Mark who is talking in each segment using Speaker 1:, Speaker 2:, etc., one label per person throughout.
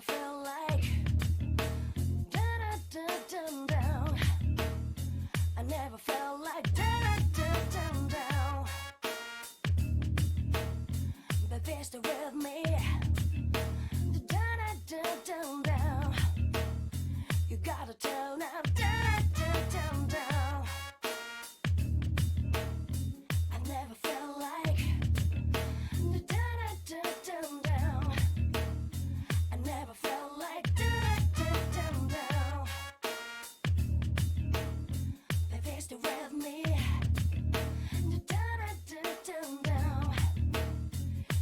Speaker 1: felt like down. I never felt like down. Baby, stay with me. Down. You gotta turn up down. I never felt like down. I never felt like down. Baby, stay with me. Down.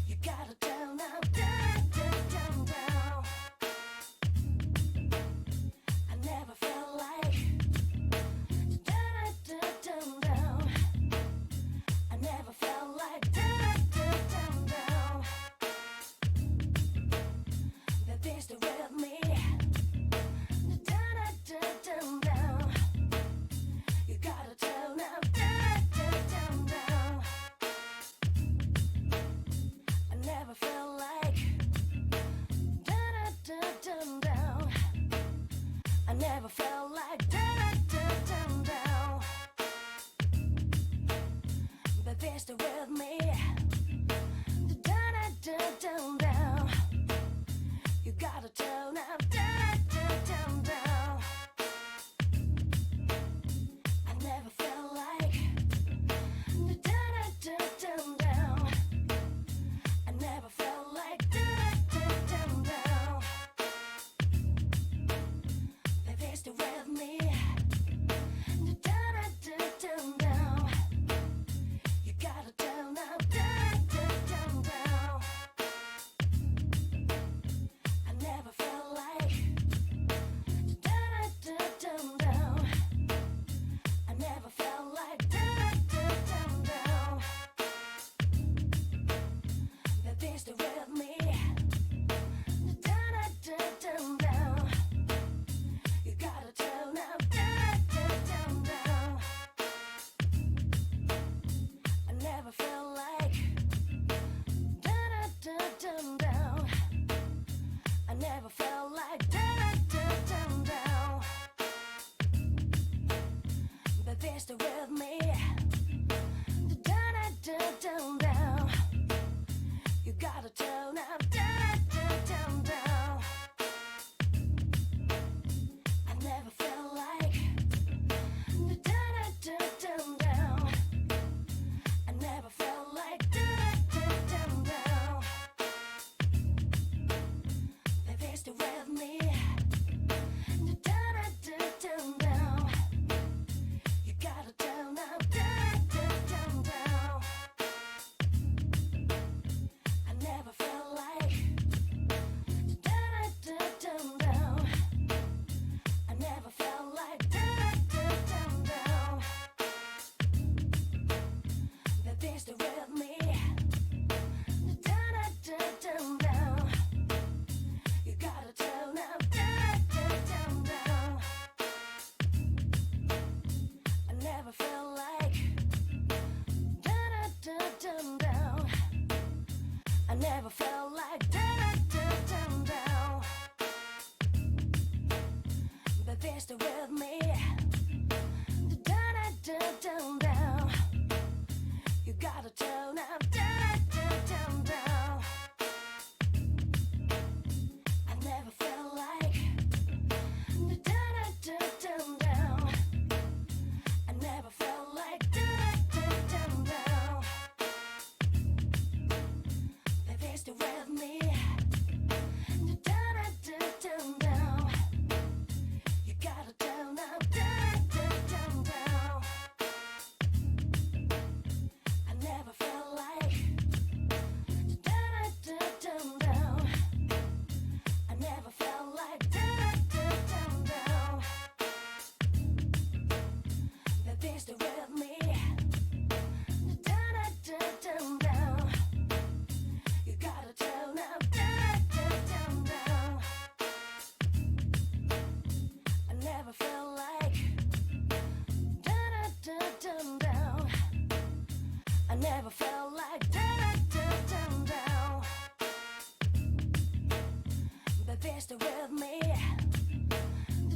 Speaker 1: You gotta turn up down. I never felt like down. I never felt like down. Baby, stay with me. Down. You gotta turn up down. I never felt like down. I never felt like down. Baby, stay with me. Down. You gotta turn up down. I never felt like down. I never felt like down. Baby, stay with me. Down. You gotta turn up down. I never felt like down. I never felt like down. Baby, stay with me. Down. You gotta turn up down. I never felt like down. I never felt like down. Baby, stay with me. Down. You gotta turn up down. I never felt like down. I never felt like down. Baby, stay with me. Down. You gotta turn up best with me.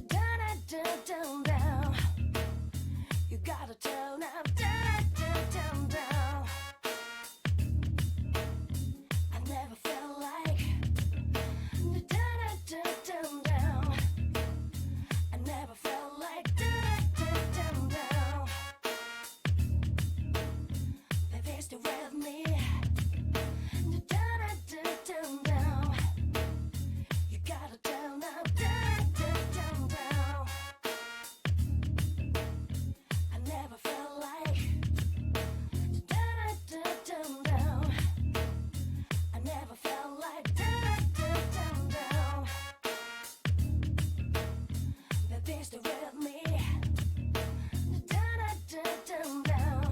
Speaker 1: Down, down, down, down. You gotta turn up, down, down, down, down. I never felt like down, down, down, down. I never felt like down, down, down, down. Baby, stay with me. Down, down, down, down. You gotta turn up, down, down, down, down. I never felt like down, down, down, down. I never felt like down, down, down, down. Baby, stay with me. Down, down, down, down.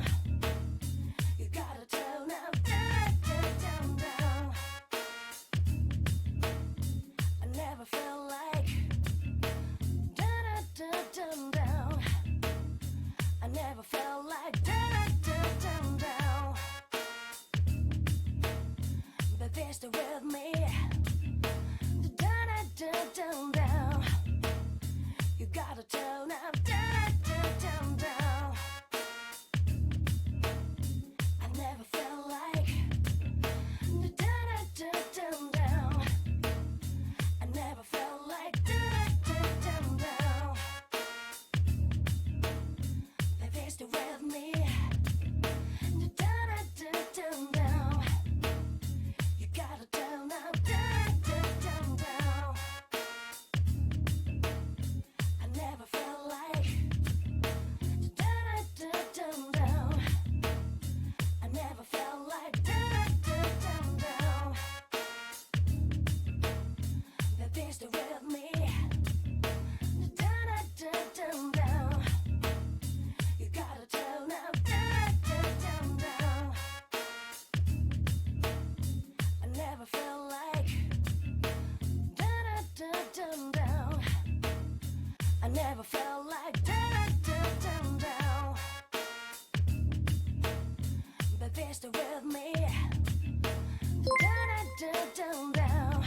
Speaker 1: You gotta turn up, down, down, down, down. I never felt like down, down, down, down. I never felt like down, down, down, down. Baby, stay with me. Down, down, down, down. You gotta turn up, down, down, down, down. I never felt like down, down, down, down. I never felt like down, down, down, down. Baby, stay with me. Down, down, down, down. You gotta turn up, down, down, down, down. I never felt like down, down, down, down. I never felt like down, down, down, down. Baby, stay with me. Down, down, down, down. You gotta turn up, down, down, down, down. I never felt like down, down, down, down. I never felt like down, down, down, down. Baby, stay with me. Down, down, down, down.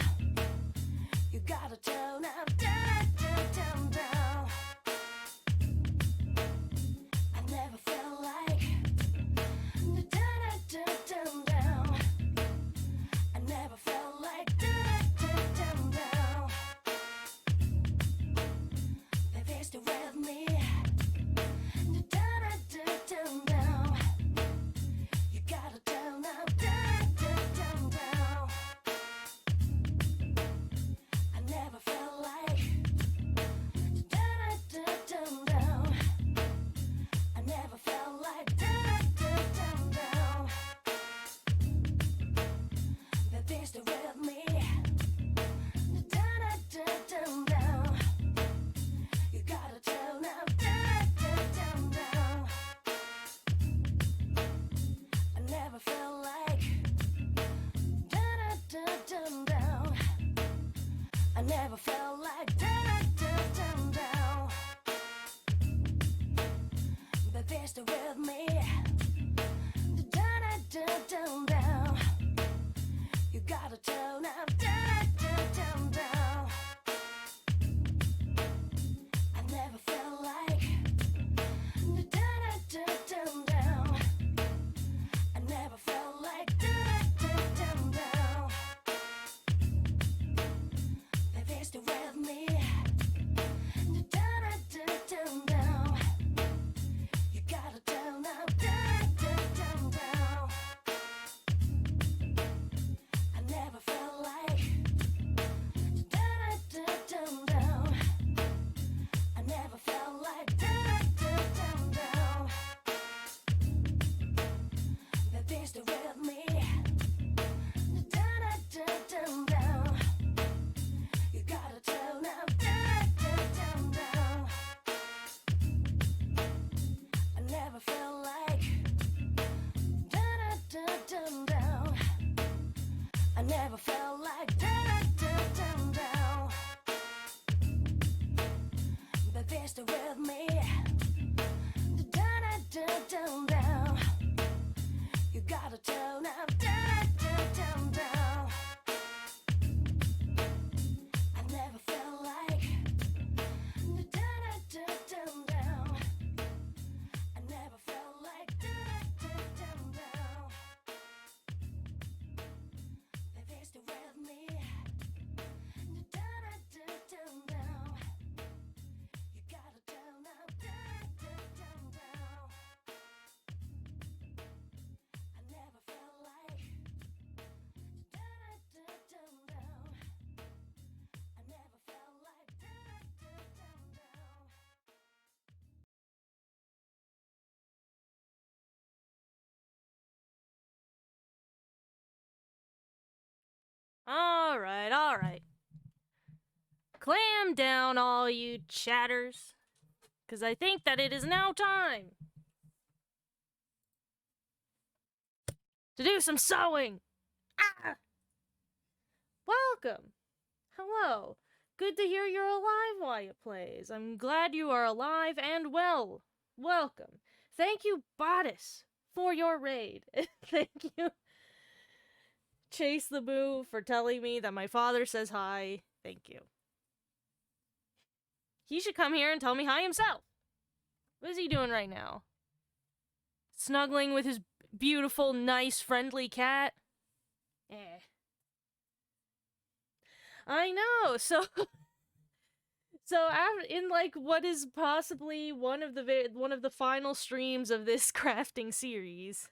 Speaker 1: You gotta turn up, down, down, down, down. I never felt like down, down, down, down. I never felt like down, down, down, down. Baby, stay with me. Down, down, down, down. You gotta turn up, down, down, down, down. I never felt like down, down, down, down. I never felt like down, down, down, down. Baby, stay with me. Down, down, down, down. You gotta turn up, down, down, down, down. I never felt like down, down, down, down. I never felt like down, down, down, down. Baby, stay with me. Down, down, down, down. You gotta turn up, down, down, down, down. I never felt like down, down, down, down. I never felt like down, down, down, down. Baby, stay with me. Down, down, down, down. You gotta turn up, down, down, down, down. I never felt like down, down, down, down. I never felt like down, down, down, down. Baby, stay with me. Down, down, down, down. You gotta turn up, down, down, down, down. I never felt like down, down, down, down. I never felt like down, down, down, down. Baby, stay with me. Down, down, down, down. You gotta turn up, down, down, down, down. I never
Speaker 2: Alright, alright. Clam down, all you chatters. Because I think that it is now time to do some sewing. Ah! Welcome. Hello. Good to hear you're alive while it plays. I'm glad you are alive and well. Welcome. Thank you, Bodice, for your raid. Thank you, Chase the Boo, for telling me that my father says hi. Thank you. He should come here and tell me hi himself. What is he doing right now? Snuggling with his beautiful, nice, friendly cat? Eh. I know, so in like what is possibly one of the final streams of this crafting series,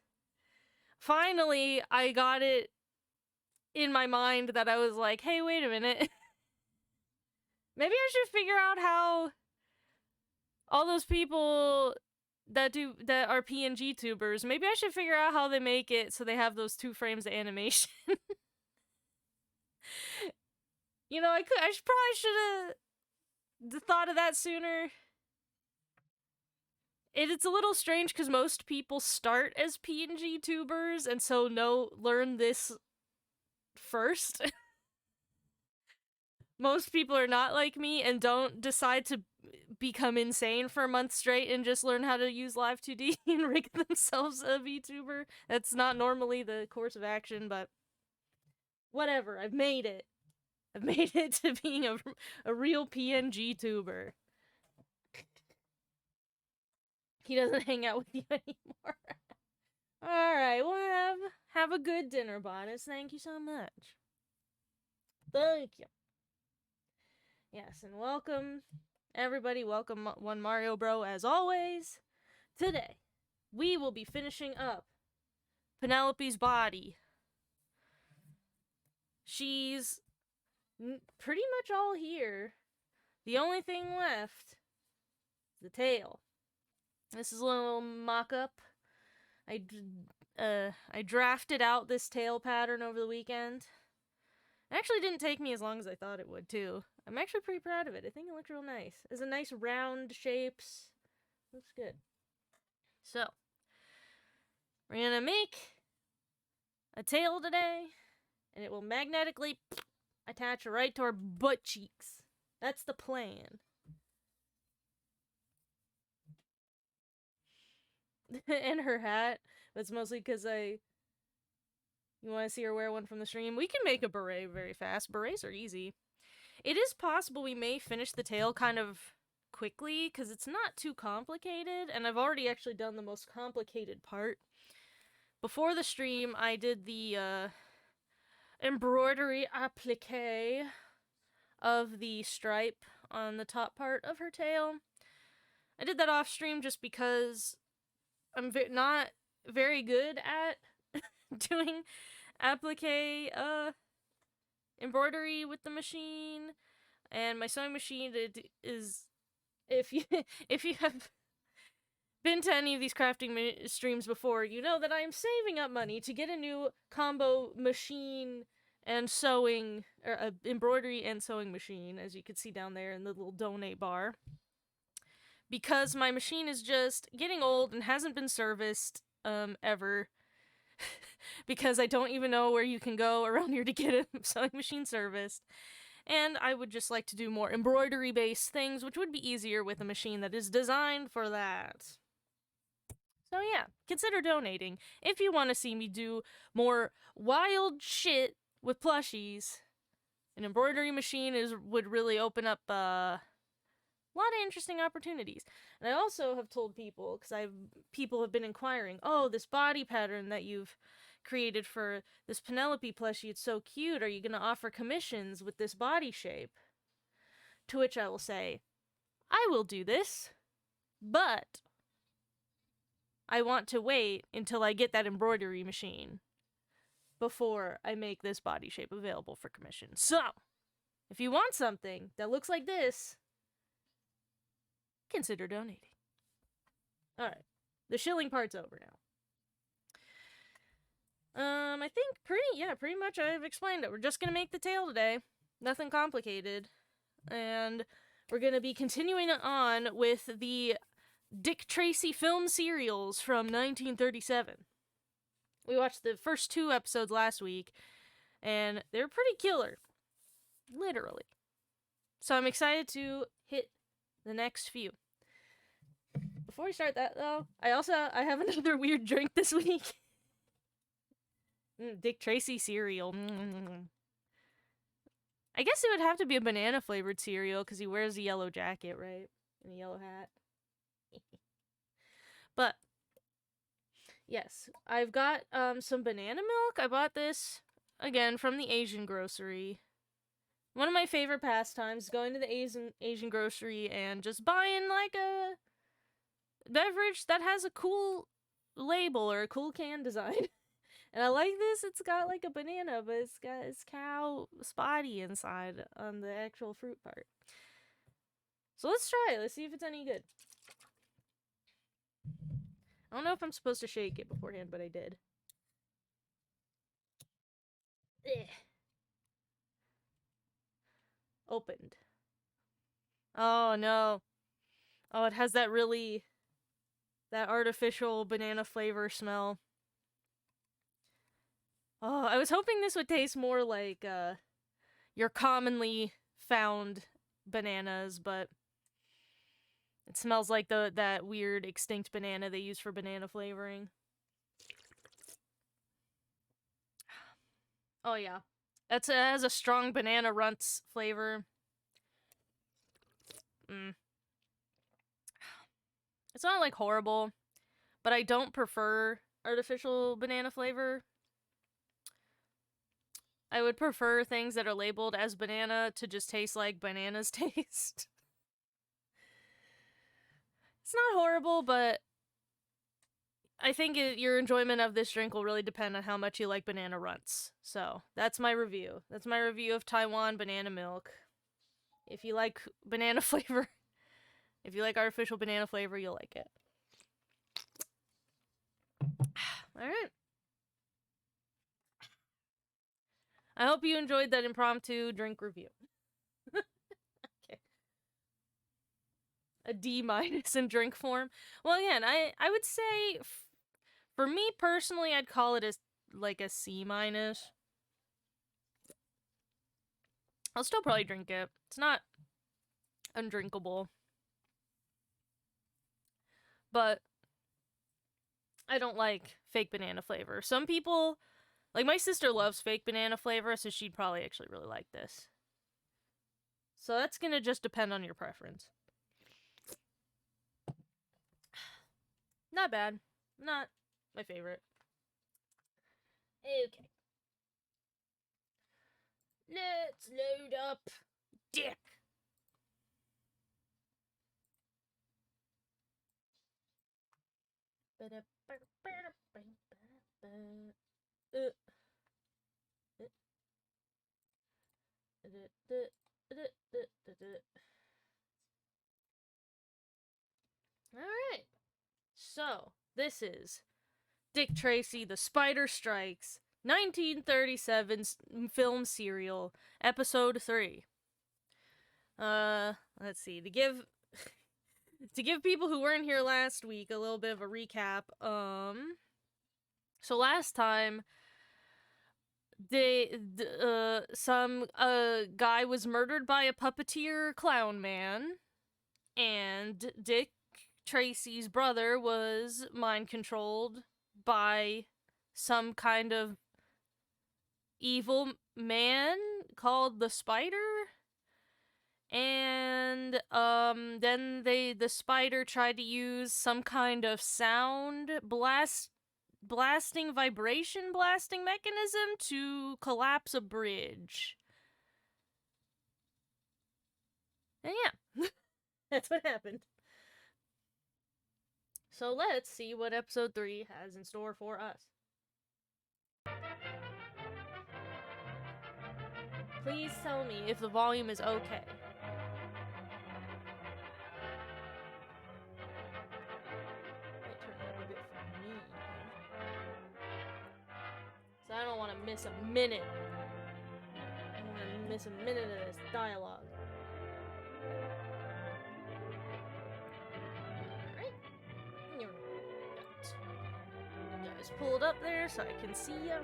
Speaker 2: finally I got it in my mind that I was like, hey, wait a minute. Maybe I should figure out how all those people that are PNG tubers, maybe I should figure out how they make it so they have those 2 frames of animation. You know, I probably should have thought of that sooner. It's a little strange because most people start as PNG tubers and so learn this first. Most people are not like me and don't decide to become insane for a month straight and just learn how to use Live 2D and rig themselves a VTuber. That's not normally the course of action, but whatever, I've made it. I've made it to being a real PNG tuber. He doesn't hang out with you anymore. Alright, well, have a good dinner, Bonus. Thank you so much. Thank you. Yes, and welcome, everybody. Welcome, One Mario Bro, as always. Today, we will be finishing up Penelope's body. She's pretty much all here. The only thing left is the tail. This is a little mock-up. I drafted out this tail pattern over the weekend. It actually didn't take me as long as I thought it would, too. I'm actually pretty proud of it. I think it looks real nice. It's a nice round shapes. Looks good. So, we're gonna make a tail today, and it will magnetically attach right to our butt cheeks. That's the plan. And her hat. That's mostly because you want to see her wear one from the stream? We can make a beret very fast. Berets are easy. It is possible we may finish the tail kind of quickly, because it's not too complicated, and I've already actually done the most complicated part. Before the stream, I did the embroidery applique of the stripe on the top part of her tail. I did that off stream just because I'm not very good at doing applique embroidery with the machine, and my sewing machine is, if you have been to any of these crafting streams before, you know that I am saving up money to get a new combo machine and sewing, or embroidery and sewing machine, as you can see down there in the little donate bar, because my machine is just getting old and hasn't been serviced ever. Because I don't even know where you can go around here to get a sewing machine serviced. And I would just like to do more embroidery-based things, which would be easier with a machine that is designed for that. So yeah, consider donating if you want to see me do more wild shit with plushies. An embroidery machine would really open up a lot of interesting opportunities. And I also have told people, because people have been inquiring, oh, this body pattern that you've created for this Penelope plushie, it's so cute, are you going to offer commissions with this body shape? To which I will say, I will do this, but I want to wait until I get that embroidery machine before I make this body shape available for commission. So, if you want something that looks like this, consider donating. Alright, the shilling part's over now. I think pretty much I've explained it. We're just gonna make the tale today. Nothing complicated. And we're gonna be continuing on with the Dick Tracy film serials from 1937. We watched the first 2 episodes last week, and they're pretty killer. Literally. So I'm excited to hit the next few. Before we start that, though, I have another weird drink this week. Dick Tracy cereal. I guess it would have to be a banana-flavored cereal, because he wears a yellow jacket, right? And a yellow hat. But, yes, I've got some banana milk. I bought this, again, from the Asian grocery. One of my favorite pastimes is going to the Asian grocery and just buying, like, a beverage that has a cool label or a cool can design. And I like this. It's got like a banana, but it's got its cow spotty inside on the actual fruit part. So let's try it. Let's see if it's any good. I don't know if I'm supposed to shake it beforehand, but I did. Ugh. Opened. Oh no. Oh, it has that artificial banana flavor smell. Oh, I was hoping this would taste more like your commonly found bananas, but it smells like that weird extinct banana they use for banana flavoring. Oh yeah. It has a strong banana runts flavor. It's not like horrible, but I don't prefer artificial banana flavor. I would prefer things that are labeled as banana to just taste like bananas taste. It's not horrible, but I think your enjoyment of this drink will really depend on how much you like banana runts. So, that's my review. That's my review of Taiwan banana milk. If you like banana flavor, if you like artificial banana flavor, you'll like it. Alright. I hope you enjoyed that impromptu drink review. Okay. A D- in drink form. Well, again, I would say, for me personally, I'd call it a C-. I'll still probably drink it. It's not undrinkable. But I don't like fake banana flavor. Some people, like my sister loves fake banana flavor, so she'd probably actually really like this. So that's gonna just depend on your preference. Not bad. Not my favorite. Okay. Let's load up Dick. Alright. So, this is Dick Tracy, The Spider Strikes, 1937 film serial, episode 3. Let's see, to give people who weren't here last week a little bit of a recap, so last time, some guy was murdered by a puppeteer clown man, and Dick Tracy's brother was mind controlled by some kind of evil man called the Spider. And then the Spider tried to use some kind of sound blasting mechanism to collapse a bridge. And yeah, that's what happened. So let's see what episode 3 has in store for us. Please tell me if the volume is okay. Might turn it up a bit for me. miss a minute. I don't want to miss a minute of this dialogue. Alright. You guys pulled up there so I can see you.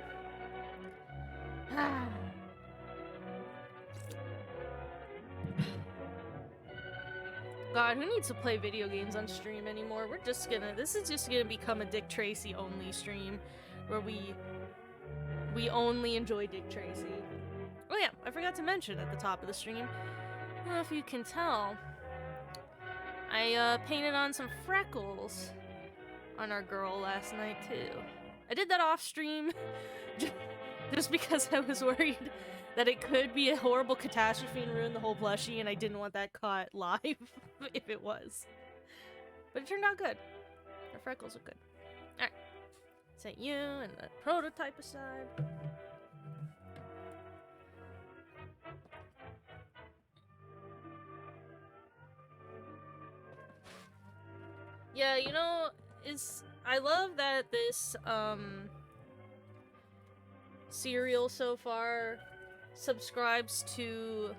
Speaker 2: God, who needs to play video games on stream anymore? This is just gonna become a Dick Tracy only stream, where we only enjoy Dick Tracy. Oh yeah, I forgot to mention at the top of the stream, I don't know if you can tell, I painted on some freckles on our girl last night too. I did that off stream, just because I was worried that it could be a horrible catastrophe and ruin the whole plushie, and I didn't want that caught live if it was. But it turned out good. Our freckles are good. Alright. Set you and the prototype aside. Yeah, you know, I love that this, serial so far subscribes to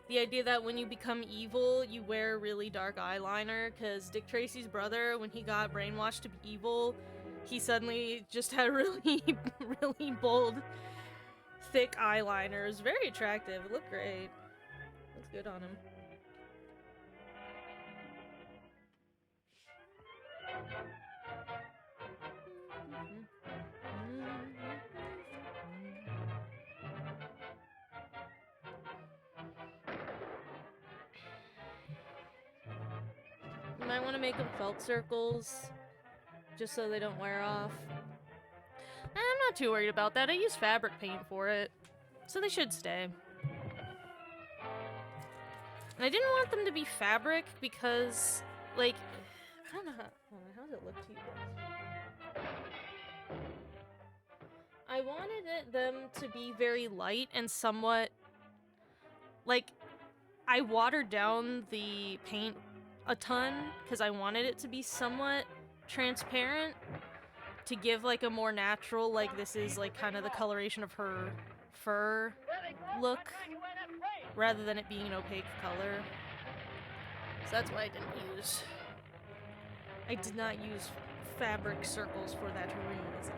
Speaker 2: the idea that when you become evil, you wear really dark eyeliner, because Dick Tracy's brother, when he got brainwashed to be evil, he suddenly just had really, really bold, thick eyeliner. It was very attractive. It looked great. Looks good on him. You might want to make them felt circles, just so they don't wear off. I'm not too worried about that. I used fabric paint for it, so they should stay. And I didn't want them to be fabric because, like, I don't know how does it look to you guys? I wanted them to be very light and somewhat, like, I watered down the paint a ton because I wanted it to be somewhat transparent to give like a more natural, like this is like kind of the coloration of her fur look rather than it being an opaque color. So that's why I did not use fabric circles for that reason.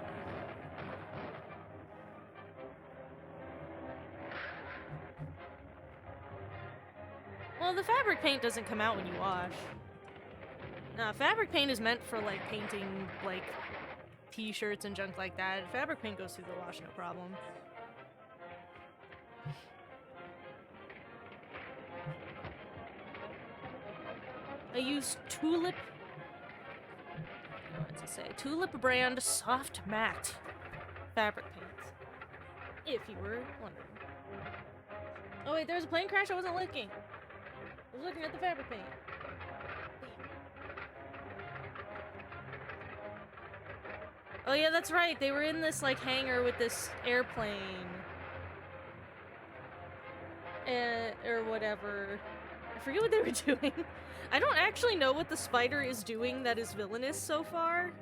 Speaker 2: Well, the fabric paint doesn't come out when you wash. Nah, fabric paint is meant for, like, painting, like, t-shirts and junk like that. Fabric paint goes through the wash, no problem. I use Tulip... What's it say? Tulip brand soft matte fabric paints. If you were wondering. Oh wait, there was a plane crash? I wasn't looking. I was looking at the fabric paint. Oh yeah, that's right. They were in this, like, hangar with this airplane. Or whatever. I forget what they were doing. I don't actually know what the spider is doing that is villainous so far.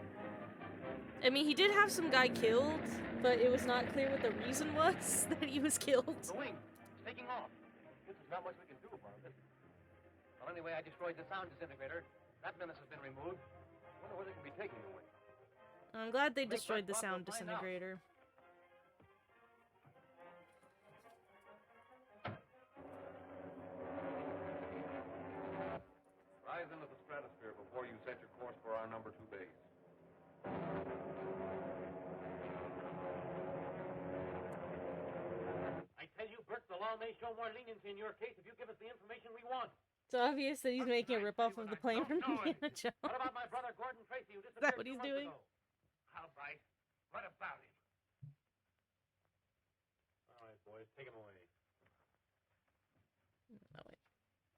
Speaker 2: I mean, he did have some guy killed, but it was not clear what the reason was that he was killed.
Speaker 3: The wing, it's taking off. There's not much we can do about it. Well, anyway, I destroyed the sound disintegrator. That menace has been removed. I wonder where they can be taking the wing.
Speaker 2: I'm glad they destroyed the sound disintegrator.
Speaker 3: Rise into the stratosphere before you set your course for our number 2 base. I tell you, Bert, the law may show more leniency in your case if you give us the information we want.
Speaker 2: It's obvious that he's making a ripoff of the plane from Indiana Jones.
Speaker 3: What about my brother Gordon Tracy, who
Speaker 2: Is that
Speaker 3: disappeared
Speaker 2: what he's
Speaker 3: 2 months
Speaker 2: doing?
Speaker 3: ago? How right? What about him? All right, boys, take him away.
Speaker 2: Oh, wait.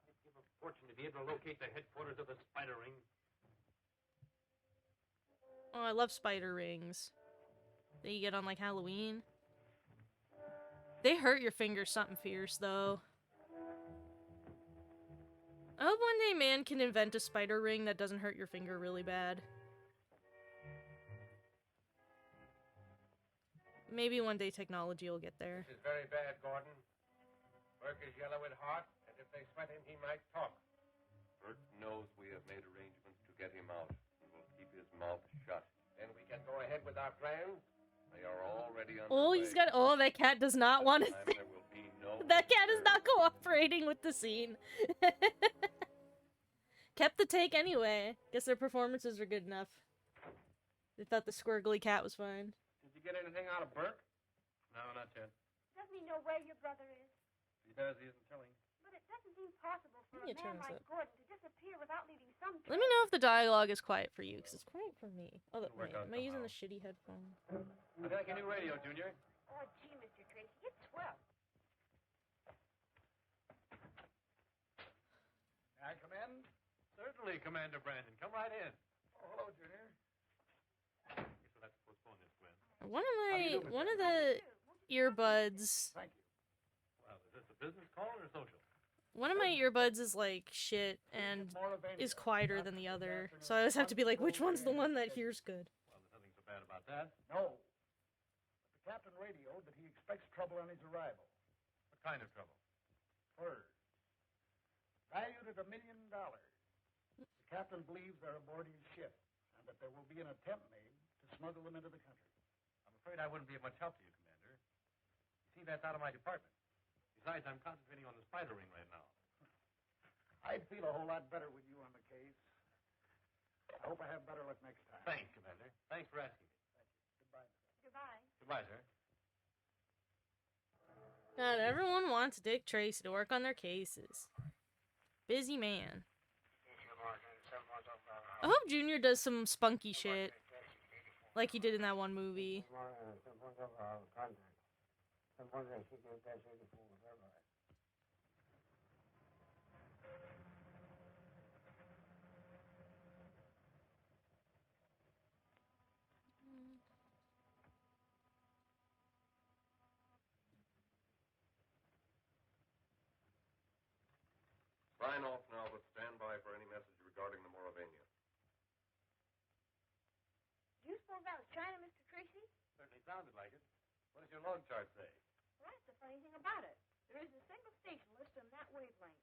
Speaker 3: I'd give a fortune to be able to locate the headquarters of the Spider Ring.
Speaker 2: Oh, I love spider rings that you get on, like, Halloween. They hurt your fingers something fierce, though. I hope one day man can invent a spider ring that doesn't hurt your finger really bad. Maybe one day technology will get there.
Speaker 3: This is very bad, Gordon. Burke is yellow at heart, and if they sweat him, he might talk. Burke knows we have made arrangements to get him out, and we'll keep his mouth shut. Then we can go ahead with our plans. They are already underway.
Speaker 2: Oh, he's got. Oh, that cat does not want to.
Speaker 3: There will be no
Speaker 2: That cat is not cooperating with the scene. Kept the take anyway. Guess their performances are good enough. They thought the squirgly cat was fine.
Speaker 3: Did you get anything out of Burke? No, not yet.
Speaker 4: Doesn't he know where your brother is?
Speaker 3: He does. He isn't telling.
Speaker 4: But it doesn't seem possible for
Speaker 2: Let me
Speaker 4: a man
Speaker 2: turn this
Speaker 4: like
Speaker 2: up.
Speaker 4: Gordon to disappear without leaving some
Speaker 2: Let me know if the dialogue is quiet for you, because it's quiet for me. Oh,
Speaker 3: It'll work
Speaker 2: wait,
Speaker 3: out
Speaker 2: am I using
Speaker 3: somehow.
Speaker 2: the shitty headphone?
Speaker 3: I like a new radio, Junior.
Speaker 4: Oh, gee, Mr. Tracy, it's swell.
Speaker 3: May I come in? Certainly, Commander Brandon. Come right in. Oh, hello, Junior. So let's postpone this, Gwen.
Speaker 2: One of the earbuds.
Speaker 3: Thank you. Well, is this a business call or a social?
Speaker 2: One of my earbuds is like shit and is quieter than the other, so I always have to be like, which one's the one that hears good?
Speaker 3: Well, there's nothing so bad about that.
Speaker 5: No. But the captain radioed that he expects trouble on his arrival.
Speaker 3: What kind of trouble?
Speaker 5: Furs. Valued at $1 million. The captain believes they're aboard his ship, and that there will be an attempt made to smuggle them into the country.
Speaker 3: I'm afraid I wouldn't be of much help to you, Commander. You see, that's out of my department. Besides, I'm concentrating on the spider ring right now.
Speaker 5: I'd feel a whole lot better with you on the case. I hope I have better luck next time.
Speaker 3: Thanks, Commander. Thanks for asking me.
Speaker 5: Goodbye.
Speaker 4: Goodbye.
Speaker 3: Goodbye, sir.
Speaker 2: God, everyone wants Dick Tracy to work on their cases. Busy man. I hope Junior does some spunky shit. Like he did in that one movie.
Speaker 6: Sign off now, but stand by for any message regarding the Moravania.
Speaker 4: Do you suppose that was China, Mr. Tracy?
Speaker 3: Certainly sounded like it. What does your log chart say?
Speaker 4: Well, that's the funny thing about it. There isn't a single station listed on that wavelength.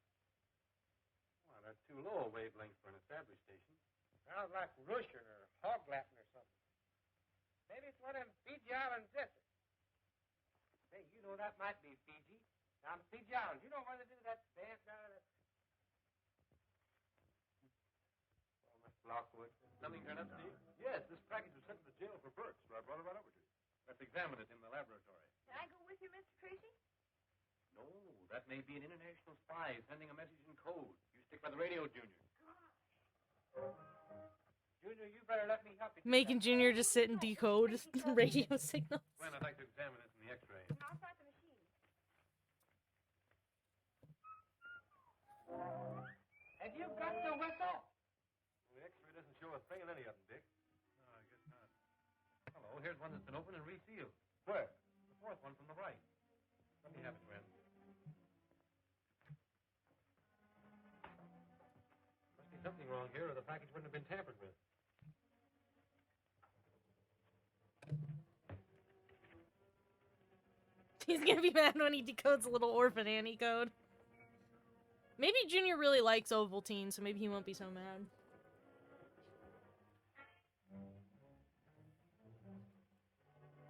Speaker 3: Well, that's too low a wavelength for an established station.
Speaker 7: Sounds like Russian or hog Latin or something. Maybe it's one of them Fiji Islands this. Hey, you know that might be Fiji. Now, Fiji Islands, you know where they do that dance down there?
Speaker 3: Well, Miss Lockwood. Nothing turned up, Steve? Yes, this package was sent to the jail for Burke, so I brought it right over to you. Let's examine it in the laboratory.
Speaker 4: Can I go with you, Mr. Tracy?
Speaker 3: No, that may be an international spy sending a message in code. You stick by the radio, Junior.
Speaker 7: Junior, you better let me help you.
Speaker 2: Making Junior just sit and decode radio signals.
Speaker 3: Gwen, I'd like to examine this in the X-ray.
Speaker 4: I'll start the machine.
Speaker 7: Have you got the whistle?
Speaker 3: Well, the X-ray doesn't show a thing in any of them, Dick. No, I guess not. Hello, here's one that's been opened and resealed.
Speaker 5: Where?
Speaker 3: The fourth one from the right. Let me have it, Gwen. Must be something wrong here, or the package wouldn't have been tampered with.
Speaker 2: He's gonna be mad when he decodes a little orphan Annie code. Maybe Junior really likes Ovaltine, so maybe he won't be so mad.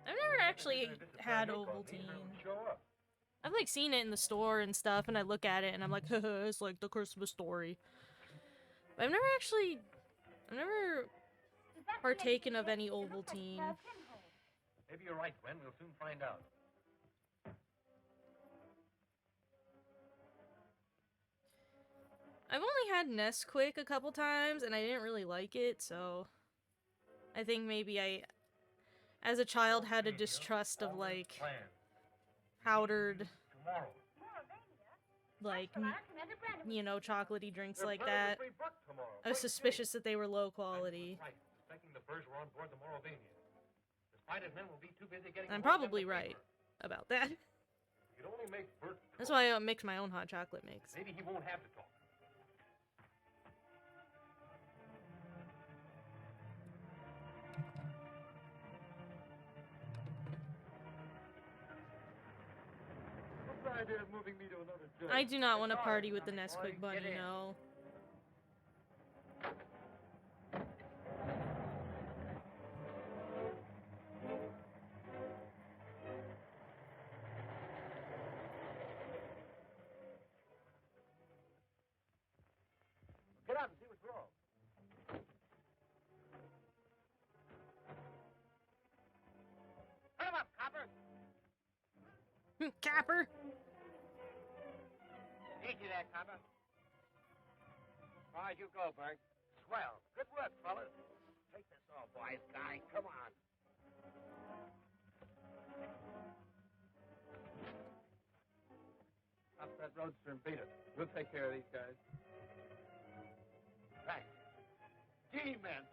Speaker 2: I've never actually had Ovaltine.
Speaker 3: Show up.
Speaker 2: I've like seen it in the store and stuff, and I look at it and I'm like, haha, it's like the Christmas story. But I've never
Speaker 4: Does that
Speaker 2: partaken
Speaker 4: make
Speaker 2: of
Speaker 4: it
Speaker 2: any
Speaker 4: looks like a
Speaker 2: Ovaltine.
Speaker 4: small pinhole?
Speaker 3: Maybe you're right, Gwen. We'll soon find out.
Speaker 2: I've only had Nesquik a couple times, and I didn't really like it, so I think maybe I, as a child, had a distrust of, like,
Speaker 3: Plan.
Speaker 2: powdered,
Speaker 3: Tomorrow.
Speaker 2: like,
Speaker 4: Well, Commander Brandon.
Speaker 2: you know, chocolatey drinks
Speaker 3: There's
Speaker 2: like
Speaker 3: plenty of
Speaker 2: that.
Speaker 3: free Burke tomorrow.
Speaker 2: I was suspicious that they were low quality.
Speaker 3: Right. Suspecting the birds were on board the Moravania. The spider's men will be too busy getting.
Speaker 2: I'm
Speaker 3: the word out
Speaker 2: probably
Speaker 3: in the
Speaker 2: right
Speaker 3: paper.
Speaker 2: about that.
Speaker 3: You could only make Burke
Speaker 2: That's
Speaker 3: talk.
Speaker 2: why I mix my own hot chocolate mix.
Speaker 3: Maybe he won't have to talk.
Speaker 5: idea of moving me to another jail?
Speaker 2: I do not want to
Speaker 7: It's
Speaker 2: party
Speaker 7: alright,
Speaker 2: with the
Speaker 7: Sonny
Speaker 2: Nesquik
Speaker 7: boy.
Speaker 2: bunny,
Speaker 7: Get in.
Speaker 2: no.
Speaker 5: Get out and see what's wrong.
Speaker 7: Put him up, copper.
Speaker 2: Capper!
Speaker 7: Easy there, copper. As far as you go, Bert.
Speaker 5: Swell. Good work, fellas. Take this off, boys. Guy, come on.
Speaker 3: Stop that roadster and beat it. We'll take care of these guys.
Speaker 5: Thanks. G-men.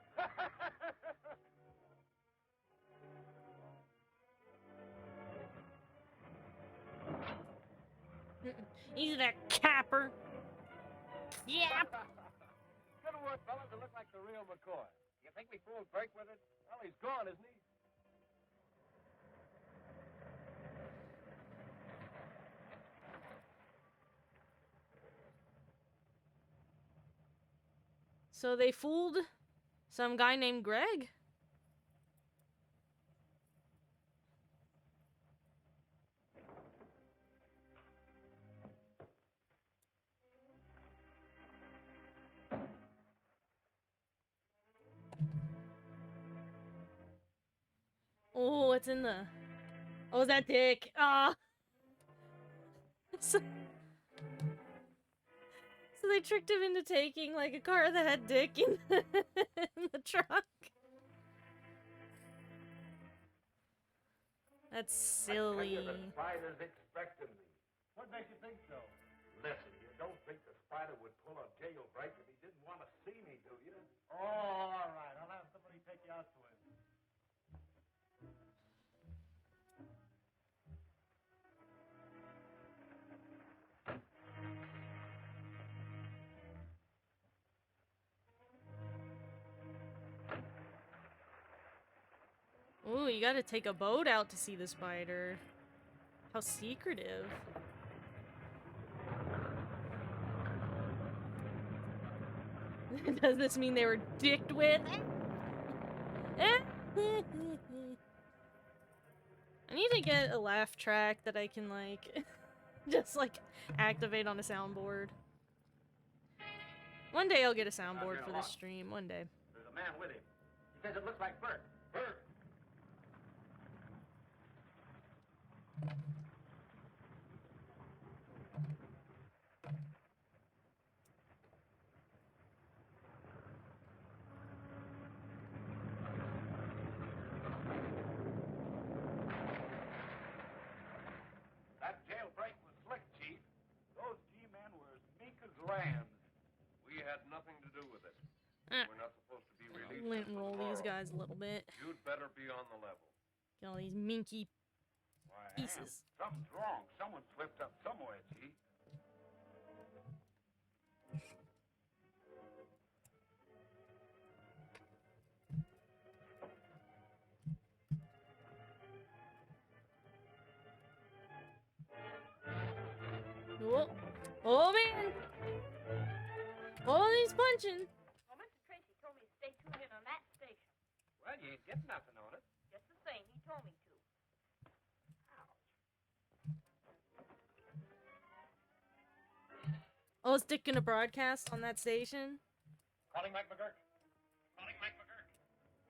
Speaker 2: Easy there, Capper! Yep!
Speaker 3: Good work, fellas. It looked like the real McCoy. You think we fooled Burke with it? Well, he's gone, isn't he?
Speaker 2: So they fooled some guy named Greg? Oh, what's in the... Oh, is that Dick? Ah! So they tricked him into taking, like, a car that had Dick in the trunk. That's silly.
Speaker 3: The spider's expecting me.
Speaker 5: What makes you think so?
Speaker 3: Listen, you don't think the spider would pull a jailbreak if he didn't want to see me, do you?
Speaker 5: Oh, all right. I'll have somebody take you out to him.
Speaker 2: Ooh, you gotta take a boat out to see the spider. How secretive. Does this mean they were dicked with? I need to get a laugh track that I can, like, just, like, activate on a soundboard. One day I'll get a soundboard for this stream. One day.
Speaker 3: There's a man with him. He says it looks like Bert. Bert! That jailbreak was slick, Chief.
Speaker 5: Those G-men were as meek as lambs.
Speaker 6: We had nothing to do with it.
Speaker 2: Ah.
Speaker 6: We're not supposed to be released
Speaker 2: Lint
Speaker 6: until
Speaker 2: roll these
Speaker 6: tomorrow.
Speaker 2: guys a little bit.
Speaker 6: You'd better be on the level.
Speaker 2: Get all these minky
Speaker 5: Why,
Speaker 2: pieces.
Speaker 5: something's wrong. Someone slipped up somewhere, Chief.
Speaker 2: Oh, oh man! Oh, he's punching.
Speaker 4: Well, Mr. Tracy told me to stay tuned in on that station.
Speaker 7: Well, you ain't getting nothing on it.
Speaker 4: Just the same, he told me to.
Speaker 2: Oh, is Dick gonna broadcast on that station?
Speaker 3: Calling Mike McGurk. Calling Mike McGurk.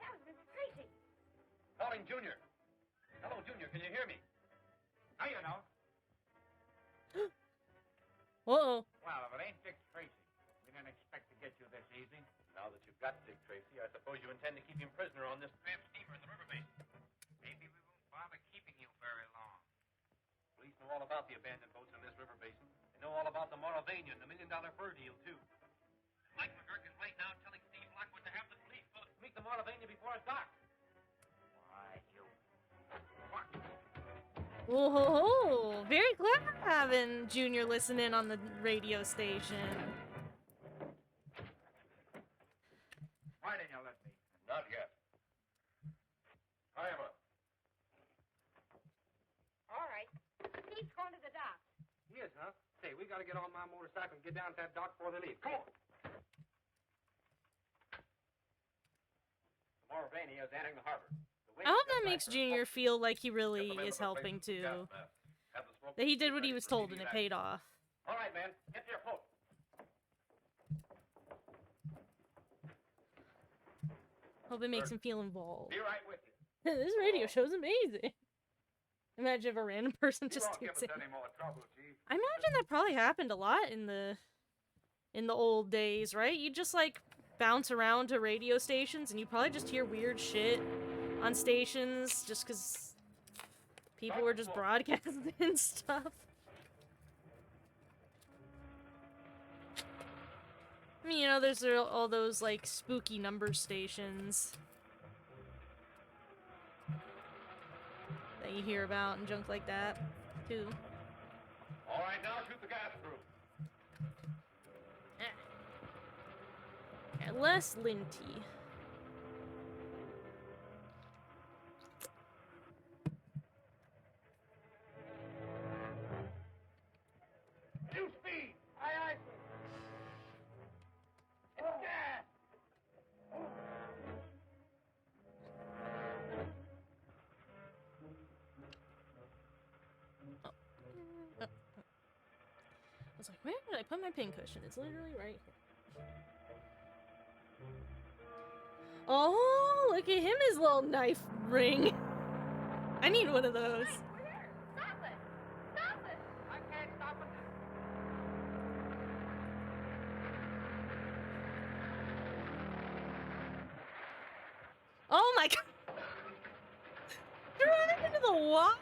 Speaker 4: That was Mr. Tracy.
Speaker 3: Calling Junior. Hello, Junior. Can you hear me?
Speaker 5: Now you know.
Speaker 2: Uh-oh.
Speaker 5: Well, if it ain't Dick Tracy, we didn't expect to get you this easy.
Speaker 3: Now that you've got Dick Tracy, I suppose you intend to keep him prisoner on this tramp steamer in the river basin.
Speaker 7: Maybe we won't bother keeping you very long.
Speaker 3: Police know all about the abandoned boats in this river basin. They know all about the Mauravania and the $1 million fur deal, too.
Speaker 7: Mike McGurk is right now telling Steve Lockwood to have the police boat.
Speaker 3: Meet the Mauravania before it's dark.
Speaker 5: Why, you...
Speaker 2: Whoa, very clever having Junior listen in on the radio station.
Speaker 5: Why didn't you let me?
Speaker 3: Not yet. Tie him up.
Speaker 4: All right. Steve's going to the dock.
Speaker 7: Say, we gotta get on my motorcycle and get down to that dock before they leave. Come on. Tomorrow rainy is entering the harbor.
Speaker 2: I hope that makes Junior feel like he really is helping too. That he did what he was told and it paid off.
Speaker 7: All right, man. Get to your post.
Speaker 2: Hope it makes him feel involved.
Speaker 7: Be right with you.
Speaker 2: This radio show's amazing. Imagine if a random person just
Speaker 6: Don't give
Speaker 2: tunes
Speaker 6: us
Speaker 2: in.
Speaker 6: any more trouble, Chief.
Speaker 2: I imagine that probably happened a lot in the old days, right? You just like bounce around to radio stations and you probably just hear weird shit on stations just because people were just broadcasting and stuff. I mean, you know, there's all those like spooky number stations that you hear about and junk like that too.
Speaker 6: All right, now shoot the gas through.
Speaker 2: Yeah, less linty.
Speaker 5: New speed! Aye, aye, sir. It's gas!
Speaker 2: I was like, where did I put my pincushion? It's literally right here. Oh, look at him, his little knife ring. I need one of those.
Speaker 4: Hey, we're here. Stop it. Stop it.
Speaker 7: I can't stop it.
Speaker 2: Oh my god! Drive into the wall?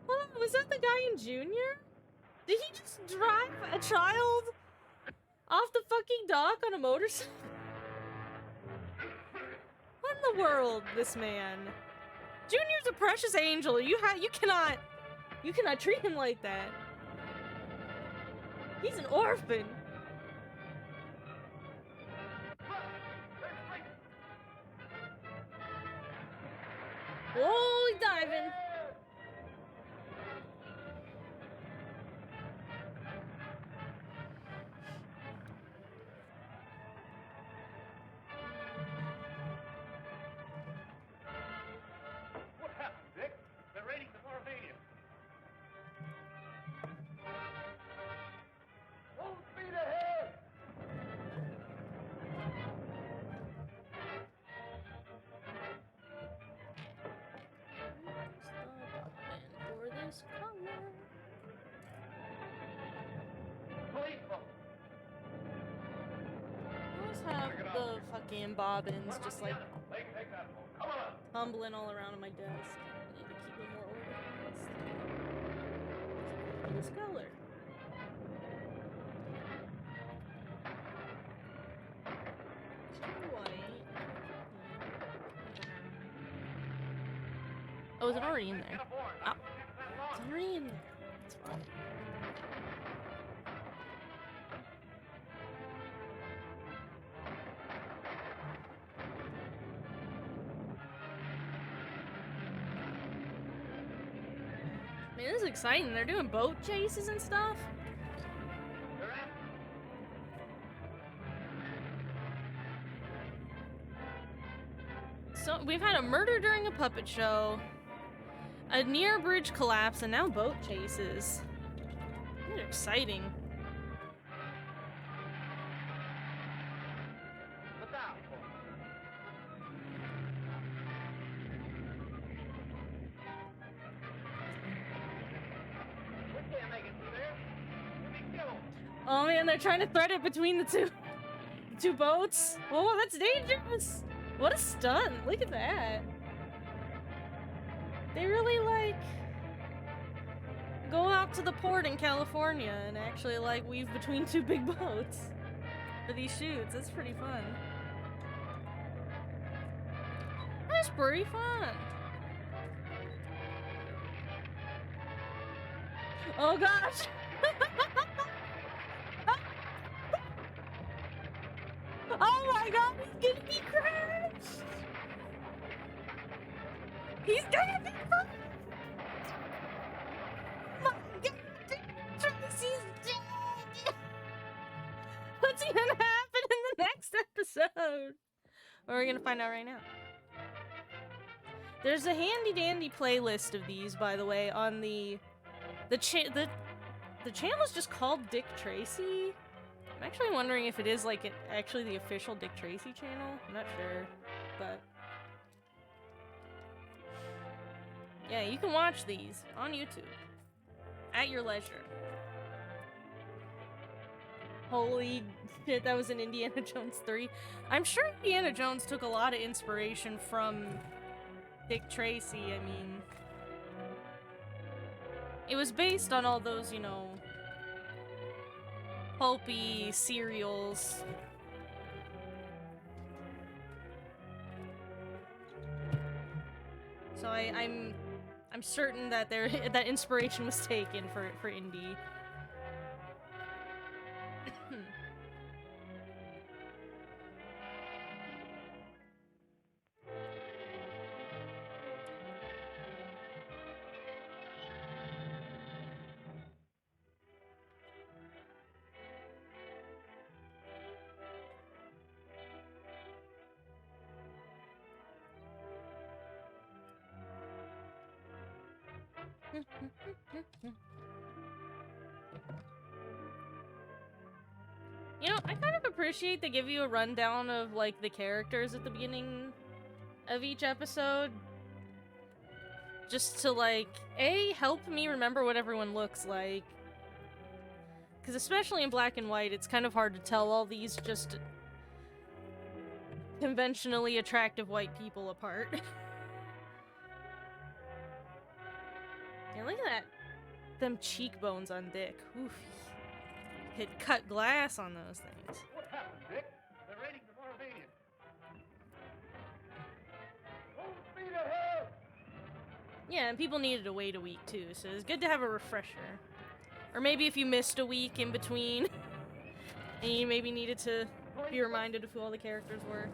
Speaker 2: Hold on, was that the guy in Junior? Did he just drive a child off the fucking dock on a motorcycle? What in the world, this man? Junior's a precious angel. You cannot treat him like that. He's an orphan. Whoa, he's diving.
Speaker 6: What happened, Dick? They're raiding the Moravania.
Speaker 5: Full speed ahead!
Speaker 2: For this color.
Speaker 6: Police boat.
Speaker 2: Let's have the fucking bobbins just like
Speaker 6: They can take that boat. Come on.
Speaker 2: tumbling all around on my desk. I need to keep them more organized. This color. Two white. Oh, is it already in there? Oh, it's already in there. It's fine. Man, this is exciting. They're doing boat chases and stuff. So we've had a murder during a puppet show, a near bridge collapse, and now boat chases. These are exciting.
Speaker 7: Look out. We can't make it through there. We'll be killed.
Speaker 2: Oh man, they're trying to thread it between the two boats. Oh, that's dangerous. What a stunt. Look at that. They really like go out to the port in California and actually like weave between two big boats for these shoots. That's pretty fun. That's pretty fun. Oh gosh. Oh my god, he's gonna be crushed! He's gonna be crushed! Oh my out. Well, we're gonna find out right now. There's a handy dandy playlist of these, by the way, on the channel is just called Dick Tracy. I'm actually wondering if it is like actually the official Dick Tracy channel. I'm not sure, but yeah, you can watch these on YouTube at your leisure. Holy shit, that was in Indiana Jones 3. I'm sure Indiana Jones took a lot of inspiration from Dick Tracy. I mean, it was based on all those, you know, pulpy serials. So I'm certain that that inspiration was taken for Indy. You know, I kind of appreciate they give you a rundown of, like, the characters at the beginning of each episode. Just to, like, A, help me remember what everyone looks like. Because especially in black and white, it's kind of hard to tell all these just conventionally attractive white people apart. Yeah, look at that. Them cheekbones on Dick. Oof. Hit cut glass on those things.
Speaker 5: What happened, Dick? They're raiding the Moravian. Full speed ahead!
Speaker 2: Yeah, and people needed to wait a week too, so it's good to have a refresher. Or maybe if you missed a week in between, and you maybe needed to be reminded of who all the characters were.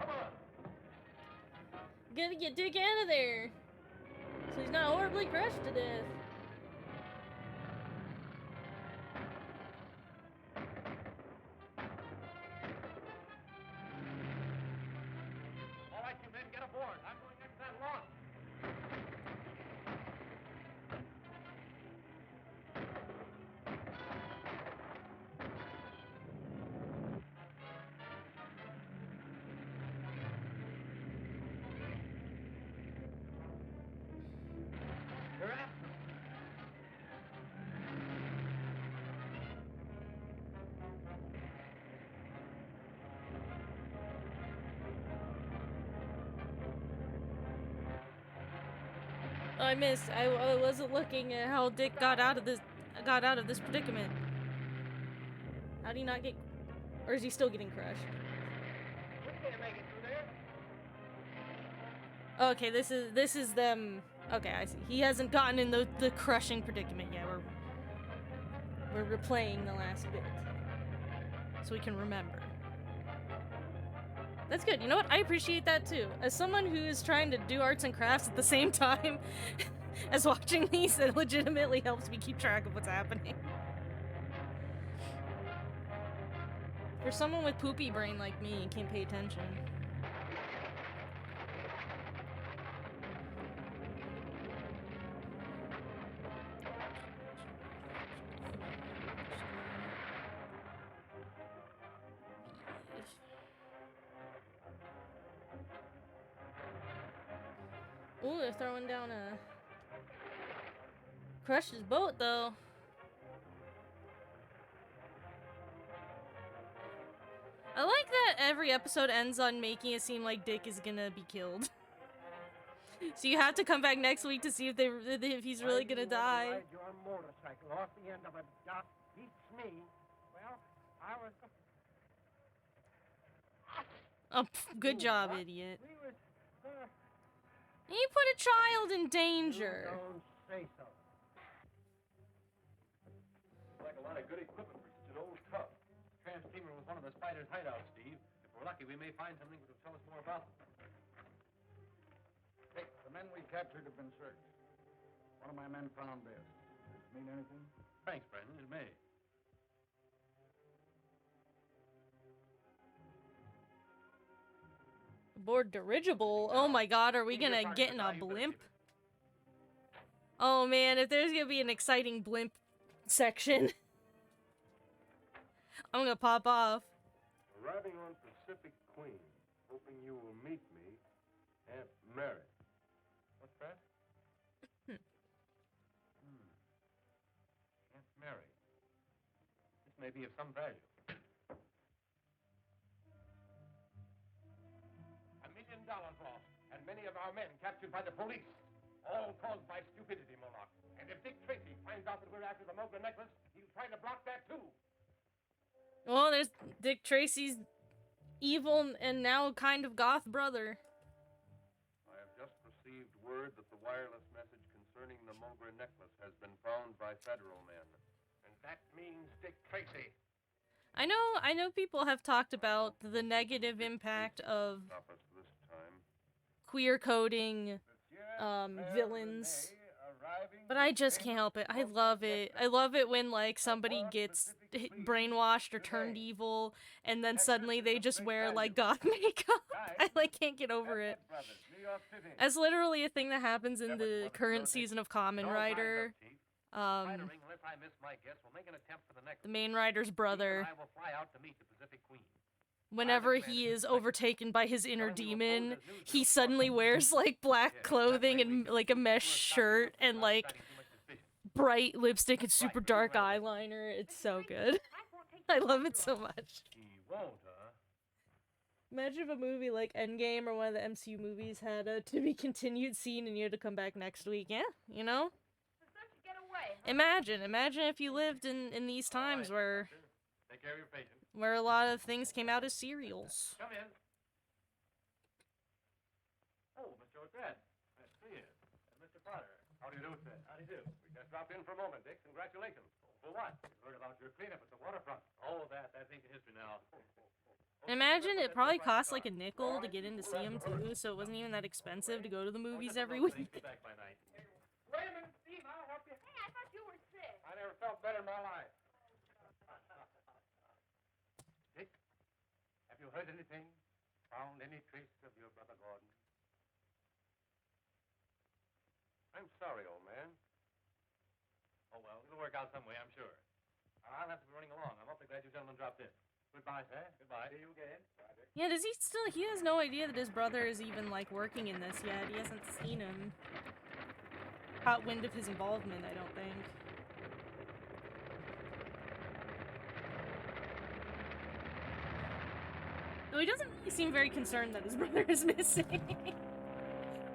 Speaker 5: Come on!
Speaker 2: Gotta get Dick out of there, so he's not horribly crushed to death.
Speaker 5: All right, you men, get aboard. I'm going into that launch. You're after.
Speaker 2: Oh, I missed. I wasn't looking at how Dick got out of this predicament. How do you not get, or is he still getting crushed?
Speaker 7: We can't make it through there.
Speaker 2: Okay, this is them. Okay, I see. He hasn't gotten in the crushing predicament yet. We're replaying the last bit, so we can remember. That's good. You know what? I appreciate that too. As someone who is trying to do arts and crafts at the same time as watching these, it legitimately helps me keep track of what's happening. For someone with poopy brain like me, you can't pay attention. Ooh, they're throwing down a... Crushed his boat, though. I like that every episode ends on making it seem like Dick is gonna be killed. So you have to come back next week to see if he's really gonna die.
Speaker 7: Ride your motorcycle off the end of a dock beats me. Well, I was...
Speaker 2: Oh, pff, good job, idiot.
Speaker 7: We was...
Speaker 2: You put a child in danger.
Speaker 7: Don't say so.
Speaker 3: Like a lot of good equipment for such an old tub.
Speaker 6: Trans-steamer was one of the spiders' hideouts, Steve. If we're lucky, we may find something that will tell us more about them.
Speaker 5: Dick, the men we captured have been searched. One of my men found this. Does it mean anything?
Speaker 6: Thanks, Brandon. It may.
Speaker 2: Board dirigible? Oh my god, are we gonna get in a blimp? Oh man, if there's gonna be an exciting blimp section, I'm gonna pop off.
Speaker 3: Arriving on Pacific Queen, hoping you will meet me, Aunt Mary.
Speaker 6: What's that? Aunt Mary. This may be of some value.
Speaker 3: $1 million lost, and many of our men captured by the police. All caused by stupidity, Moloch. And if Dick Tracy finds out that we're after the Mocha necklace, he'll try to block that too.
Speaker 2: Well, there's Dick Tracy's evil and now kind of goth brother.
Speaker 3: I have just received word that the wireless message concerning the Mogra necklace has been found by federal men. And that means Dick Tracy.
Speaker 2: I know people have talked about the negative impact of
Speaker 3: Stop us this time.
Speaker 2: queer coding villains, but I just can't help it. I love it. I love it when like somebody gets brainwashed or turned evil and then suddenly they just wear like goth makeup. I like can't get over it. That's literally a thing that happens in the current season of Kamen Rider. The main rider's brother, whenever he is overtaken by his inner demon, he suddenly wears like black clothing and like a mesh shirt and like bright lipstick and super dark eyeliner. It's so good. I love it so much. Imagine if a movie like Endgame or one of the MCU movies had a to be continued scene and you had to come back next week. Yeah, you know? Imagine if you lived in these times where a lot of things came out as serials.
Speaker 6: Come in. Oh, Mr. O'Dred. I see you. Mr. Potter. How do you do, sir? How do you do?
Speaker 3: We just dropped in for a moment, Dick. Congratulations.
Speaker 6: For what? We heard about your cleanup at the waterfront. Oh, that's ancient history now.
Speaker 2: Imagine it probably cost like a nickel to get in to see him too, so it wasn't even that expensive to go to the movies every week.
Speaker 6: Get back by night.
Speaker 7: Raymond, Steve, I'll help you.
Speaker 4: Hey, I thought you were sick.
Speaker 3: I never felt better in my life.
Speaker 6: Dick, have you heard anything? Found any trace of your brother Gordon?
Speaker 3: I'm sorry, old man.
Speaker 6: Oh, well, it'll work out some way, I'm sure. I'll have to be running along. I'm awfully glad you gentlemen dropped in. Goodbye, sir. Goodbye. See you again.
Speaker 2: Yeah, does he still? He has no idea that his brother is even like working in this yet. He hasn't seen him. Caught wind of his involvement, I don't think. Though he doesn't really seem very concerned that his brother is missing.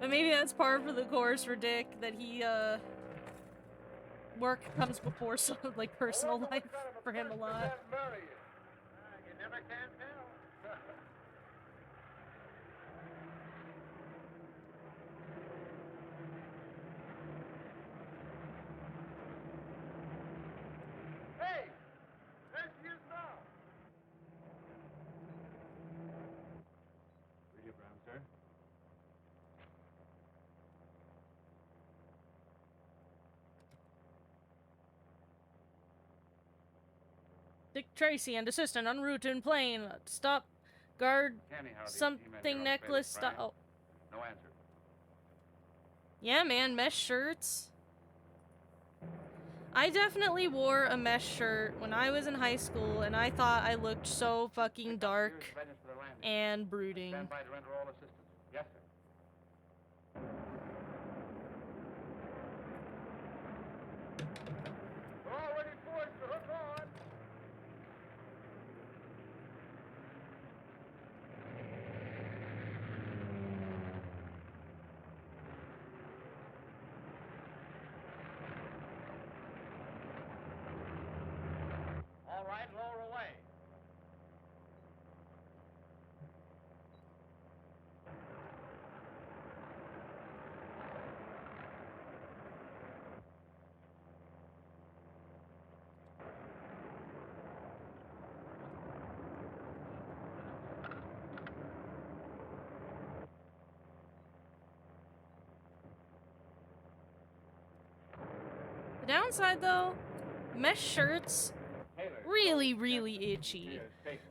Speaker 2: But maybe that's par for the course for Dick, that he, work comes before some, like, personal life for him a lot.
Speaker 7: You never can tell. Hey! There she is now.
Speaker 6: Radiogram, sir.
Speaker 2: Dick Tracy and assistant en route in plane. Stop. Guard.
Speaker 3: Candy, howdy.
Speaker 2: Something necklace. Stop. Oh.
Speaker 3: No answer.
Speaker 2: Yeah, man. Mesh shirts. I definitely wore a mesh shirt when I was in high school, and I thought I looked so fucking dark
Speaker 6: Readiness for the landing.
Speaker 2: and brooding.
Speaker 6: Stand by to render all assistance. Yes, sir.
Speaker 7: We're all ready for it, so hook on.
Speaker 6: All right, lower away.
Speaker 2: The downside, though, mesh shirts
Speaker 3: Taylor,
Speaker 2: really, really itchy.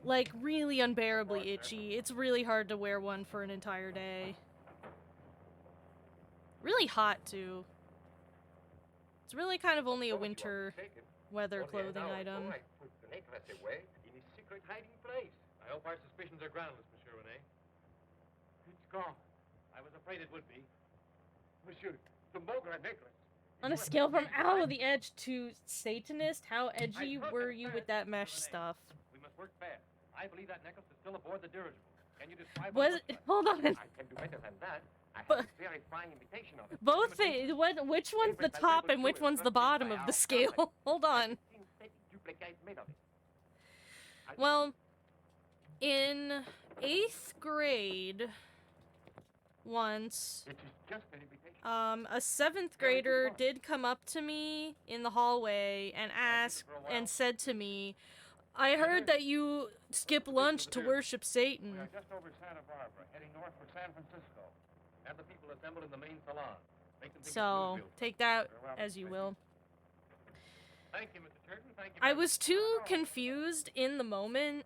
Speaker 2: Like, really unbearably itchy. It's really hard to wear one for an entire day. Really hot, too. It's really kind of only a winter weather clothing item.
Speaker 3: Put the necklace away in his secret hiding place.
Speaker 6: I hope our suspicions are groundless, Monsieur Rene.
Speaker 7: It's gone.
Speaker 6: I was afraid it would be.
Speaker 7: Monsieur, the Mogra necklace.
Speaker 2: On a scale from Owl of the Edge to Satanist, how edgy were you with that mesh stuff?
Speaker 6: We must work fast. I believe that necklace is still aboard the dirigible. Can you describe
Speaker 2: Was
Speaker 6: what it looks like?
Speaker 2: hold on.
Speaker 3: I can do better than that. I have
Speaker 2: But-
Speaker 3: a very fine imitation of it.
Speaker 2: Both which one's the top and which one's the bottom of the scale? Hold on.
Speaker 3: Synthetic duplicate made of it.
Speaker 2: Well, in 8th grade, once,
Speaker 3: It is just an imitation.
Speaker 2: a 7th grader did come up to me in the hallway and asked and said to me, I heard that you skip lunch to worship Satan.
Speaker 6: We are just over Santa Barbara, heading north for San Francisco. Have the people assembled in the main salon. Make them think it's
Speaker 2: So,
Speaker 6: Louisville.
Speaker 2: take that as you will.
Speaker 6: Thank you, Mr. Turton. Thank you.
Speaker 2: I was too confused in the moment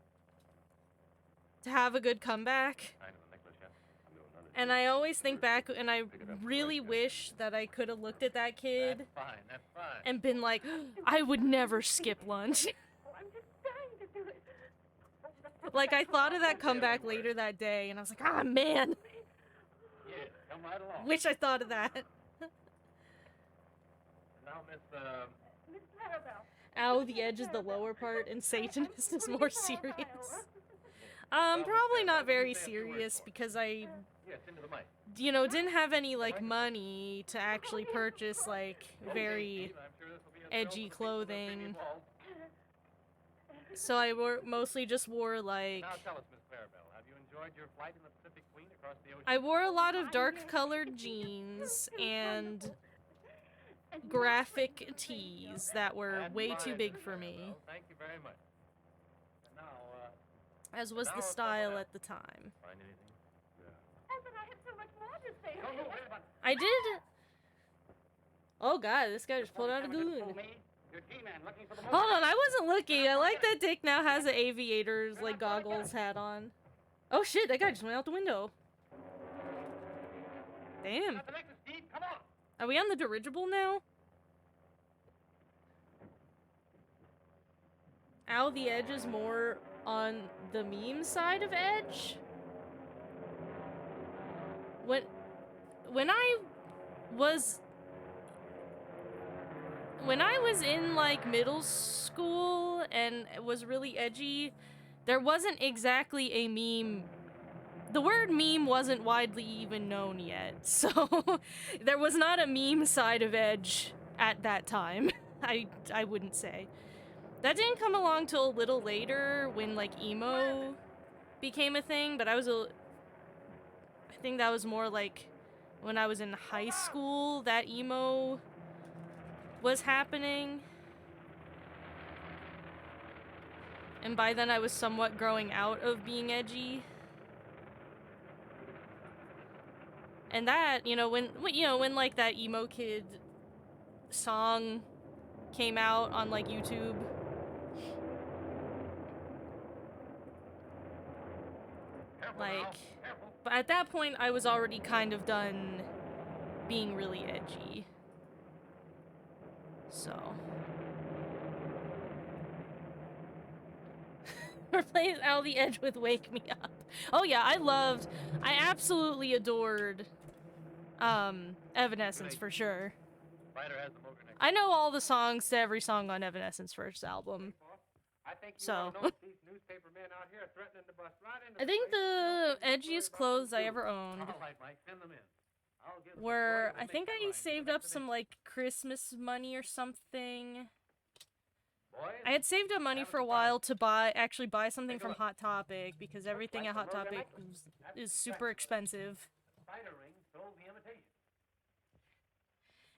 Speaker 2: to have a good comeback.
Speaker 6: Kind of a necklace, yeah. I'm doing none of
Speaker 2: And I always think back, and I really wish that I could have looked at that kid
Speaker 6: That's fine. That's fine.
Speaker 2: and been like, I would never skip lunch.
Speaker 4: Oh, I'm just dying to do it.
Speaker 2: Like, I thought of that comeback later that day, and I was like, ah, man,
Speaker 6: Yeah, come right along.
Speaker 2: wish I thought of that.
Speaker 6: Now, Miss,
Speaker 4: Miss Clarabelle.
Speaker 2: Ow, the Edge is the lower part, and Satanist is more serious. Probably not very serious, because I,
Speaker 6: yes, into the mic.
Speaker 2: you know, didn't have any, like, money to actually purchase, like, very
Speaker 6: I'm sure this will be a thrill
Speaker 2: edgy
Speaker 6: for the people that are
Speaker 2: clothing.
Speaker 6: involved.
Speaker 2: So I mostly just wore, like,
Speaker 6: Now tell us, Miss Clarabelle, have you enjoyed your flight in the Pacific Queen across the ocean?
Speaker 2: I wore a lot of dark-colored jeans and graphic tees that were
Speaker 6: That's
Speaker 2: way
Speaker 6: fine,
Speaker 2: too big
Speaker 6: Miss
Speaker 2: for me,
Speaker 6: Clarabelle. Thank you very much. And now,
Speaker 2: as was the style at the time.
Speaker 6: find anything?
Speaker 4: But I have so much more to say.
Speaker 6: No, no, wait a minute.
Speaker 2: I did. Oh god, this guy just pulled out a gun.
Speaker 7: Your T-man looking for the
Speaker 2: Hold on, I wasn't looking. I like that Dick now has an aviator's like goggles hat on. Oh shit, that guy just went out the window. Damn.
Speaker 6: Got the necklace, Steve. Come on.
Speaker 2: Are we on the dirigible now? Ow, the Edge is more on the meme side of Edge. When I was in like middle school and was really edgy, there wasn't exactly a meme. The word meme wasn't widely even known yet, so there was not a meme side of Edge at that time. I wouldn't say. That didn't come along till a little later when like emo became a thing, but I think that was more like when I was in high school that emo was happening. And by then I was somewhat growing out of being edgy. And that, when like that emo kid song came out on like YouTube. Like, but at that point I was already kind of done being really edgy. So. Replace Al the Edge with Wake Me Up. Oh yeah, I absolutely adored Evanescence for sure.
Speaker 6: Spider has the motor necklace.
Speaker 2: I know all the songs to every song on Evanescence's first album.
Speaker 7: I think you
Speaker 2: So.
Speaker 7: ought to know these newspaper men out here are threatening to bust right into
Speaker 2: I think
Speaker 7: place.
Speaker 2: the edgiest clothes I ever owned
Speaker 6: All right, Mike, send them in. I'll give them a
Speaker 2: were,
Speaker 6: story
Speaker 2: I think
Speaker 6: that
Speaker 2: I
Speaker 6: will make
Speaker 2: saved
Speaker 6: headlines
Speaker 2: up
Speaker 6: for the
Speaker 2: some
Speaker 6: next
Speaker 2: like Christmas money or something.
Speaker 6: Boys,
Speaker 2: I had saved up money for a while to actually buy something from Hot Topic because everything at Hot Topic is super expensive.
Speaker 6: Spider ring stole the imitation.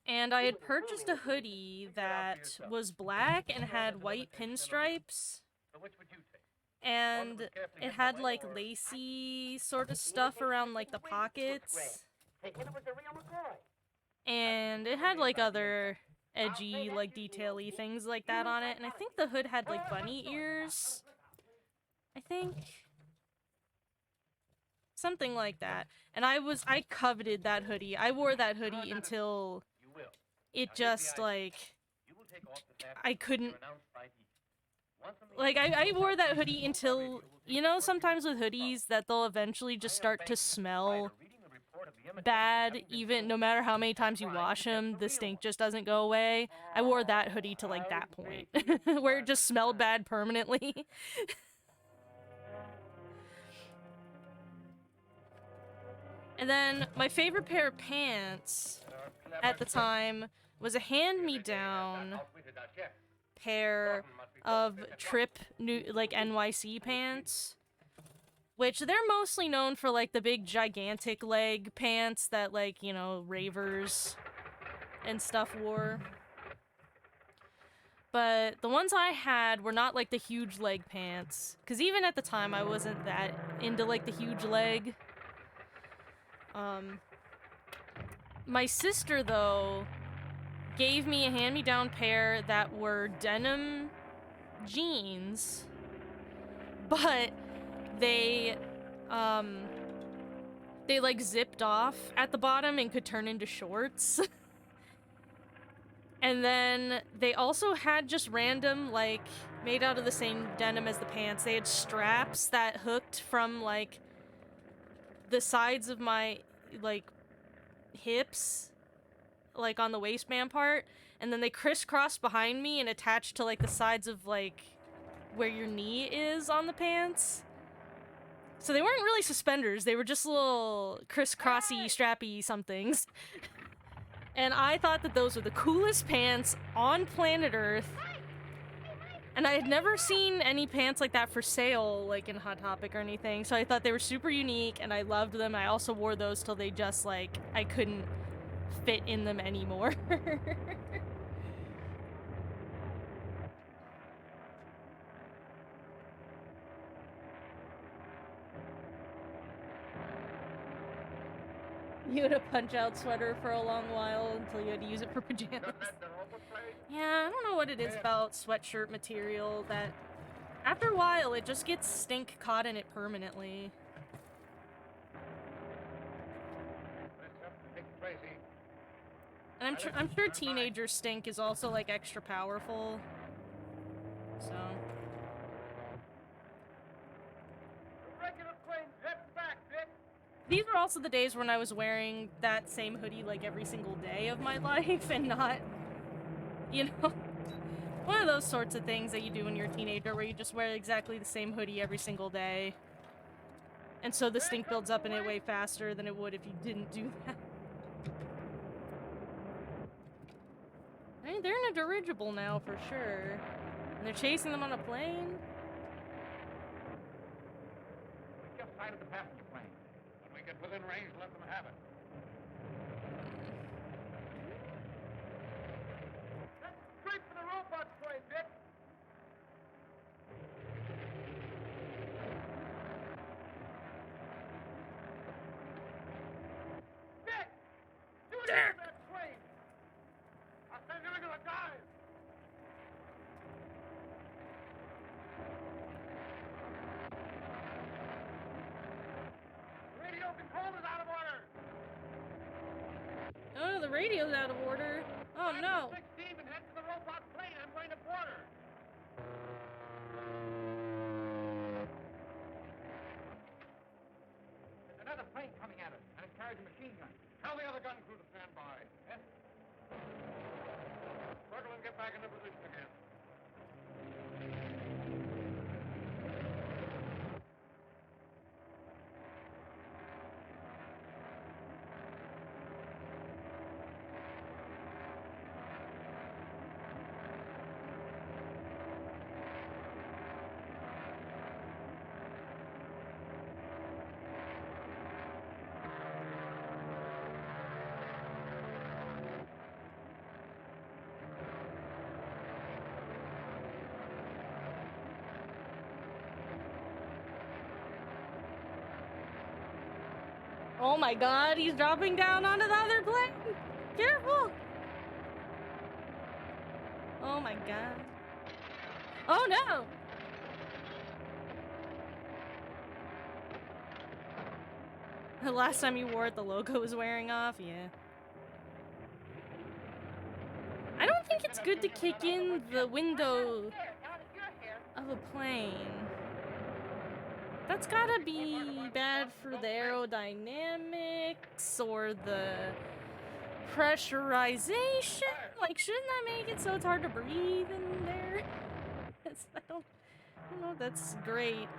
Speaker 2: And I had purchased a hoodie that was black and had white pinstripes.
Speaker 6: So which would you take?
Speaker 2: And it had like lacy sort of stuff around like the pockets.
Speaker 7: Thinking it was the real McCoy.
Speaker 2: And it had like other edgy, like detail-y things like that on it. And I think the hood had like bunny ears. I think. Something like that. And I coveted that hoodie. I wore that hoodie until
Speaker 6: You will.
Speaker 2: it just like
Speaker 6: You will take off this
Speaker 2: I
Speaker 6: afternoon
Speaker 2: couldn't
Speaker 6: when you're announced by each. Once a
Speaker 2: like
Speaker 6: meeting,
Speaker 2: I wore that hoodie until, you know, sometimes with hoodies that they'll eventually just start to smell bad, even no matter how many times you wash them, the stink just doesn't go away. I wore that hoodie to like that point where it just smelled bad permanently. And then my favorite pair of pants at the time was a hand-me-down pair of Trip new like NYC pants, which they're mostly known for like the big gigantic leg pants that like, you know, ravers and stuff wore. But the ones I had were not like the huge leg pants, because even at the time I wasn't that into like the huge leg. My sister, though, gave me a hand-me-down pair that were denim jeans, but they like zipped off at the bottom and could turn into shorts. And then they also had just random, like, made out of the same denim as the pants. They had straps that hooked from, like, the sides of my, like, hips, like, on the waistband part, and then they crisscrossed behind me and attached to, like, the sides of, like, where your knee is on the pants. So they weren't really suspenders, they were just little crisscrossy, strappy somethings. And I thought that those were the coolest pants on planet Earth. And I had never seen any pants like that for sale, like in Hot Topic or anything, so I thought they were super unique, and I loved them. I also wore those till they just, like, I couldn't fit in them anymore. You had a punch-out sweater for a long while until you had to use it for pajamas. Yeah, I don't know what it is about sweatshirt material that, after a while, it just gets stink caught in it permanently. And I'm sure teenager stink is also, like, extra powerful. So. These were also the days when I was wearing that same hoodie, like, every single day of my life, and not, you know, one of those sorts of things that you do when you're a teenager, where you just wear exactly the same hoodie every single day. And so the stink builds up in it way faster than it would if you didn't do that. I mean, they're in a dirigible now, for sure. And they're chasing them on a plane?
Speaker 5: We just sighted the passenger plane. When we get within range, let them have it.
Speaker 7: That's straight for the robot plane, Vic. Vic! Do it to that plane! I'll send you into a dive! Radio control is out of order!
Speaker 2: Oh, the radio's out of order. Oh, no.
Speaker 7: 16 and head to the robot plane. I'm going to board her.
Speaker 5: There's another plane coming at us, and it carries a machine gun. Tell the other gun crew to stand by. Yes? Circle and get back into position again.
Speaker 2: Oh my god, he's dropping down onto the other plane! Careful! Oh my god. Oh no! The last time you wore it, the logo was wearing off, yeah. I don't think it's good to kick in the window of a plane. That's gotta be bad for the aerodynamics or the pressurization. Like, shouldn't that make it so it's hard to breathe in there? I don't know if that's a great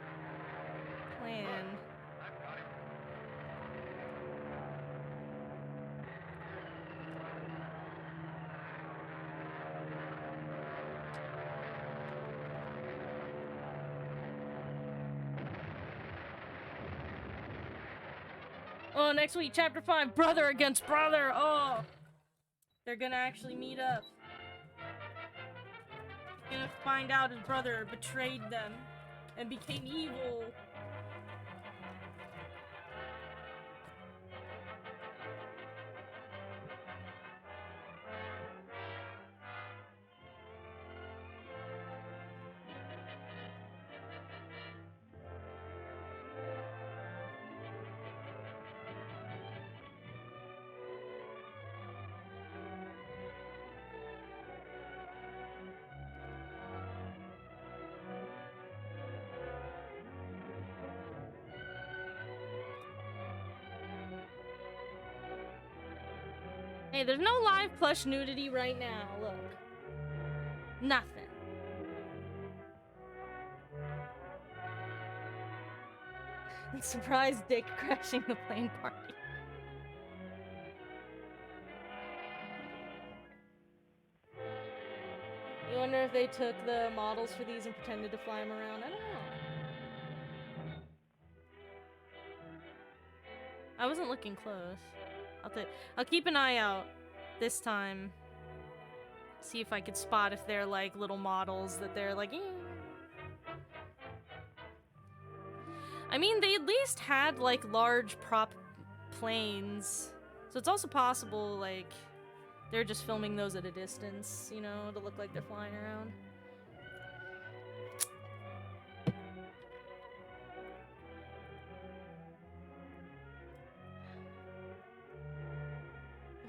Speaker 2: plan. Oh, next week, chapter 5, brother against brother. Oh, they're gonna actually meet up. He's gonna find out his brother betrayed them and became evil. Hey, there's no live plush nudity right now, look. Nothing. Surprise Dick crashing the plane party. You wonder if they took the models for these and pretended to fly them around? I don't know. I wasn't looking close. I'll keep an eye out this time. See if I could spot if they're like little models that they're like, eh. I mean, they at least had like large prop planes. So it's also possible like they're just filming those at a distance, you know, to look like they're flying around.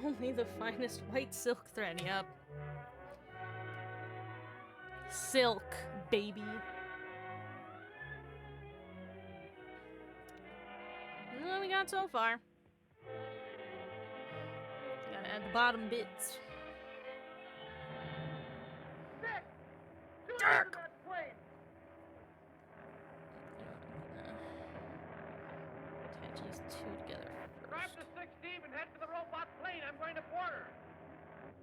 Speaker 2: Only the finest white silk thread, yep. Silk, baby. This is what we got so far. Gotta add the bottom bits.
Speaker 5: Dark!
Speaker 2: Attach these two together
Speaker 7: Drive
Speaker 2: first.
Speaker 7: to 16 and head for the robot plane. I'm going to quarter.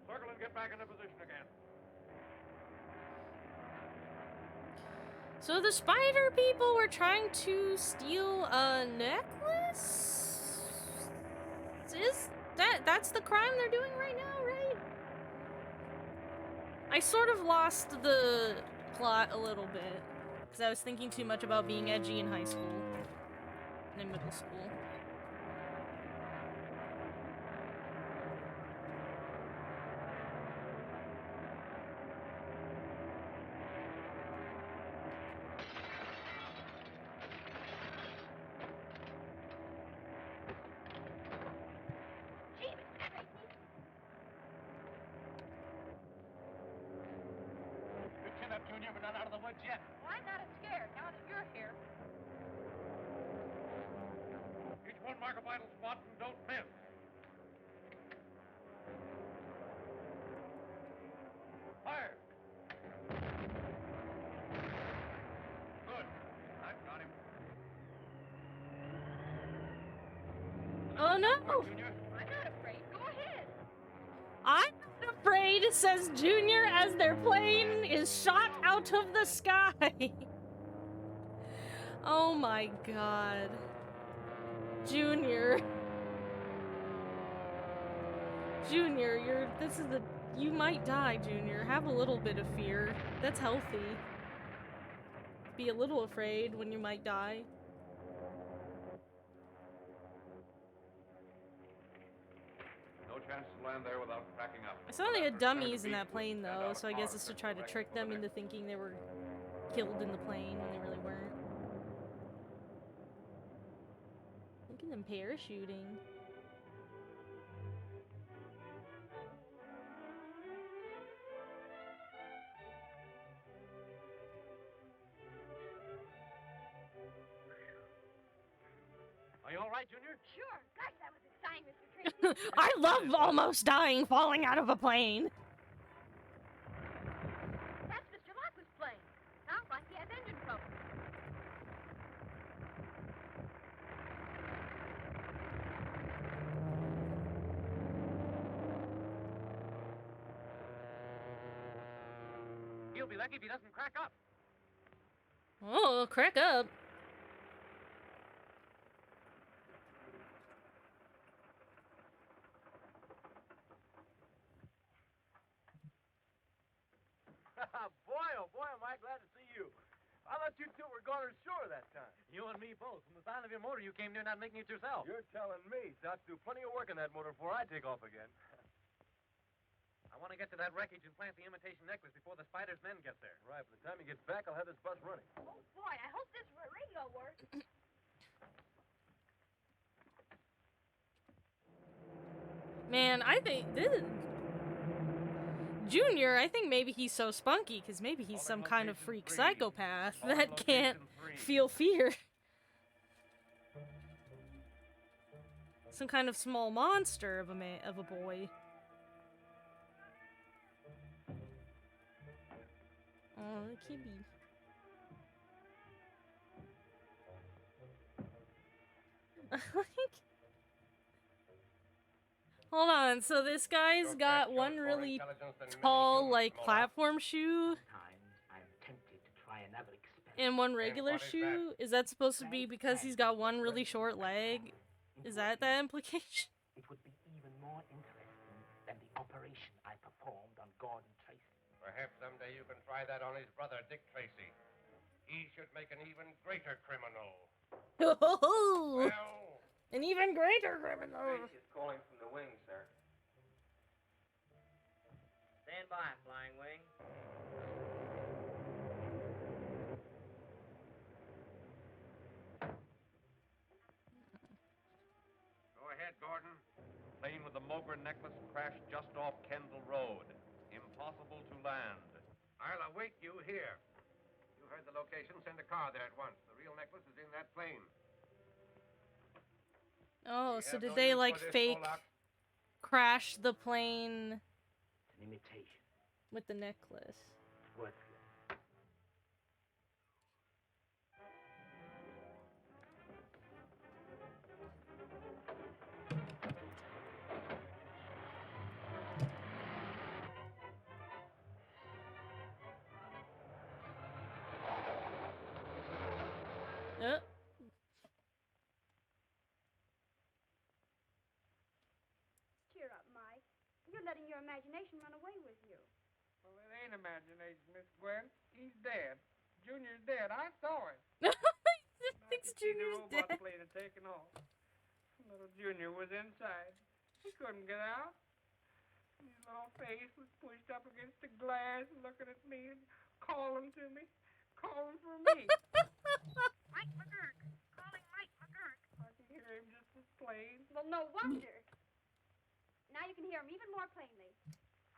Speaker 3: Circle and get back into position again.
Speaker 2: So the spider people were trying to steal a necklace? That's the crime they're doing right now, right? I sort of lost the plot a little bit because I was thinking too much about being edgy in high school and in middle school.
Speaker 6: Good chin up, Junior. We're not out of the woods yet.
Speaker 4: Well, I'm not scared now that you're here.
Speaker 3: Each one mark a vital spot and don't miss. Fire! Good. I've got him.
Speaker 2: Oh no!
Speaker 3: Junior.
Speaker 4: I'm not afraid. Go ahead.
Speaker 2: I'm not afraid, says Junior as their plane is shot out of the sky. Oh my god. Junior. Junior, you might die, Junior. Have a little bit of fear. That's healthy. Be a little afraid when you might die.
Speaker 3: No chance to land there without cracking up.
Speaker 2: I saw they had
Speaker 3: After a turn to
Speaker 2: dummies in
Speaker 3: beat,
Speaker 2: that plane
Speaker 3: send
Speaker 2: though,
Speaker 3: out a
Speaker 2: so I guess
Speaker 3: car
Speaker 2: it's to
Speaker 3: search
Speaker 2: try
Speaker 3: the
Speaker 2: to
Speaker 3: wreck
Speaker 2: trick
Speaker 3: for
Speaker 2: them
Speaker 3: the
Speaker 2: into
Speaker 3: next.
Speaker 2: thinking they were killed in the plane when they really weren't. Look at them parachuting.
Speaker 6: Are you all right, Junior?
Speaker 4: Sure. Gosh, that was exciting, Mr. Tracy.
Speaker 2: I love almost dying falling out of a plane.
Speaker 4: That's Mr. Lockwood's plane. Sounds like he has engine trouble.
Speaker 6: He'll be lucky if he doesn't crack up.
Speaker 2: Oh, crack up.
Speaker 6: Boy, oh boy, am I glad to see you. I thought you two were gone ashore that time. You and me both. From the sound of your motor, you came near not making it yourself. You're telling me. So I have to do plenty of work in that motor before I take off again. I want to get to that wreckage and plant the imitation necklace before the spider's men get there. Right. By the time he gets back, I'll have this bus running.
Speaker 4: Oh, boy, I hope this radio works.
Speaker 2: Man, I think this Junior, I think maybe he's so spunky because maybe he's some kind of freak psychopath that can't feel fear. Some kind of small monster of a boy. Oh, the kitty. Hold on, so this guy's got one really tall, like, platform shoe and one regular shoe? Is that supposed to be because he's got one really short leg? Is that the implication?
Speaker 8: It would be even more interesting than the operation I performed on Gordon Tracy.
Speaker 3: Perhaps someday you can try that on his brother, Dick Tracy. He should make an even greater criminal.
Speaker 2: Oh,
Speaker 3: Well,
Speaker 2: an even greater criminal.
Speaker 7: Tracy's calling from the wing, sir. Stand by, Flying Wing.
Speaker 3: go ahead, Gordon. Plane with the Moger necklace crashed just off Kendall Road. Impossible to land. I'll await you here. You heard the location. Send a car there at once. The real necklace is in that plane.
Speaker 2: Oh,
Speaker 3: We
Speaker 2: so
Speaker 3: have
Speaker 2: did
Speaker 3: no
Speaker 2: they
Speaker 3: use
Speaker 2: like
Speaker 3: for this
Speaker 2: fake
Speaker 3: Pollock.
Speaker 2: crash the plane
Speaker 8: It's an imitation.
Speaker 2: with the necklace?
Speaker 8: It's worthless.
Speaker 4: Cheer up, Mike. You're letting your imagination run away with you.
Speaker 7: Well, it ain't imagination, Miss Gwen. He's dead. Junior's dead. I saw him.
Speaker 2: Thinks
Speaker 7: I could see the
Speaker 2: Junior's
Speaker 7: robot
Speaker 2: dead.
Speaker 7: plane had taken off. Little Junior was inside. He couldn't get out. His little face was pushed up against the glass, looking at me and calling to me, calling for me.
Speaker 4: Mike McGurk. Calling Mike McGurk.
Speaker 7: I could hear him just as plain.
Speaker 4: Well, no wonder. Now you can hear him even more plainly.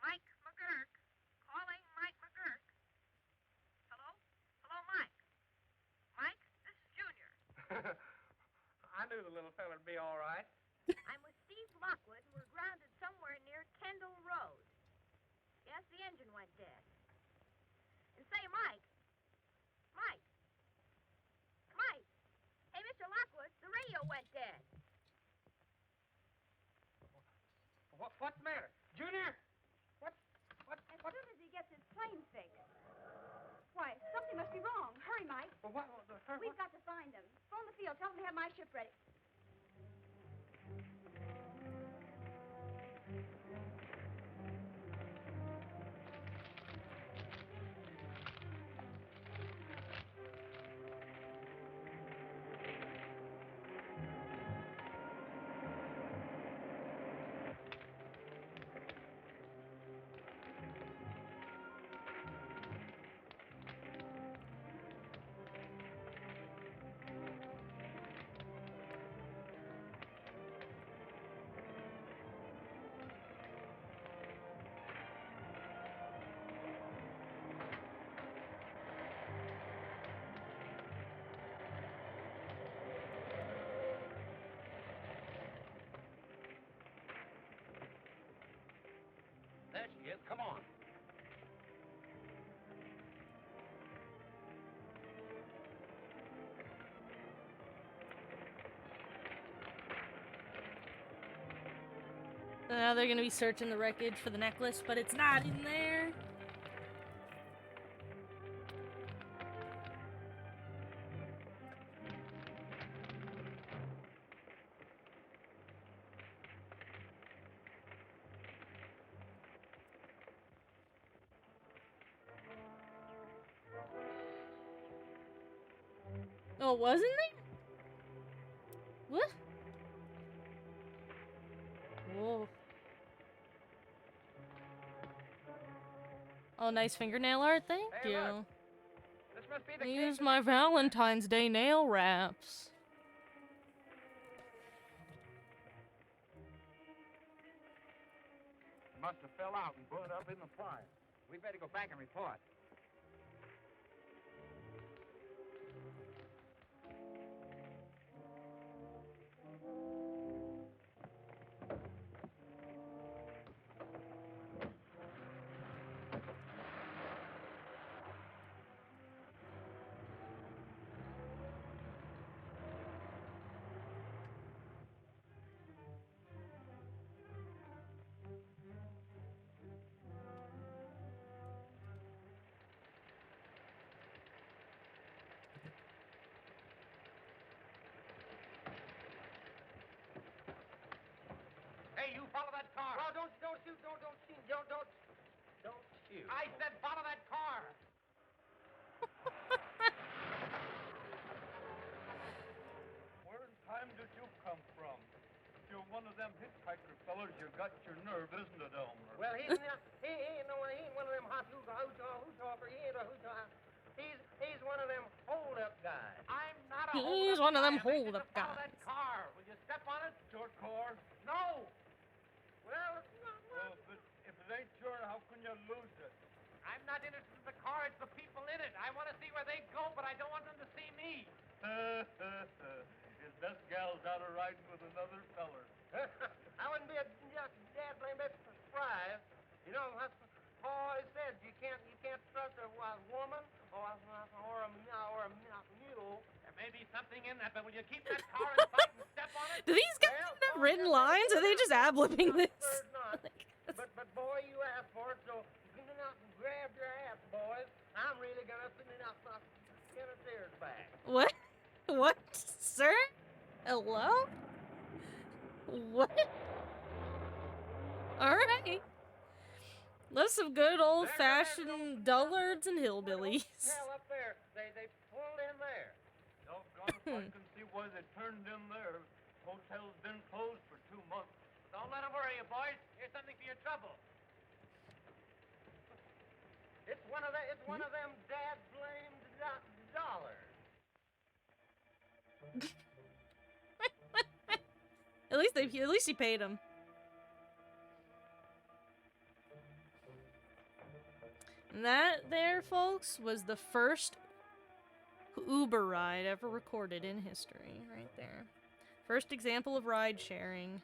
Speaker 4: Mike McGurk. Calling Mike McGurk. Hello? Hello, Mike. Mike, this is Junior.
Speaker 7: I knew the little feller'd be all right.
Speaker 4: I'm with Steve Lockwood, and we're grounded somewhere near Kendall Road. Yes, the engine went dead. And say, Mike. Mike. Mike. Hey, Mr. Lockwood, the radio went dead.
Speaker 7: What's the matter? Junior?
Speaker 4: As soon as he gets his plane fixed. Why, something must be wrong. Hurry, Mike. We've got to find them. Phone the field. Tell them to have my ship ready.
Speaker 2: So now they're gonna be searching the wreckage for the necklace, but it's not in there. Oh, wasn't there? What? Whoa. Oh, nice fingernail art, thank
Speaker 7: Hey,
Speaker 2: you.
Speaker 7: look. This must be the
Speaker 2: I
Speaker 7: case
Speaker 2: use
Speaker 7: of
Speaker 2: my
Speaker 7: the-
Speaker 2: Valentine's Day nail wraps.
Speaker 5: Must have fell out and burned up in the fire.
Speaker 7: We better go back and report. Hey, you follow that car.
Speaker 8: No, don't shoot. Don't shoot. Don't shoot.
Speaker 7: I said follow that car.
Speaker 5: Where in time did you come from? If you're one of them hitchhiker fellas, you got your nerve, isn't it, Elmer?
Speaker 8: Well, he ain't one of them hot hoochoffer. He ain't a hoochoffer. He's one of them hold-up guys.
Speaker 7: I'm not a
Speaker 2: He's
Speaker 7: hold-up
Speaker 2: one of them
Speaker 7: guy. I need you to
Speaker 2: hold-up
Speaker 7: follow
Speaker 2: guys.
Speaker 7: that car. Will you step on it?
Speaker 5: Your car?
Speaker 7: No.
Speaker 8: Well,
Speaker 5: Well, if it ain't yours, how can you lose it?
Speaker 7: I'm not interested in the car. It's the people in it. I want to see where they go, but I don't want them to see me.
Speaker 5: Is this gal's out of riding with another feller?
Speaker 8: I wouldn't be a dad blame bit surprised. You know, that's what always says. You can't trust a woman or a mule.
Speaker 7: There may be something in that, but will you keep that car in sight and step on it?
Speaker 2: Do these guys have written lines? Or are they just ad-libbing this?
Speaker 8: Third not. But boy, you asked for it, so get out and grab your ass, boys. I'm really gonna send it out my tears back.
Speaker 2: What? What, sir? Hello? What? Alright. Love some good old-fashioned dullards and hillbillies.
Speaker 8: Hell up there, they pulled in there.
Speaker 5: Doggone if I can see why they turned in there. Hotel's been closed for 2 months.
Speaker 7: Don't let them worry you, boys. Here's something for your trouble.
Speaker 8: It's one of them dad blamed dollars.
Speaker 2: At least he paid him. And that there, folks, was the first Uber ride ever recorded in history, right there. First example of ride sharing.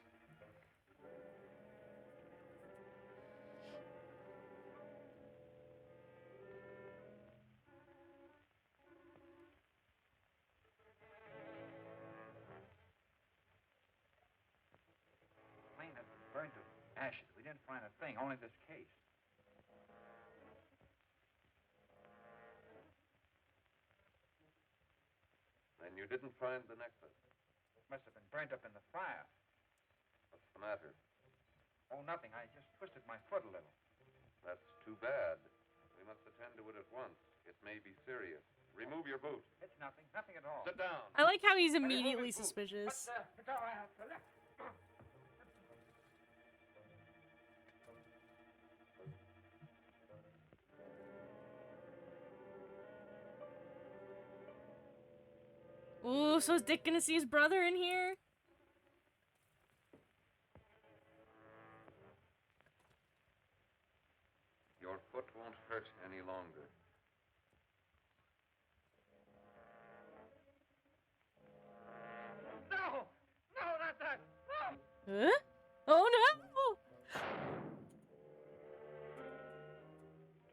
Speaker 6: Plane has burned to ashes. We didn't find a thing, only this case.
Speaker 3: And you didn't find the necklace.
Speaker 6: Must have been burnt up in the fire.
Speaker 3: What's the matter?
Speaker 6: Oh, nothing. I just twisted my foot a little.
Speaker 3: That's too bad. We must attend to it at once. It may be serious. Remove your boot.
Speaker 6: It's nothing. Nothing at all.
Speaker 3: Sit down.
Speaker 2: I like how he's
Speaker 3: Remove
Speaker 2: immediately
Speaker 3: his boot.
Speaker 2: suspicious.
Speaker 6: It's all right.
Speaker 2: Ooh, so is Dick gonna see his brother in here?
Speaker 3: Your foot won't hurt any longer.
Speaker 8: No, not that. No.
Speaker 2: Huh? Oh no!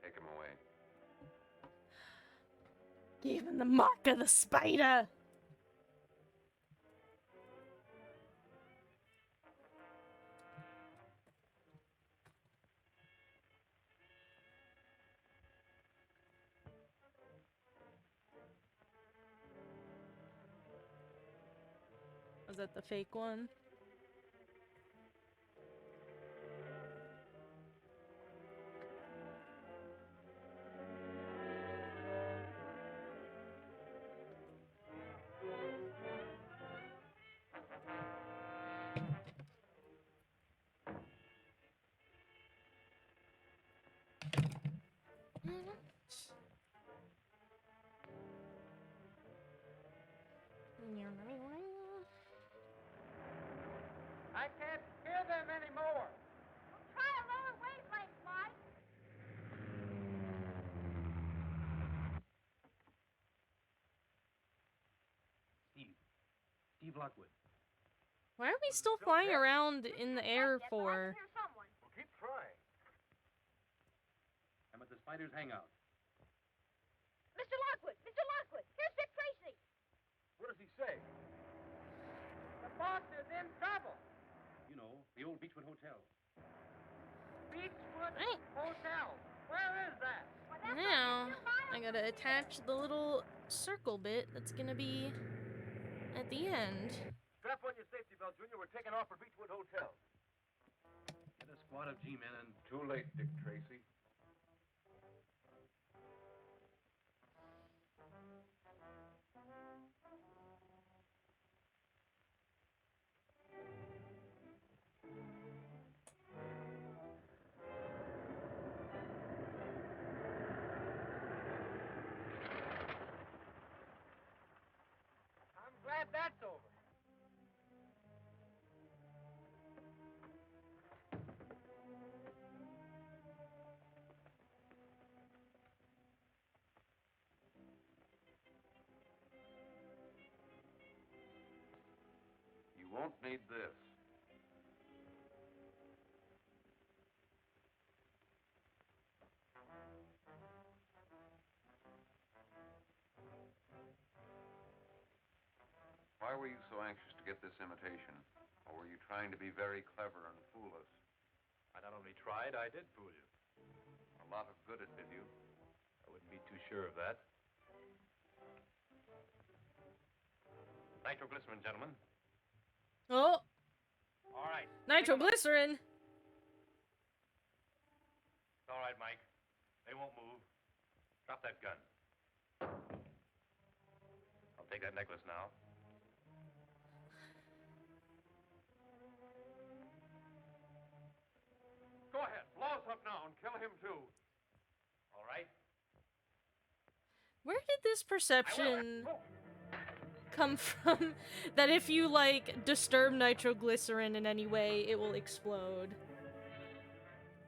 Speaker 3: Take him away.
Speaker 2: Give him the mark of the spider! Is that the fake one?
Speaker 7: I can't hear them anymore.
Speaker 4: Try a lower wavelength, Mike.
Speaker 6: Steve Lockwood.
Speaker 2: Why are we still flying around in the air for?
Speaker 4: Hear someone.
Speaker 6: Well, keep trying. I'm at the Spider's hangout.
Speaker 4: Mr. Lockwood! Mr. Lockwood! Here's Dick Tracy!
Speaker 6: What does he say?
Speaker 7: The boss is in trouble.
Speaker 6: You know, the old Beechwood Hotel.
Speaker 7: Beechwood
Speaker 2: Right.
Speaker 7: Hotel. Where is that?
Speaker 4: Well, that's
Speaker 2: Now,
Speaker 4: only 2 miles
Speaker 2: I gotta attach the little circle bit that's gonna be at the end.
Speaker 6: Strap on your safety belt, Junior. We're taking off for Beechwood Hotel. Get a squad of G-men and...
Speaker 3: Too late, Dick Tracy.
Speaker 7: I'm glad that's over.
Speaker 3: You won't need this. Why were you so anxious to get this imitation? Or were you trying to be very clever and fool us?
Speaker 6: I not only tried, I did fool you.
Speaker 3: A lot of good it did you.
Speaker 6: I wouldn't be too sure of that. Nitroglycerin, gentlemen.
Speaker 2: Oh,
Speaker 6: All right.
Speaker 2: nitroglycerin.
Speaker 6: It's all right, Mike. They won't move. Drop that gun. I'll take that necklace now.
Speaker 3: Go ahead, blow us up now and kill him too.
Speaker 6: All right?
Speaker 2: Where did this perception come from that if you, like, disturb nitroglycerin in any way, it will explode?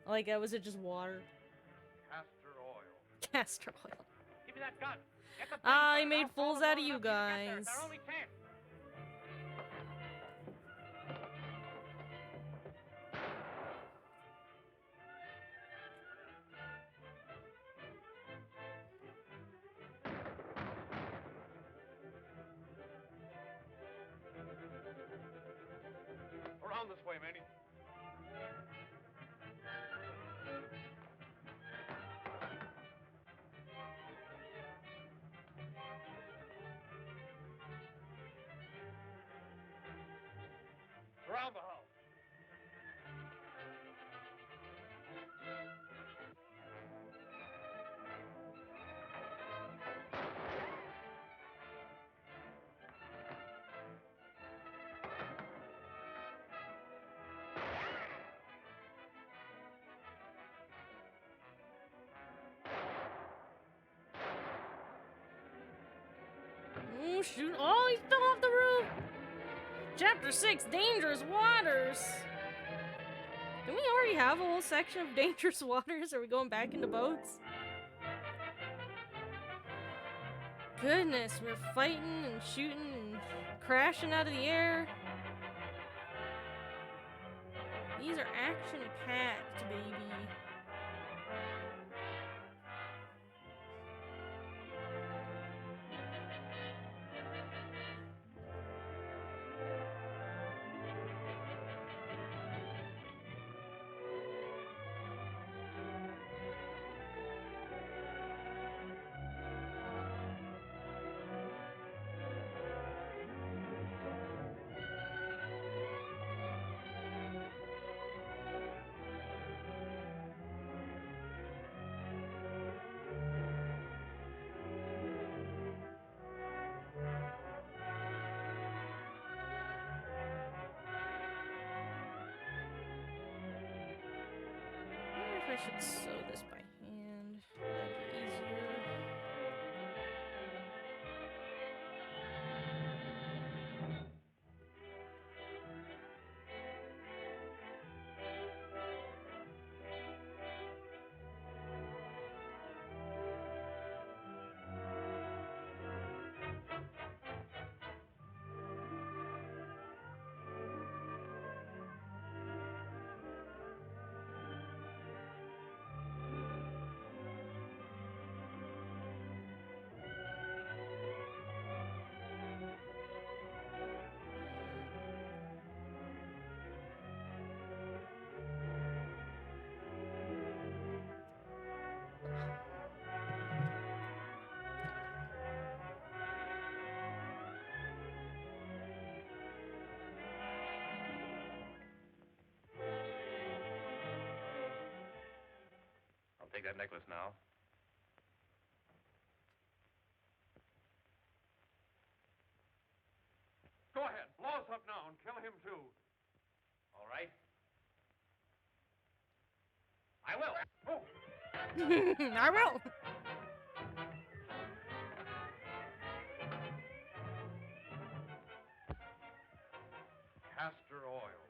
Speaker 2: Like, was it just water?
Speaker 3: Castor oil.
Speaker 2: Castor oil.
Speaker 6: Give me that gun. Get the
Speaker 2: I
Speaker 6: thing,
Speaker 2: made
Speaker 6: I'll follow
Speaker 2: fools out of
Speaker 6: long
Speaker 2: you
Speaker 6: enough till get there.
Speaker 2: guys.
Speaker 6: It's our only chance.
Speaker 3: Around this way, Manny.
Speaker 6: Around the house.
Speaker 2: Oh, shoot. Oh, he fell off the roof! Chapter 6, Dangerous Waters! Don't we already have a whole section of Dangerous Waters? Are we going back into boats? Goodness, we're fighting and shooting and crashing out of the air. These are action-packed, baby. should sew this by hand. That'd be easier.
Speaker 3: I'll take that necklace now.
Speaker 6: Go ahead. Blow us up now and kill him, too.
Speaker 3: All right. I will.
Speaker 6: Oh,
Speaker 2: I will.
Speaker 6: castor oil.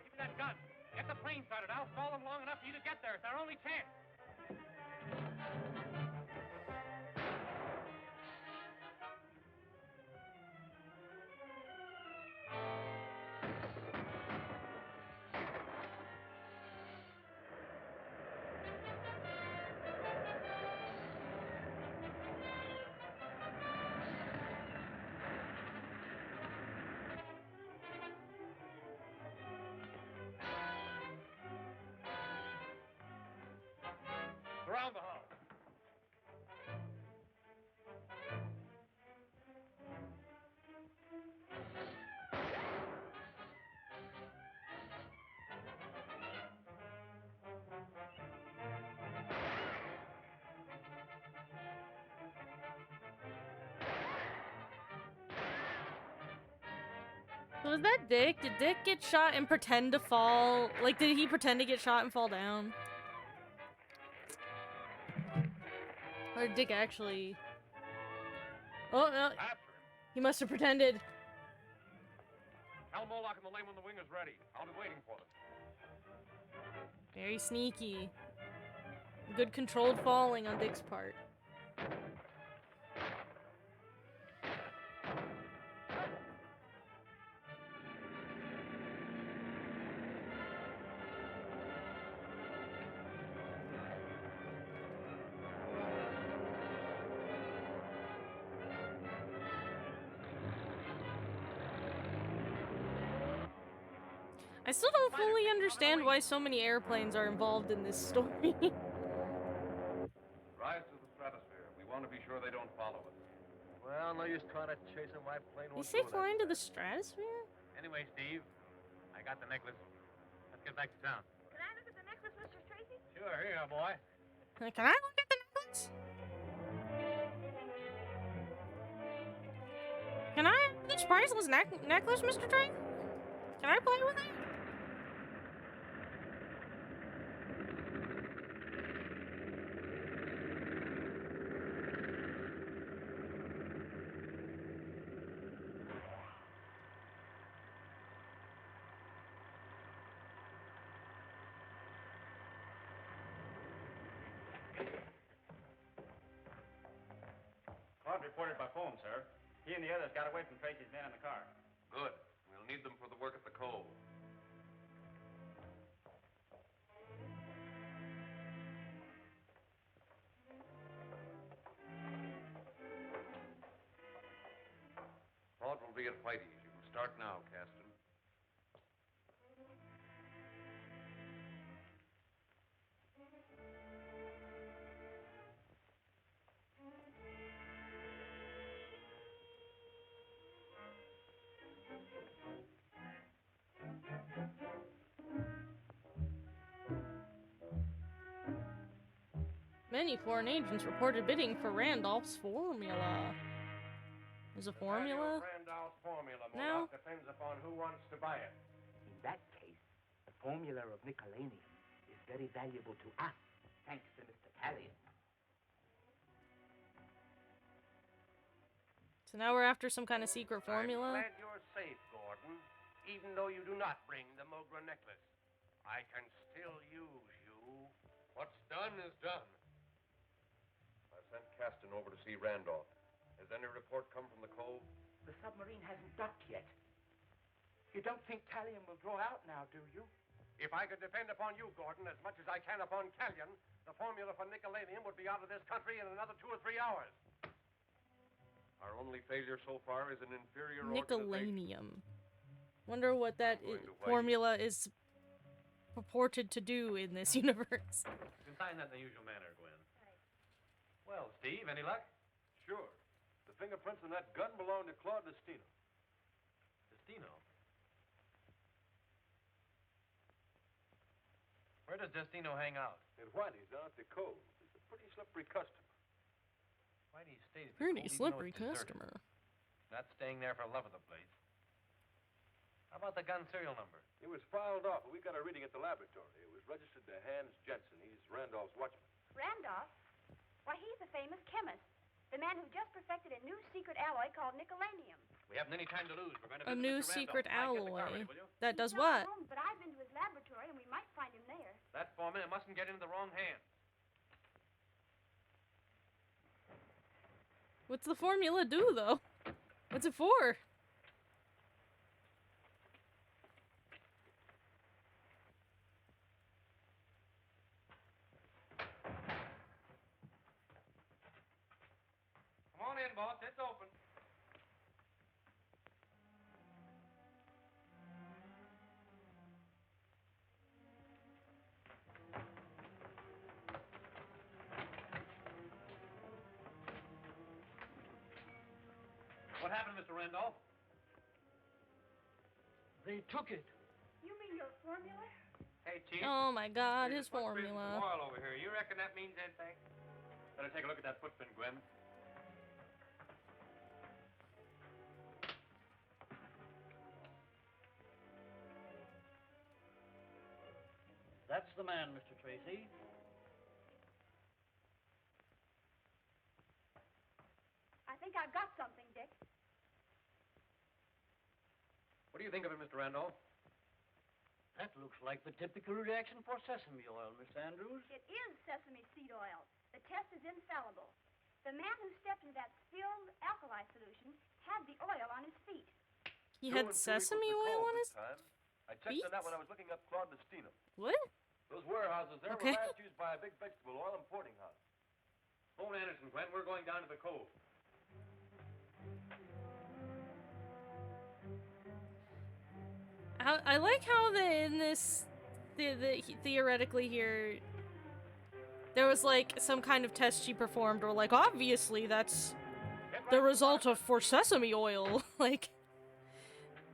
Speaker 7: Give me that gun. Get the plane started. I'll stall them long enough for you to get there. It's our only chance.
Speaker 6: Around the house.
Speaker 2: So was that Dick? Did Dick get shot and pretend to fall? Like, did he pretend to get shot and fall down? Or did Dick actually... Oh, no.
Speaker 6: After him.
Speaker 2: He must have pretended.
Speaker 6: Tell Moloch and the lame when the wing is ready. I'll be waiting for them.
Speaker 2: Very sneaky. Good controlled falling on Dick's part. I still don't fully understand why so many airplanes are involved in this story.
Speaker 3: Rise to the stratosphere. We want to be sure they don't follow us.
Speaker 6: Well, no use trying to chase him. My plane
Speaker 2: You
Speaker 6: won't
Speaker 2: say
Speaker 6: go that
Speaker 2: flying to the
Speaker 6: fast.
Speaker 2: stratosphere?
Speaker 7: Anyway, Steve, I got the necklace. Let's get back to town.
Speaker 4: Can I look at the necklace, Mr. Tracy?
Speaker 7: Sure, here, boy.
Speaker 2: Can I look at the necklace? Can I have this priceless necklace, Mr. Tracy? Can I play with it?
Speaker 9: Claude reported by phone, sir. He and the others got away from Tracy's men in the car.
Speaker 3: Good. We'll need them for the work at the cove. Claude will be at Whitey's. You can start now, Caston.
Speaker 2: Many foreign agents reported bidding for Randolph's formula. There's a formula?
Speaker 6: Randolph's formula,
Speaker 2: No.
Speaker 6: Moloch, depends upon who wants to buy it.
Speaker 7: In that case, the formula of Nicolainium is very valuable to us, thanks to Mr. Callion.
Speaker 2: So now we're after some kind of secret formula?
Speaker 3: I'm glad you're safe, Gordon, even though you do not bring the Mogra necklace. I can still use you. What's done is done. I sent Caston over to see Randolph. Has any report come from the cove?
Speaker 7: The submarine hasn't docked yet. You don't think Callion will draw out now, do you?
Speaker 3: If I could depend upon you, Gordon, as much as I can upon Callion, the formula for nickelalnium would be out of this country in another 2 or 3 hours. Our only failure so far is an inferior
Speaker 2: Nickelalnium. Wonder what that
Speaker 3: I'm going to
Speaker 2: formula is purported to do in this universe.
Speaker 6: You can sign that in the usual manner, Gwen. Right. Well, Steve, any luck?
Speaker 3: Sure. The fingerprints on that gun belong to Claude Destino.
Speaker 6: Destino? Where does Destino hang out?
Speaker 3: In Whitey's down at the cove. He's a pretty slippery customer.
Speaker 6: Whitey's stated
Speaker 2: Pretty slippery customer.
Speaker 6: Not staying there for love of the place. How about the gun serial number?
Speaker 3: It was filed off, but we got a reading at the laboratory. It was registered to Hans Jensen. He's Randolph's watchman.
Speaker 4: Randolph? Why, he's the famous chemist. The man who just perfected a new secret alloy called nickelalnium.
Speaker 6: We haven't any time to lose. We're going to
Speaker 2: A
Speaker 6: visit
Speaker 2: new
Speaker 6: Mr.
Speaker 2: secret
Speaker 6: Randolph. Mike, get the car
Speaker 2: alloy.
Speaker 6: ready, will you?
Speaker 2: That does
Speaker 4: He's
Speaker 2: what?
Speaker 4: not home, but I've been to his laboratory, and we might find him there.
Speaker 6: That formula mustn't get into the wrong hands.
Speaker 2: What's the formula do, though? What's it for?
Speaker 6: Come on in, boss. It's open. What happened, Mr. Randolph?
Speaker 5: They took it.
Speaker 4: You mean your formula?
Speaker 6: Hey, Chief.
Speaker 2: Oh my god, his
Speaker 6: There's a footprint in
Speaker 2: formula.
Speaker 6: some oil over here. You reckon that means anything? Better take a look at that footprint, Gwen.
Speaker 5: That's the man, Mr. Tracy.
Speaker 4: I think I've got something, Dick.
Speaker 6: What do you think of it, Mr. Randolph?
Speaker 5: That looks like the typical reaction for sesame oil, Miss Andrews.
Speaker 4: It is sesame seed oil. The test is infallible. The man who stepped into that spilled alkali solution had the oil on his feet.
Speaker 2: He had sesame oil on his
Speaker 3: I checked on that when I was looking up Claude Destino.
Speaker 2: What?
Speaker 3: Those warehouses there
Speaker 2: Okay.
Speaker 3: were last used by a big vegetable oil importing house.
Speaker 6: Phone Anderson, Gwen. We're going down to the cove.
Speaker 2: I like how in this theoretically here there was like some kind of test she performed, or like obviously that's the result of for sesame oil. Like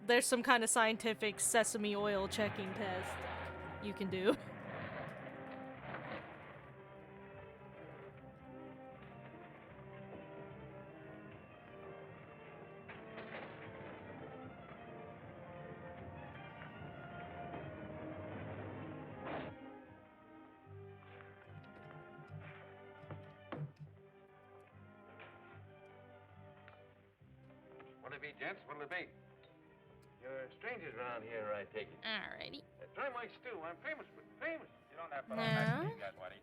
Speaker 2: there's some kind of scientific sesame oil checking test you can do.
Speaker 3: What'll it be, gents? What'll it be? You're strangers around here, I take it.
Speaker 2: Alrighty.
Speaker 3: Try my stew. I'm famous with famous.
Speaker 9: You don't have to
Speaker 2: Now,
Speaker 9: these guys, Whitey.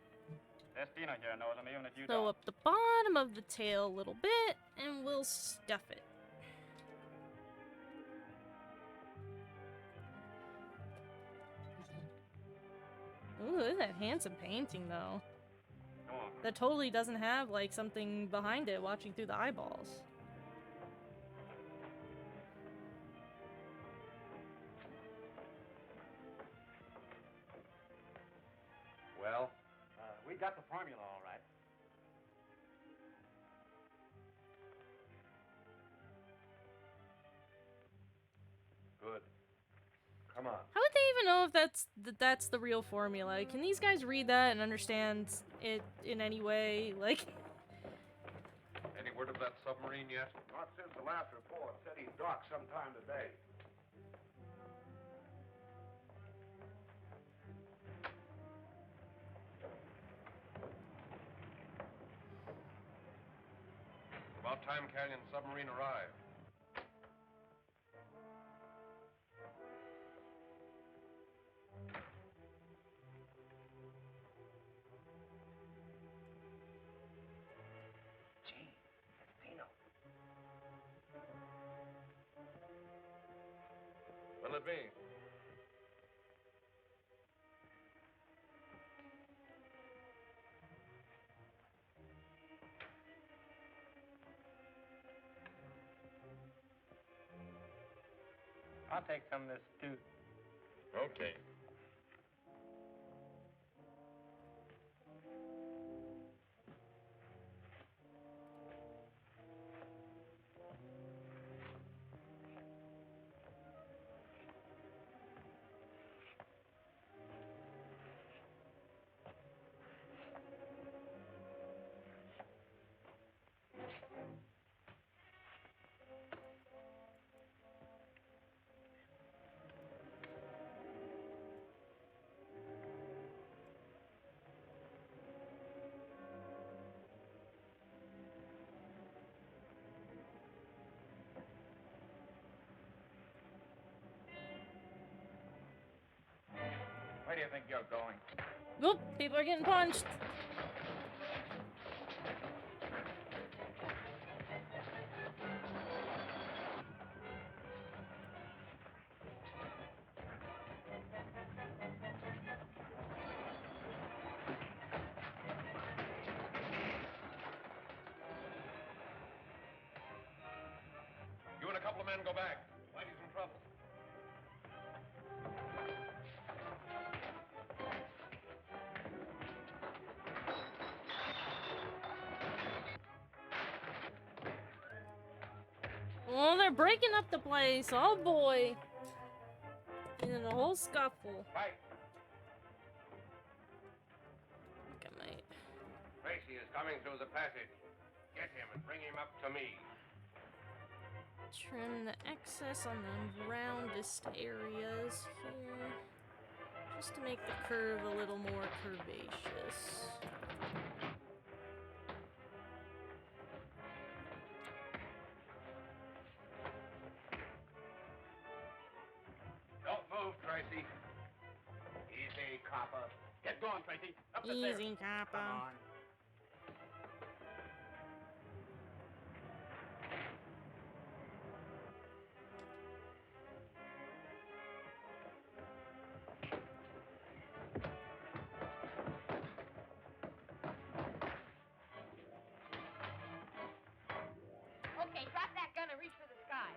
Speaker 9: Destino here knows them even if you
Speaker 2: throw
Speaker 9: don't.
Speaker 2: up the bottom of the tail a little bit, and we'll stuff it. Ooh, look at that handsome painting, though.
Speaker 9: Come on.
Speaker 2: That totally doesn't have, like, something behind it watching through the eyeballs.
Speaker 3: Well,
Speaker 6: We got the formula all right.
Speaker 3: good. Come on.
Speaker 2: How would they even know if that's the real formula? Can these guys read that and understand it in any way? Like,
Speaker 3: Any word of that submarine yet?
Speaker 8: Not since the last report. Said he'd dock sometime today.
Speaker 3: About time Canyon submarine arrived.
Speaker 8: Gee, that's Pino.
Speaker 3: What'll it be?
Speaker 7: I'll take some of this, too.
Speaker 3: Okay.
Speaker 9: Where do you think you're going?
Speaker 2: Whoop, people are getting punched.
Speaker 3: You and a couple of men go back. Whitey's in trouble.
Speaker 2: Oh, they're breaking up the place. Oh boy. In a whole scuffle.
Speaker 3: Right.
Speaker 2: I might.
Speaker 3: Tracy is coming through the passage. Get him and bring him up to me.
Speaker 2: Trim the excess on the roundest areas here. Just to make the curve a little more curvaceous.
Speaker 3: Don't move, Tracy.
Speaker 9: Easy, copper. Get going, Tracy. Up the stairs.
Speaker 2: Easy, Kappa.
Speaker 9: Come on.
Speaker 4: Okay, drop that gun and reach for the sky.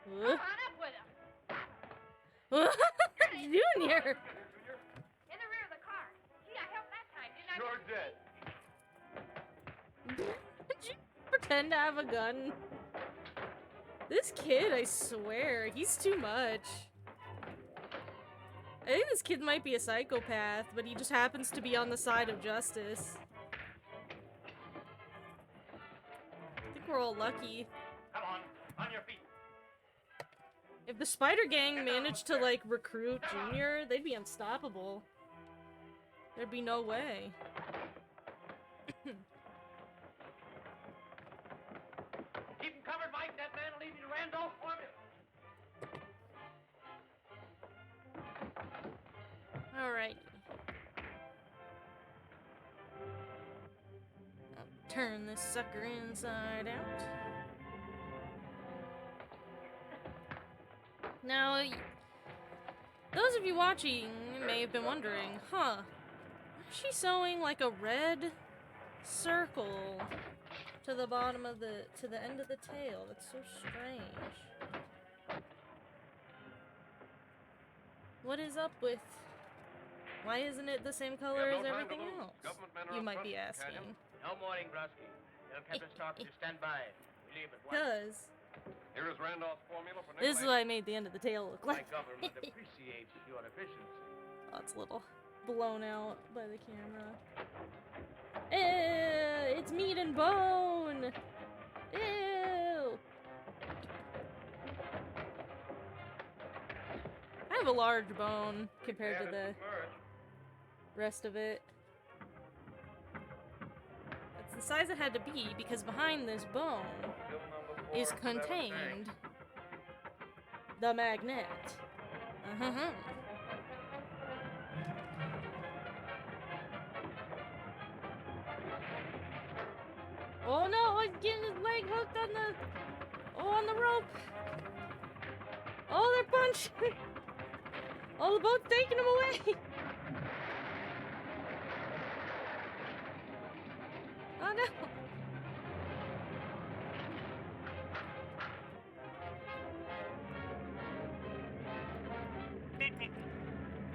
Speaker 2: Huh?
Speaker 4: Come on up with him.
Speaker 2: Junior!
Speaker 4: In the rear of the car. Gee, I helped that time, didn't I?
Speaker 3: You're dead.
Speaker 2: Did you pretend to have a gun? This kid, I swear, he's too much. I think this kid might be a psychopath, but he just happens to be on the side of justice. I think we're all lucky.
Speaker 9: Come on your feet.
Speaker 2: If the Spider Gang managed to, like, recruit Junior, they'd be unstoppable. There'd be no way.
Speaker 8: Keep him covered, Mike. That man will lead you to Randolph Formula.
Speaker 2: Alright. I'll turn this sucker inside out. Now, those of you watching may have been wondering, huh? Is she sewing like a red circle to the bottom of to the end of the tail? That's so strange. What is up with? Why isn't it the same color
Speaker 3: no
Speaker 2: as
Speaker 3: time to
Speaker 2: everything
Speaker 3: lose.
Speaker 2: else?
Speaker 3: Government men are
Speaker 2: You
Speaker 3: up
Speaker 2: might
Speaker 3: front,
Speaker 2: be asking.
Speaker 3: Canyon.
Speaker 8: No morning, Brusky. Tell Captain Stark to stand by. We leave at once.
Speaker 2: Because
Speaker 3: Here is Randolph's formula for
Speaker 2: this is
Speaker 3: next
Speaker 2: what I made the end of the tail look
Speaker 8: My
Speaker 2: like.
Speaker 8: government appreciates your efficiency.
Speaker 2: Oh, it's a little blown out by the camera. Ew, it's meat and bone! Ew! I have a large bone compared to the rest of it. That's the size it had to be because behind this bone is contained the magnet. Uh-huh. Oh no, he's getting his leg hooked on on the rope. Oh, they're punching. Oh, the boat's taking him away. Oh no.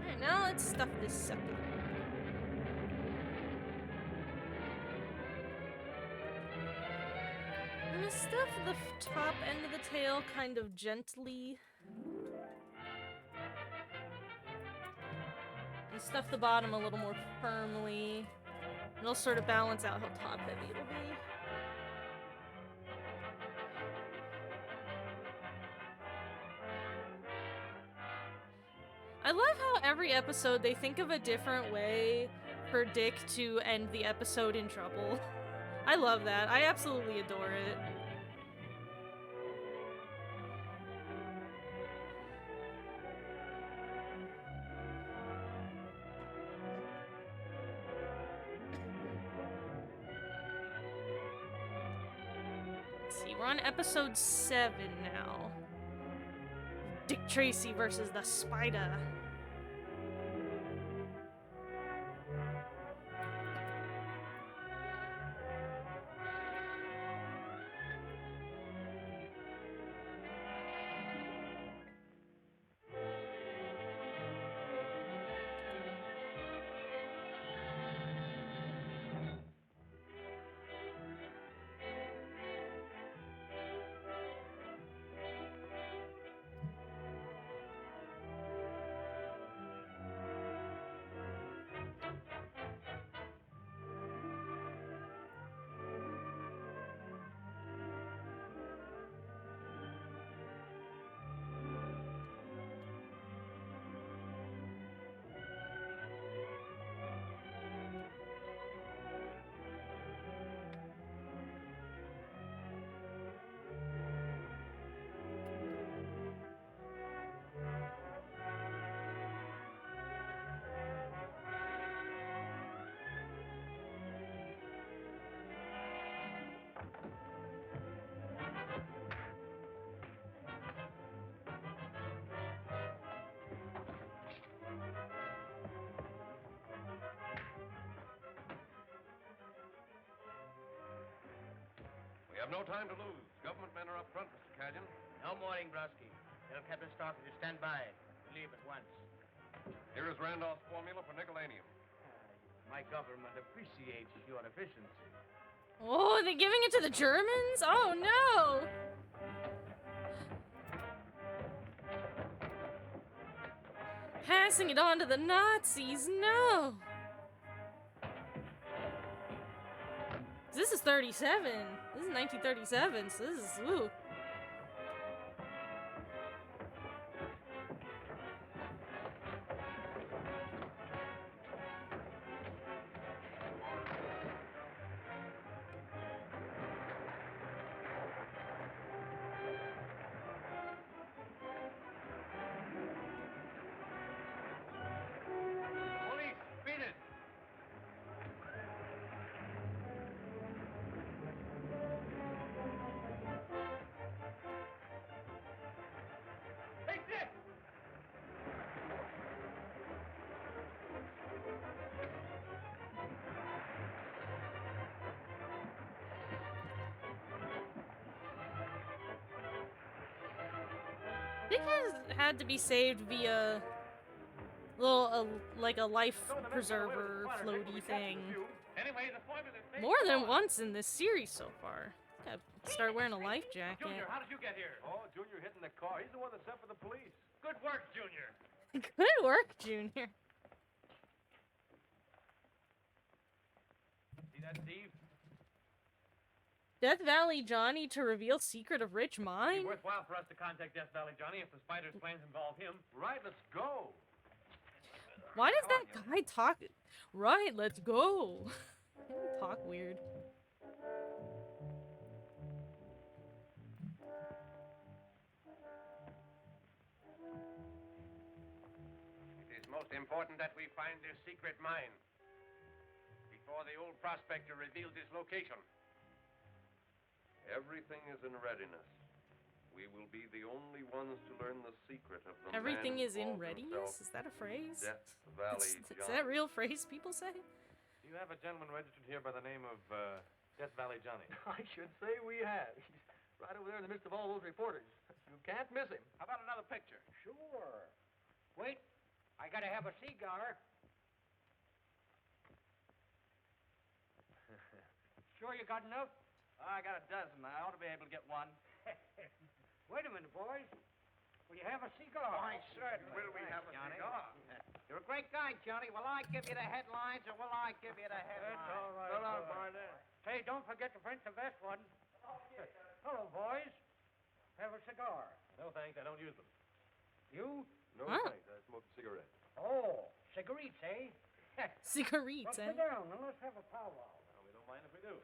Speaker 2: Alright, now let's stuff this sucker. I'm gonna stuff the top end of the tail kind of gently. And stuff the bottom a little more firmly. It'll sort of balance out how top heavy it'll be. I love how every episode they think of a different way for Dick to end the episode in trouble. I love that. I absolutely adore it. Let's see, we're on episode 7 now. Dick Tracy versus the Spider.
Speaker 3: We have no time to lose. Government men are up front, Mr. Callion.
Speaker 7: No morning, Brusky. Tell Captain Starkey to stand by. Leave at once.
Speaker 3: Here is Randolph's formula for nickelanium.
Speaker 7: My government appreciates your efficiency.
Speaker 2: Oh, they're giving it to the Germans? Oh no! Passing it on to the Nazis? No! This is 37. This is 1937, so this is, ooh.
Speaker 3: Police, beat it!
Speaker 6: Hey, Dick!
Speaker 2: Dick has had to be saved via like a life preserver floaty thing
Speaker 6: Anyway, the formula is
Speaker 2: more than once in this series so far. Gotta start wearing a life jacket.
Speaker 6: Junior, how did you get here?
Speaker 3: Oh, Junior hit in the car. He's the one that sent for the police.
Speaker 6: Good work, Junior.
Speaker 2: Good work, Junior.
Speaker 6: See that, Steve?
Speaker 2: Death Valley Johnny to reveal secret of rich mine?
Speaker 6: It'd be worthwhile for us to contact Death Valley Johnny if the Spider's plans involve him.
Speaker 3: Right, let's go.
Speaker 2: Why does that guy talk? Right, let's go. Talk weird.
Speaker 3: most important that we find this secret mine before the old prospector reveals its location. Everything is in readiness. We will be the only ones to learn the secret of the
Speaker 2: Everything
Speaker 3: man
Speaker 2: is in
Speaker 3: who calls
Speaker 2: readiness?
Speaker 3: himself
Speaker 2: Is that a phrase?
Speaker 3: Death Valley
Speaker 2: Is
Speaker 3: Johnny.
Speaker 2: that a real phrase people say?
Speaker 6: Do you have a gentleman registered here by the name of Death Valley Johnny? I should say we have. He's right over there in the midst of all those reporters. You can't miss him.
Speaker 3: How about another picture?
Speaker 7: Sure. Wait, I gotta have a cigar. Sure you got enough?
Speaker 9: I got a dozen. I ought to be able to get one.
Speaker 7: Wait a minute, boys. Will you have a cigar?
Speaker 3: Why, certainly. Will we have a
Speaker 7: Johnny.
Speaker 3: cigar?
Speaker 7: You're a great guy, Johnny. Will I give you the headlines or will I give you the headlines?
Speaker 6: That's all right.
Speaker 3: Well,
Speaker 6: all
Speaker 3: I'll
Speaker 6: right.
Speaker 3: buy that.
Speaker 7: Say, don't forget to print the best one. Hello, boys. Have a cigar.
Speaker 6: No, thanks. I don't use them.
Speaker 7: You?
Speaker 6: No,
Speaker 2: Huh?
Speaker 6: thanks. I smoke a cigarette.
Speaker 7: Oh, cigarettes, eh?
Speaker 2: Cigarettes,
Speaker 7: Well,
Speaker 2: eh?
Speaker 7: sit down and let's have a powwow.
Speaker 6: No, we don't mind if we do.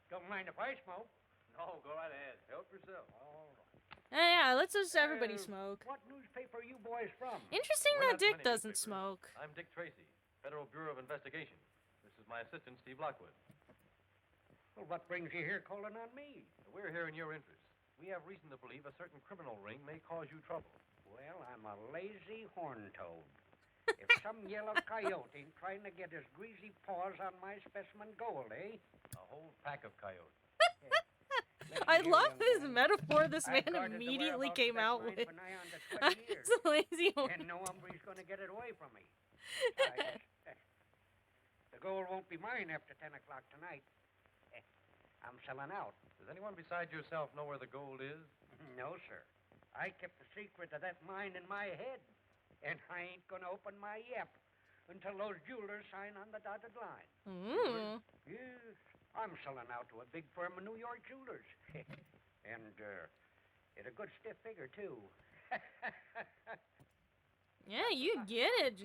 Speaker 7: Don't mind if I smoke.
Speaker 6: No, go right ahead. Help yourself.
Speaker 7: All right.
Speaker 2: Yeah, let's just everybody smoke.
Speaker 7: What newspaper are you boys from?
Speaker 2: Interesting
Speaker 6: We're
Speaker 2: that
Speaker 6: not
Speaker 2: Dick
Speaker 6: many
Speaker 2: doesn't
Speaker 6: newspapers.
Speaker 2: smoke.
Speaker 6: I'm Dick Tracy, Federal Bureau of Investigation. This is my assistant, Steve Lockwood.
Speaker 7: Well, what brings you here calling on me?
Speaker 6: We're here in your interest. We have reason to believe a certain criminal ring may cause you trouble.
Speaker 7: Well, I'm a lazy horn toad. If some yellow coyote ain't trying to get his greasy paws on my specimen gold, eh?
Speaker 6: A whole pack of coyotes.
Speaker 2: I
Speaker 7: Listen here,
Speaker 2: love
Speaker 7: young
Speaker 2: this
Speaker 7: man.
Speaker 2: metaphor this
Speaker 7: I've
Speaker 2: man
Speaker 7: guarded the
Speaker 2: immediately
Speaker 7: whereabouts
Speaker 2: came
Speaker 7: of that
Speaker 2: out
Speaker 7: mine
Speaker 2: with.
Speaker 7: for nigh on to 20
Speaker 2: I'm
Speaker 7: years.
Speaker 2: just a lazy horn.
Speaker 7: And no hombre's going to get it away from me. The gold won't be mine after 10 o'clock tonight. I'm selling out.
Speaker 6: Does anyone besides yourself know where the gold is?
Speaker 7: No, sir. I kept the secret of that mine in my head. And I ain't going to open my yap until those jewelers sign on the dotted line.
Speaker 2: Mm.
Speaker 7: Yes, I'm selling out to a big firm of New York jewelers. And, at a good stiff figure, too.
Speaker 2: Yeah, you get it.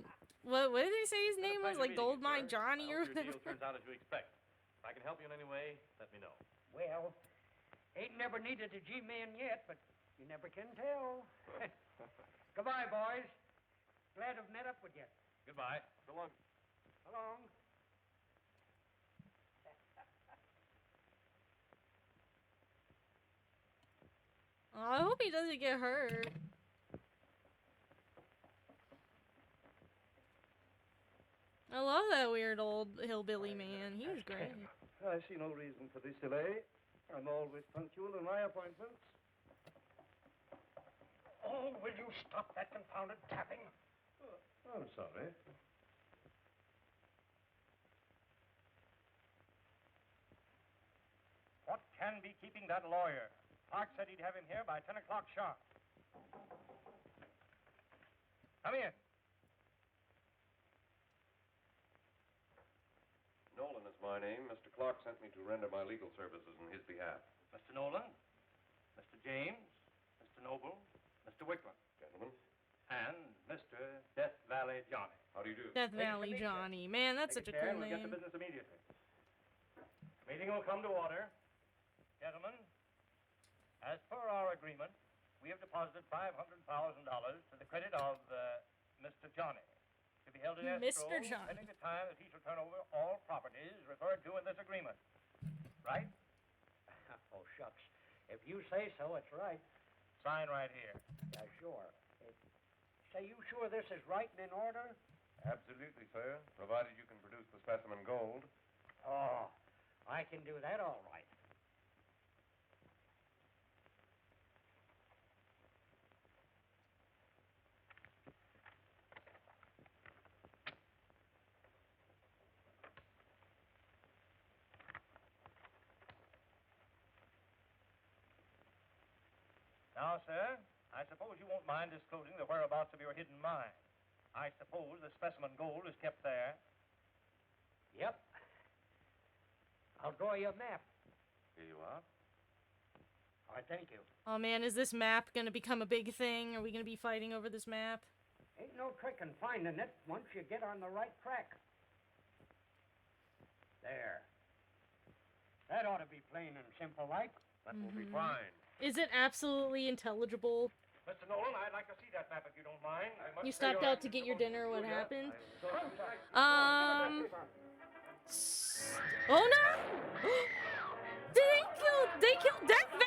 Speaker 2: What did they say his
Speaker 6: It's been a
Speaker 2: name was?
Speaker 6: pleasure
Speaker 2: Like
Speaker 6: meeting you,
Speaker 2: Goldmine
Speaker 6: sir.
Speaker 2: Johnny
Speaker 6: I
Speaker 2: or
Speaker 6: hope your
Speaker 2: whatever?
Speaker 6: deal turns out as you expect. If I can help you in any way, let me know.
Speaker 7: Well, ain't never needed a G-man yet, but you never can tell. Goodbye, boys. Glad to have met up with you.
Speaker 6: Goodbye. So long.
Speaker 7: So long.
Speaker 2: Oh, I hope he doesn't get hurt. I love that weird old hillbilly man. He was great.
Speaker 3: I see no reason for this delay. I'm always punctual in my appointments.
Speaker 7: Oh, will you stop that confounded tapping?
Speaker 3: I'm sorry.
Speaker 7: What can be keeping that lawyer? Clark said he'd have him here by 10 o'clock sharp. Come in.
Speaker 3: Nolan is my name. Mr. Clark sent me to render my legal services in his behalf.
Speaker 6: Mr. Nolan, Mr. James, Mr. Noble, Mr. Wickman,
Speaker 3: Gentlemen,
Speaker 6: and Mr. Death Valley Johnny.
Speaker 3: how do you do?
Speaker 2: Death Valley Johnny. Man, that's such a cool
Speaker 6: We'll get to
Speaker 2: name.
Speaker 6: business immediately. Meeting will come to order. Gentlemen, as per our agreement, we have deposited $500,000 to the credit of Mr. Johnny, to be held in escrow
Speaker 2: Mr. Johnny.
Speaker 6: pending the time that he shall turn over all properties referred to in this agreement. Right?
Speaker 7: Oh, shucks. If you say so, it's right.
Speaker 6: Sign right here.
Speaker 7: Yeah, sure. Say, you sure this is right and in order?
Speaker 3: Absolutely, sir, provided you can produce the specimen gold.
Speaker 7: Oh, I can do that all right.
Speaker 6: Now, sir, I suppose you won't mind disclosing the whereabouts of your hidden mine. I suppose the specimen gold is kept there.
Speaker 7: Yep. I'll draw you a map.
Speaker 3: Here you are.
Speaker 7: All right, thank you.
Speaker 2: Oh man, is this map gonna become a big thing? Are we gonna be fighting over this map?
Speaker 7: Ain't no trick in finding it once you get on the right track. There. That ought to be plain and simple like.
Speaker 3: That will be
Speaker 2: Mhm.
Speaker 3: fine.
Speaker 2: Is it absolutely intelligible?
Speaker 8: Mr. Nolan, I'd like to see that map if you don't mind.
Speaker 2: You stopped out to get your dinner. What happened? Oh no! They killed Death Valley.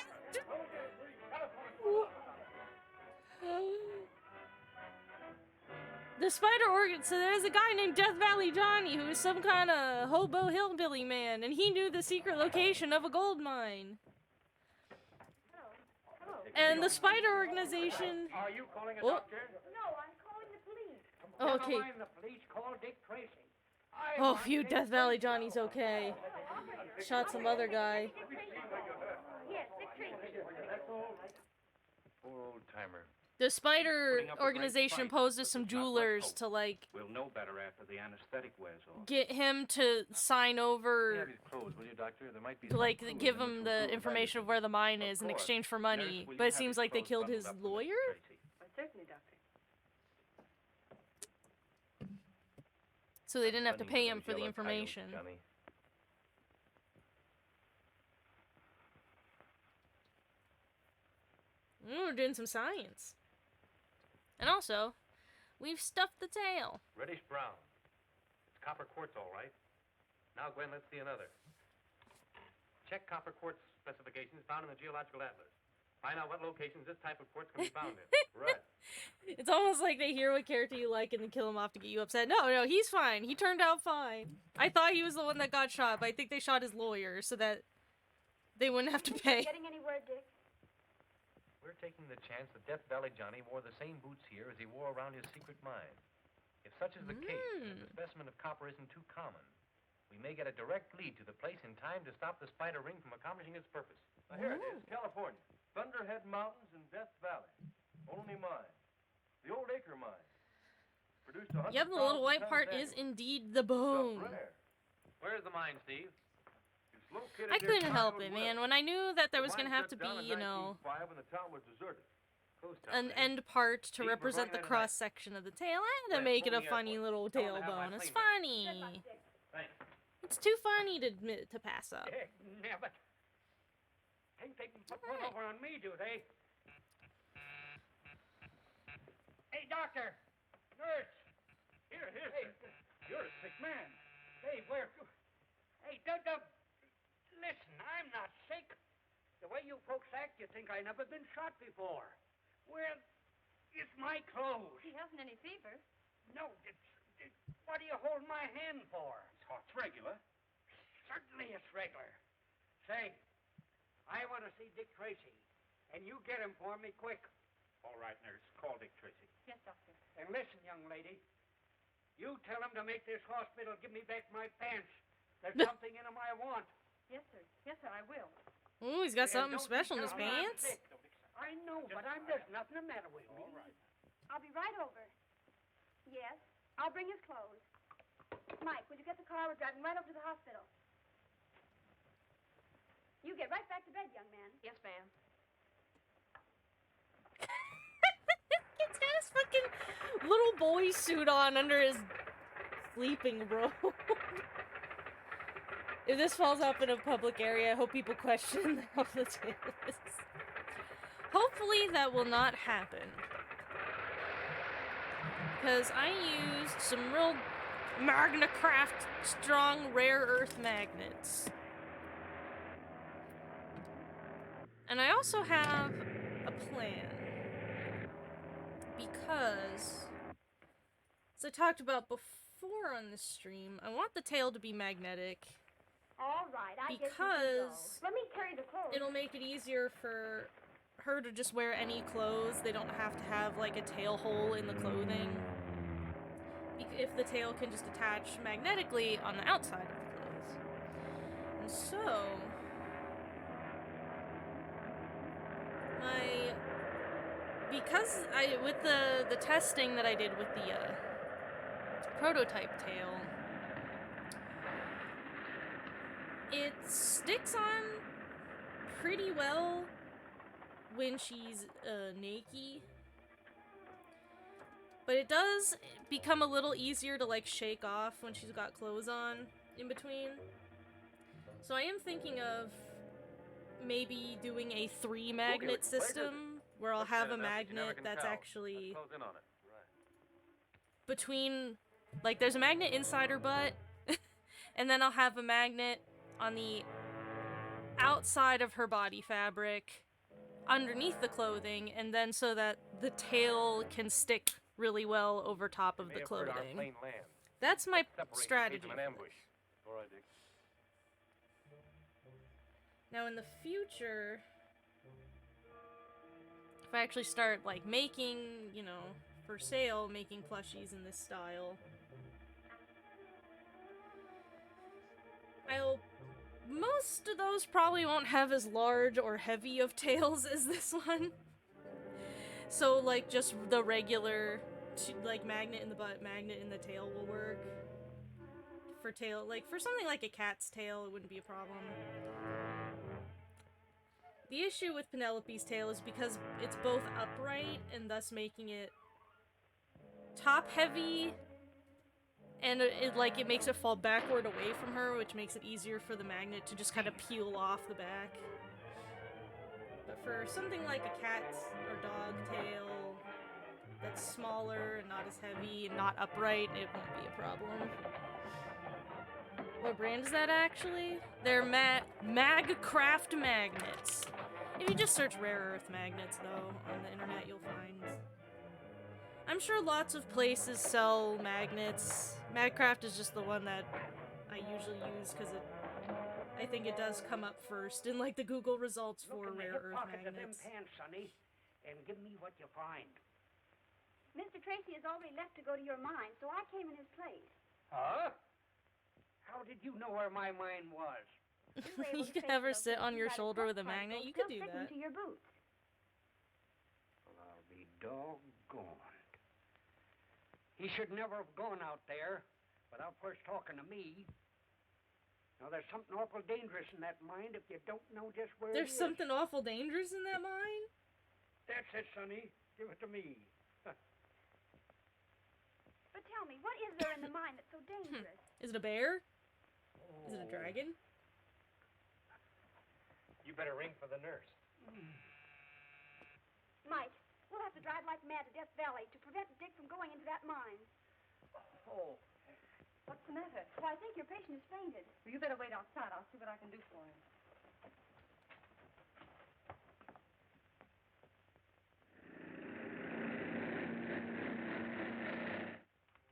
Speaker 2: The spider organ. So there's a guy named Death Valley Johnny who is some kind of hobo hillbilly man, and he knew the secret location of a gold mine. And the spider organization.
Speaker 8: Are you calling a doctor?
Speaker 4: No, I'm calling the police.
Speaker 2: Okay.
Speaker 8: Never mind the police. Call Dick Tracy.
Speaker 2: Oh, phew, Death Valley Johnny's okay. Shot some other guy.
Speaker 4: Yes, Dick Tracy.
Speaker 3: Poor old timer.
Speaker 2: The spider organization poses some jewelers to, like,
Speaker 9: We'll know better after the anesthetic wears off.
Speaker 2: get him to sign over,
Speaker 3: Have his clothes, will you, Doctor? There might be
Speaker 2: to, like, give him the information of where the mine is in exchange for money. But it seems like they killed his lawyer?
Speaker 4: Certainly, Doctor.
Speaker 2: So they didn't have to pay him for the information.
Speaker 3: Johnny.
Speaker 2: We're doing some science. And also, we've stuffed the tail.
Speaker 3: Reddish brown. It's copper quartz, all right. Now, Gwen, let's see another. Check copper quartz specifications found in the Geological Atlas. Find out what locations this type of quartz can be found in. Right.
Speaker 2: It's almost like they hear what character you like and then kill him off to get you upset. No, he's fine. He turned out fine. I thought he was the one that got shot, but I think they shot his lawyer so that they wouldn't have to pay.
Speaker 4: Getting anywhere, Dick?
Speaker 3: We're taking the chance that Death Valley Johnny wore the same boots here as he wore around his secret mine. If such is the case, and the specimen of copper isn't too common, we may get a direct lead to the place in time to stop the spider ring from accomplishing its purpose.
Speaker 6: Now, here it is, California. Thunderhead Mountains in Death Valley. Only mine. The old acre mine. Produced 100,000
Speaker 2: Yep, the little white
Speaker 6: tons
Speaker 2: part is
Speaker 6: annually.
Speaker 2: indeed the bone.
Speaker 6: Stuff rare.
Speaker 3: Where's the mine, Steve?
Speaker 6: It's located
Speaker 2: I
Speaker 6: near
Speaker 2: couldn't help
Speaker 6: Cottonwood
Speaker 2: it, man.
Speaker 6: Well.
Speaker 2: When I knew that there
Speaker 6: The
Speaker 2: was gonna
Speaker 6: mine
Speaker 2: have to
Speaker 6: shut down
Speaker 2: be,
Speaker 6: in
Speaker 2: you know,
Speaker 6: 1905 when the town was deserted.
Speaker 2: an end part to represent the cross section of the tail, I had to make it a funny little tailbone. It's funny.
Speaker 3: Thanks.
Speaker 2: It's too funny to admit to pass up.
Speaker 7: Heck, never. Think they can put one over on me, do they? Hey, doctor! Nurse!
Speaker 5: Here, sir. You're a sick man.
Speaker 7: Hey, where... Hey, Dub, listen, I'm not sick. The way you folks act, you think I never been shot before. Where is my clothes?
Speaker 4: He hasn't any fever.
Speaker 7: No, what do you hold my hand for?
Speaker 5: It's regular.
Speaker 7: Certainly it's regular. Say, I want to see Dick Tracy, and you get him for me quick.
Speaker 9: All right, nurse. Call Dick Tracy.
Speaker 4: Yes, Doctor.
Speaker 7: And listen, young lady, you tell him to make this hospital give me back my pants. There's something in them I want.
Speaker 4: Yes, sir. Yes, sir, I will.
Speaker 2: Ooh, he's got
Speaker 7: And
Speaker 2: something
Speaker 7: don't
Speaker 2: special in his
Speaker 7: tell me I'm
Speaker 2: pants.
Speaker 7: sick. I know, but there's nothing the matter with me.
Speaker 4: I'll be right over. Yes, I'll bring his clothes. Mike, would you get the car? We're driving right over to the hospital. You get right back to bed, young man. Yes, ma'am.
Speaker 2: He's got his fucking little boy suit on under his sleeping robe. If this falls off in a public area, I hope people question how the tail is. Hopefully that will not happen. Because I used some real Magnacraft strong rare earth magnets. And I also have a plan. Because, as I talked about before on this stream, I want the tail to be magnetic.
Speaker 4: All right, I guess you can
Speaker 2: Because
Speaker 4: go. Let me carry the clothes.
Speaker 2: it'll make it easier for her to just wear any clothes. They don't have to have like a tail hole in the clothing. If the tail can just attach magnetically on the outside of the clothes. And so because with the testing that I did with the prototype tail, it sticks on pretty well when she's naked, but it does become a little easier to like shake off when she's got clothes on in between. So I am thinking of maybe doing a 3 magnet system where I'll
Speaker 6: Looks
Speaker 2: have
Speaker 6: thin
Speaker 2: a
Speaker 6: enough that you never
Speaker 2: magnet
Speaker 6: can
Speaker 2: that's
Speaker 6: tell.
Speaker 2: actually
Speaker 6: Let's close in on it. Right.
Speaker 2: between, like, there's a magnet inside her butt, and then I'll have a magnet on the outside of her body fabric, underneath the clothing, and then so that the tail can stick really well over top of
Speaker 6: May
Speaker 2: the
Speaker 6: have heard our
Speaker 2: clothing.
Speaker 6: plane land.
Speaker 2: That's my
Speaker 6: Separate in case
Speaker 2: strategy.
Speaker 6: of an
Speaker 2: for
Speaker 6: ambush.
Speaker 2: this.
Speaker 6: All right, Dick.
Speaker 2: Now in the future, if I actually start, like, making, you know, for sale, making plushies in this style, most of those probably won't have as large or heavy of tails as this one. So, like, just the regular, like, magnet in the butt, magnet in the tail will work. For tail, like, for something like a cat's tail, it wouldn't be a problem. The issue with Penelope's tail is because it's both upright and thus making it top heavy, and it makes it fall backward away from her, which makes it easier for the magnet to just kind of peel off the back. But for something like a cat's or dog tail that's smaller and not as heavy and not upright, it won't be a problem. What brand is that, actually? They're Magcraft magnets. If you just search rare earth magnets, though, on the internet, you'll find... I'm sure lots of places sell magnets. Magcraft is just the one that I usually use because I think it does come up first in, like, the Google results for
Speaker 7: Look in the
Speaker 2: rare
Speaker 7: hip
Speaker 2: earth
Speaker 7: pocket of them
Speaker 2: magnets.
Speaker 7: pants, Sonny, and give me what you find.
Speaker 4: Mr. Tracy has already left to go to your mine, so I came in his place.
Speaker 7: Huh? How did you know where my mine was?
Speaker 4: were able
Speaker 2: You
Speaker 4: to
Speaker 2: could
Speaker 4: trace
Speaker 2: have her
Speaker 4: those
Speaker 2: sit on
Speaker 4: things
Speaker 2: your
Speaker 4: by the
Speaker 2: shoulder with a
Speaker 4: test
Speaker 2: magnet.
Speaker 4: particles
Speaker 2: You could
Speaker 4: still
Speaker 2: do
Speaker 4: sticking
Speaker 2: that.
Speaker 4: to your boots.
Speaker 7: Well, I'll be doggone. He should never have gone out there without first talking to me. Now, there's something awful dangerous in that mine if you don't know just where
Speaker 2: There's
Speaker 7: it is.
Speaker 2: something awful dangerous in that mine?
Speaker 7: That's it, Sonny. Give it to me.
Speaker 4: But tell me, what is there in the mine that's so dangerous?
Speaker 2: Is it a bear? Is it a dragon?
Speaker 6: You better ring for the nurse.
Speaker 4: Mike, we'll have to drive like mad to Death Valley to prevent Dick from going into that mine.
Speaker 7: Oh.
Speaker 4: What's the matter? Well, I think your patient has fainted.
Speaker 10: You better wait outside. I'll see what I can do for him.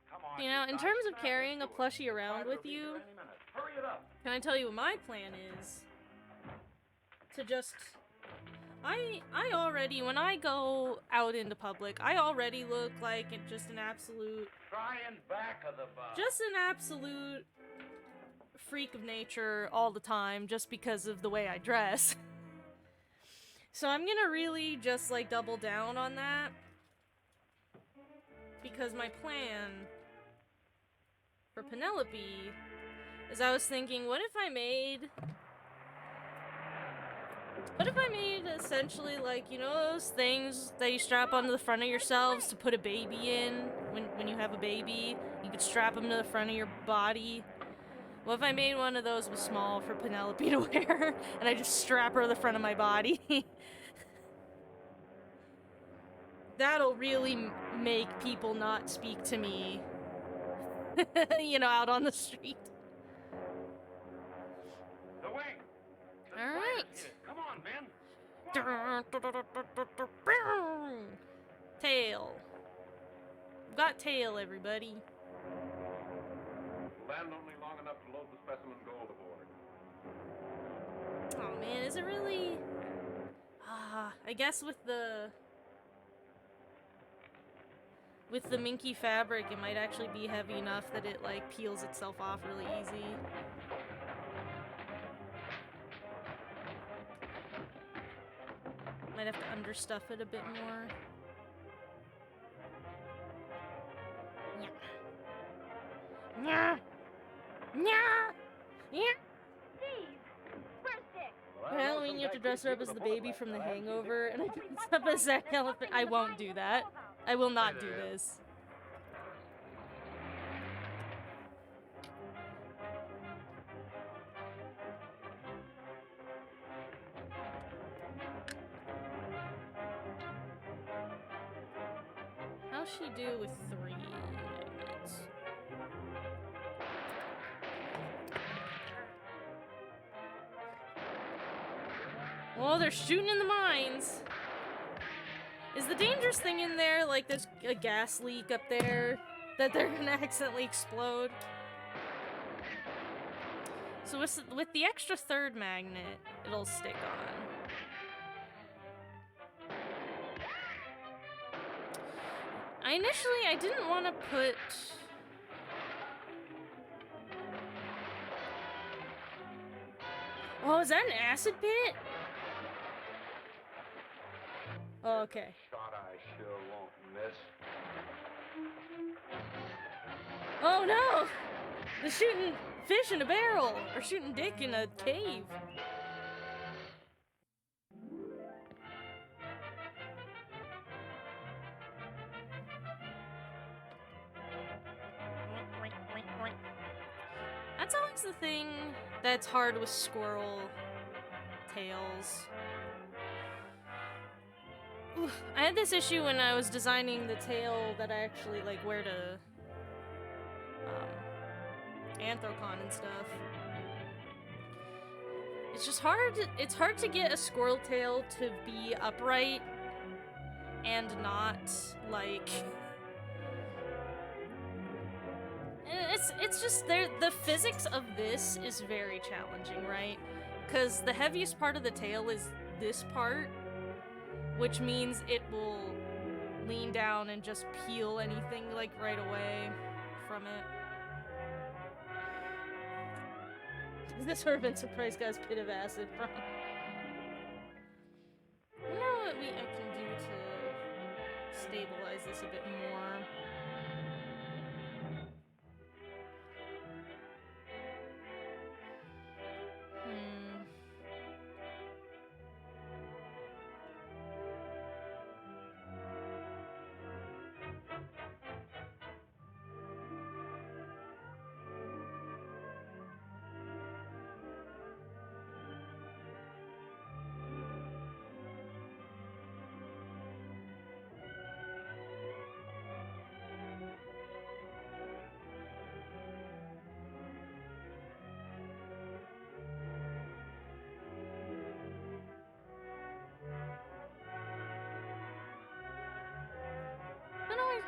Speaker 6: Come on.
Speaker 2: You know, in terms of carrying a plushie around with you,
Speaker 6: Hurry it up.
Speaker 2: can I tell you what my plan is? To just... I already, when I go out into public, I already look like just an absolute...
Speaker 6: Trying back of the bus.
Speaker 2: Just an absolute freak of nature all the time, just because of the way I dress. So I'm gonna really just, like, double down on that. Because my plan for Penelope is I was thinking, what if I made essentially, like, you know those things that you strap onto the front of yourselves to put a baby in when you have a baby? You could strap them to the front of your body. What if I made one of those was small for Penelope to wear, and I just strap her to the front of my body? That'll really make people not speak to me, you know, out on the street.
Speaker 6: The wing. The
Speaker 2: All
Speaker 6: fire's
Speaker 2: right.
Speaker 6: hit it. Come on, Ben.
Speaker 2: Tail. We've got tail, everybody.
Speaker 3: Land only long enough to load the specimen gold aboard.
Speaker 2: Oh man, is it really? I guess with the minky fabric, it might actually be heavy enough that it, like, peels itself off really easy. Might have to understuff it a bit more. Yeah. Yeah. Yeah.
Speaker 4: Steve, where's Dick?
Speaker 2: For Halloween, you have to dress her up as the baby from The Hangover, and I dress up as Zach Elephant. I won't do that. I will not do this. How's she do with 3 magnets? Oh, they're shooting in the mines. Is the dangerous thing in there, like there's a gas leak up there that they're gonna accidentally explode? So with the extra 3rd magnet, it'll stick on. I didn't want to put... Oh, is that an acid pit? Oh, okay.
Speaker 3: Shot I sure won't miss.
Speaker 2: Oh no! They're shooting fish in a barrel! Or shooting dick in a cave. That's always the thing that's hard with squirrel tails. Oof. I had this issue when I was designing the tail that I actually like wear to Anthrocon and stuff. It's just hard. It's hard to get a squirrel tail to be upright and not like. It's just there. The physics of this is very challenging, right? Because the heaviest part of the tail is this part, which means it will lean down and just peel anything like right away from it. Is this where Vincent Price got his pit of acid from? I wonder what I can do to stabilize this a bit more.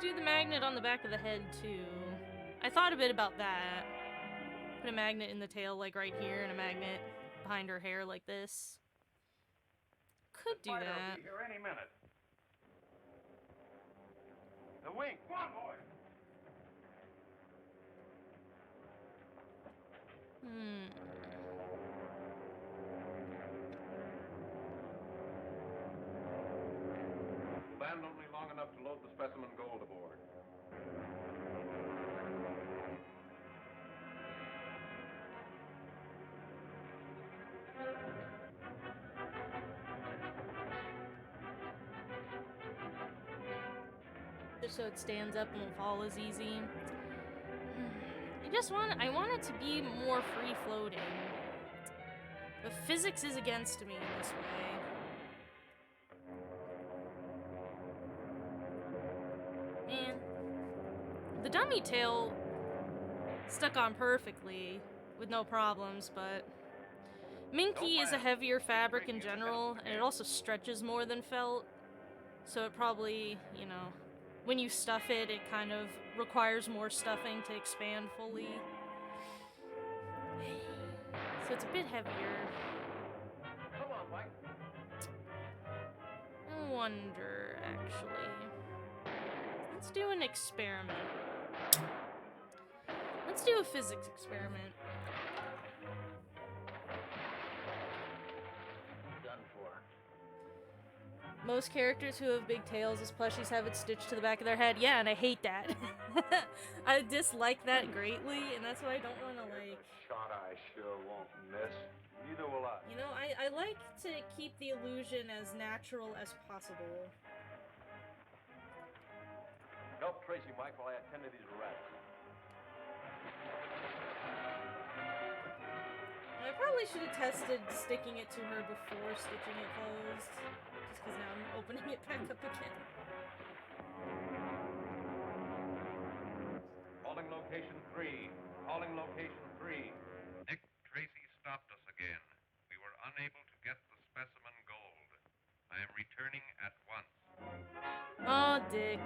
Speaker 2: Do the magnet on the back of the head too. I thought a bit about that. Put a magnet in the tail like right here and a magnet behind her hair like this. Could do that.
Speaker 3: Will be here any minute. The wing. Come on, boy. Land only long enough to load the specimen gold aboard.
Speaker 2: Just so it stands up and won't fall as easy. I want it to be more free floating. But physics is against me in this way. Man. The dummy tail stuck on perfectly with no problems, but Minky is a heavier fabric in general, and it also stretches more than felt. So it probably, you know, when you stuff it, it kind of requires more stuffing to expand fully. So it's a bit heavier.
Speaker 3: Come on, Mike.
Speaker 2: I wonder, actually. Let's do an experiment. Let's do a physics experiment.
Speaker 5: Done for.
Speaker 2: Most characters who have big tails as plushies have it stitched to the back of their head. Yeah, and I hate that. I dislike that greatly, and that's why I don't want to, like...
Speaker 3: Shot I sure won't miss. Neither will I.
Speaker 2: You know, I like to keep the illusion as natural as possible.
Speaker 3: Help Tracy, Mike, while I attend to these rats.
Speaker 2: I probably should have tested sticking it to her before stitching it closed. Just because now I'm opening it back up again.
Speaker 3: Calling location 3. Calling location 3. Nick, Tracy stopped us again. We were unable to get the specimen gold. I am returning at once.
Speaker 2: Aw, Dick.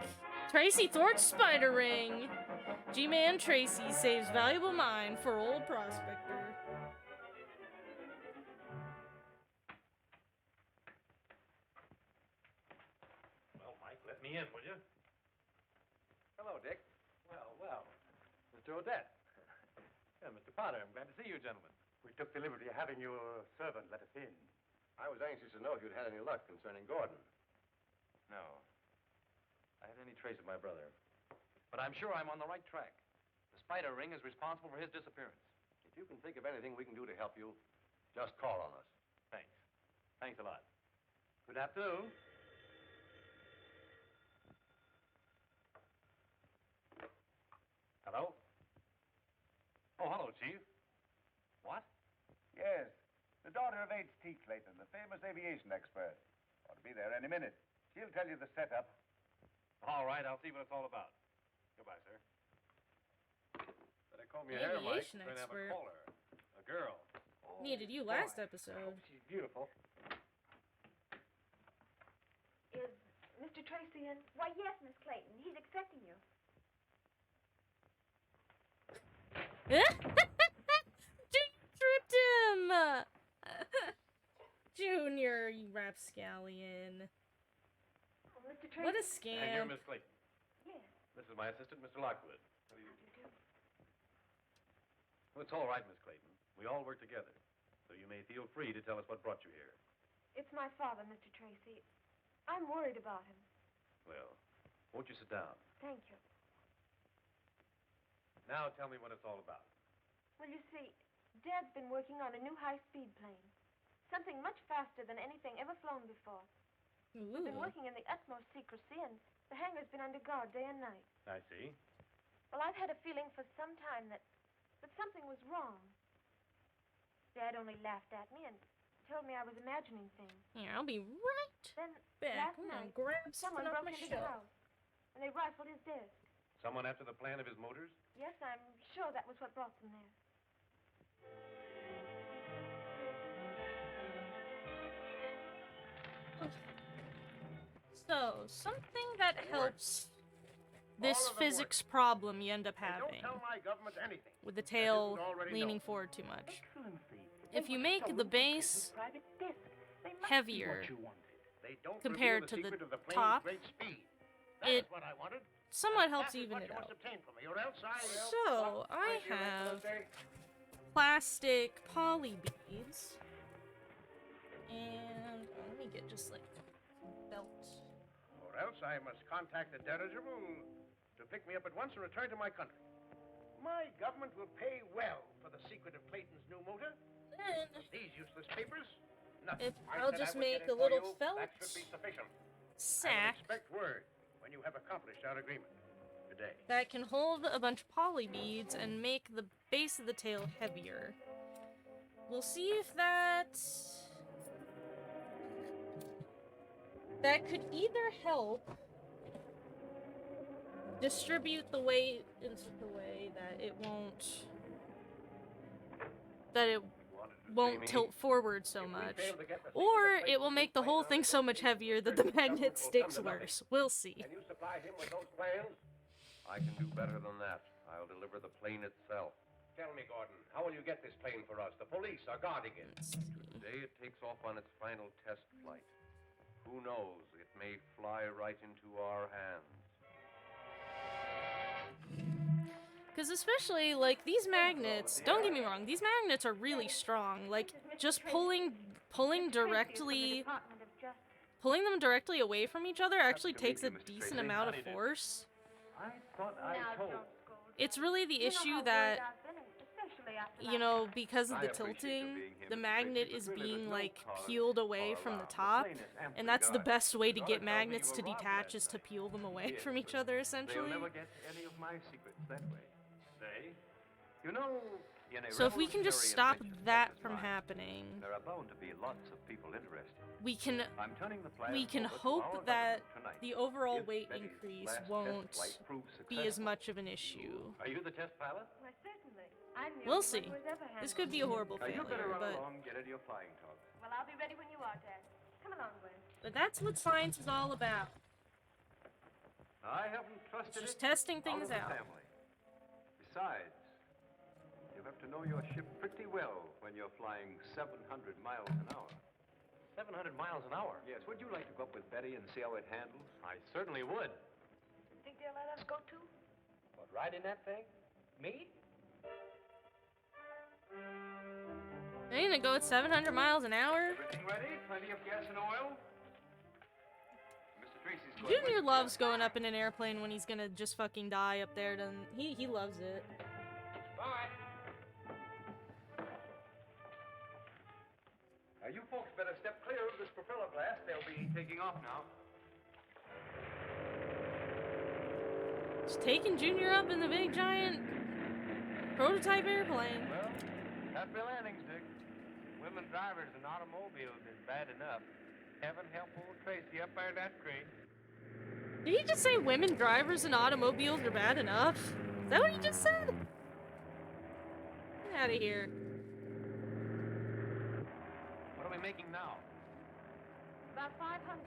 Speaker 2: Tracy thwarts Spider Ring. G-Man Tracy saves valuable mine for old prospector.
Speaker 6: Well, Mike, let me in, will you?
Speaker 3: Hello, Dick.
Speaker 6: Well. Mr. Odette. Yeah, Mr. Potter, I'm glad to see you, gentlemen.
Speaker 9: We took the liberty of having your servant let us in.
Speaker 3: I was anxious to know if you'd had any luck concerning Gordon.
Speaker 6: No. I haven't any trace of my brother. But I'm sure I'm on the right track. The Spider Ring is responsible for his disappearance.
Speaker 3: If you can think of anything we can do to help you, just call on us.
Speaker 6: Thanks. Thanks a lot. Good afternoon. Hello? Oh, hello, Chief. What?
Speaker 11: Yes, the daughter of H.T. Clayton, the famous aviation expert. Ought to be there any minute. She'll tell you the setup.
Speaker 6: All right, I'll see what it's all about. Goodbye, sir. Better comb your hair, Mike.
Speaker 2: Aviation
Speaker 6: We're gonna have a
Speaker 2: expert.
Speaker 6: caller. A girl.
Speaker 2: Needed you last episode.
Speaker 6: She's beautiful.
Speaker 4: Is Mr. Tracy in? Why, yes, Miss Clayton. He's expecting you.
Speaker 2: Junior tripped him! Junior, you rapscallion.
Speaker 4: Oh, Mr. Tracy.
Speaker 2: What a
Speaker 6: And
Speaker 2: scam.
Speaker 6: you're Miss Clayton.
Speaker 4: Yes.
Speaker 6: This is my assistant, Mr. Lockwood. How do you do? Well, it's all right, Miss Clayton. We all work together. So you may feel free to tell us what brought you here.
Speaker 4: It's my father, Mr. Tracy. I'm worried about him.
Speaker 6: Well, won't you sit down?
Speaker 4: Thank you.
Speaker 6: Now tell me what it's all about.
Speaker 4: Well, you see, Dad's been working on a new high-speed plane. Something much faster than anything ever flown before. We've been
Speaker 2: Ooh.
Speaker 4: working in the utmost secrecy, and the hangar's been under guard day and night.
Speaker 6: I see.
Speaker 4: Well, I've had a feeling for some time that something was wrong. Dad only laughed at me and told me I was imagining things.
Speaker 2: Here, I'll be right
Speaker 4: Then,
Speaker 2: back.
Speaker 4: last
Speaker 2: I'm gonna
Speaker 4: night,
Speaker 2: grab
Speaker 4: someone
Speaker 2: something off
Speaker 4: broke
Speaker 2: my
Speaker 4: into the
Speaker 2: shelf.
Speaker 4: house, and they rifled his desk.
Speaker 6: Someone after the plan of his motors?
Speaker 4: Yes, I'm sure that was what brought them there.
Speaker 2: So, something that helps this physics problem you end up
Speaker 3: And
Speaker 2: having
Speaker 3: don't tell my government anything.
Speaker 2: with the
Speaker 3: that
Speaker 2: tail
Speaker 3: isn't already
Speaker 2: leaning
Speaker 3: known.
Speaker 2: forward too much.
Speaker 5: Excellency.
Speaker 2: If you make the base heavier
Speaker 3: They don't
Speaker 2: compared
Speaker 3: reveal
Speaker 2: to the
Speaker 3: secret of the plane's
Speaker 2: top,
Speaker 3: great speed. That
Speaker 2: it
Speaker 3: is what I wanted.
Speaker 2: somewhat helps
Speaker 3: That is
Speaker 2: even
Speaker 3: what
Speaker 2: it
Speaker 3: you
Speaker 2: out.
Speaker 3: must obtain from me, or else I will-
Speaker 2: So, I
Speaker 3: Thank you,
Speaker 2: have
Speaker 3: Excellency.
Speaker 2: plastic poly beads. And let me get just like a belt.
Speaker 3: Or else I must contact the dirigible to pick me up at once and return to my country. My government will pay well for the secret of Clayton's new motor.
Speaker 2: Then
Speaker 3: These useless papers, nothing.
Speaker 2: If
Speaker 3: I
Speaker 2: I'll
Speaker 3: said
Speaker 2: just
Speaker 3: I would get
Speaker 2: make
Speaker 3: it
Speaker 2: a
Speaker 3: for
Speaker 2: little
Speaker 3: you.
Speaker 2: felt
Speaker 3: That should be sufficient. I
Speaker 2: sack
Speaker 3: will expect word when you have accomplished our agreement today.
Speaker 2: that can hold a bunch of poly beads and make the base of the tail heavier. We'll see if that could either help distribute the weight in such a way that it won't tilt forward so much, or it will make the whole thing so much heavier that the magnet sticks worse. We'll see.
Speaker 3: Can you supply him with those plans? I can do better than that. I'll deliver the plane itself. Tell me, Gordon, how will you get this plane for us? The police are guarding it. Today it takes off on its final test flight. Who knows? It may fly right into our hands.
Speaker 2: Because especially, like, these magnets, don't get me wrong, these magnets are really strong. Like, just pulling directly, pulling them directly away from each other actually takes a decent amount of force.
Speaker 6: I thought I told.
Speaker 2: It's really the issue that, you know, because of the tilting, the magnet is being, like, peeled away from the top, and that's the best way to get magnets to detach, is to peel them away from each other, essentially.
Speaker 6: They'll never get any of my secrets that way. Say, you know, in a
Speaker 2: So if we can just
Speaker 6: revolutionary
Speaker 2: stop
Speaker 6: invention
Speaker 2: that
Speaker 6: such as
Speaker 2: from
Speaker 6: mine,
Speaker 2: happening,
Speaker 6: there are bound to be
Speaker 3: lots of people interested.
Speaker 2: We can
Speaker 3: I'm turning the plan over to our
Speaker 2: hope
Speaker 3: government
Speaker 2: that
Speaker 3: tonight.
Speaker 2: the overall
Speaker 3: If
Speaker 2: weight
Speaker 3: Betty's
Speaker 2: increase
Speaker 3: last test
Speaker 2: won't
Speaker 3: flight proves
Speaker 2: be as
Speaker 3: successful,
Speaker 2: much of an issue.
Speaker 3: Are you the test pilot?
Speaker 4: Why, certainly. I'm the
Speaker 2: We'll
Speaker 4: only
Speaker 2: see.
Speaker 4: one who has ever
Speaker 2: This
Speaker 4: handled
Speaker 2: could be a horrible
Speaker 3: Now you better
Speaker 2: failure,
Speaker 3: run
Speaker 2: but
Speaker 3: along and get into your flying togs.
Speaker 4: Well, I'll be ready when you are, Dad. Come along, Gwen.
Speaker 2: that's what science is all about.
Speaker 3: I haven't trusted
Speaker 2: Just
Speaker 3: it
Speaker 2: testing
Speaker 3: out
Speaker 2: things
Speaker 3: of the
Speaker 2: out.
Speaker 3: family. Besides, you have to know your ship pretty well when you're flying 700 miles an hour.
Speaker 6: 700 miles an hour.
Speaker 3: Yes, would you like to go up with Betty and see how it handles?
Speaker 6: I certainly would.
Speaker 4: Think they'll let us go, too?
Speaker 6: What, ride in that thing? Me?
Speaker 2: They're gonna go at 700 miles an hour?
Speaker 3: Everything ready? Plenty of gas and oil? Mr. Tracy's going
Speaker 2: Junior
Speaker 3: with you.
Speaker 2: loves going up in an airplane when he's gonna just fucking die up there. He loves it.
Speaker 6: Bye.
Speaker 3: Now, you folks better step clear of this propeller blast. They'll be taking off now.
Speaker 2: Just taking Junior up in the big giant prototype airplane.
Speaker 6: Well, happy landings, Dick. Women drivers in automobiles is bad enough. Heaven help old Tracy up there in that crate.
Speaker 2: Did he just say women drivers in automobiles are bad enough? Is that what he just said? Get out of here.
Speaker 6: What are we making now?
Speaker 4: About 500.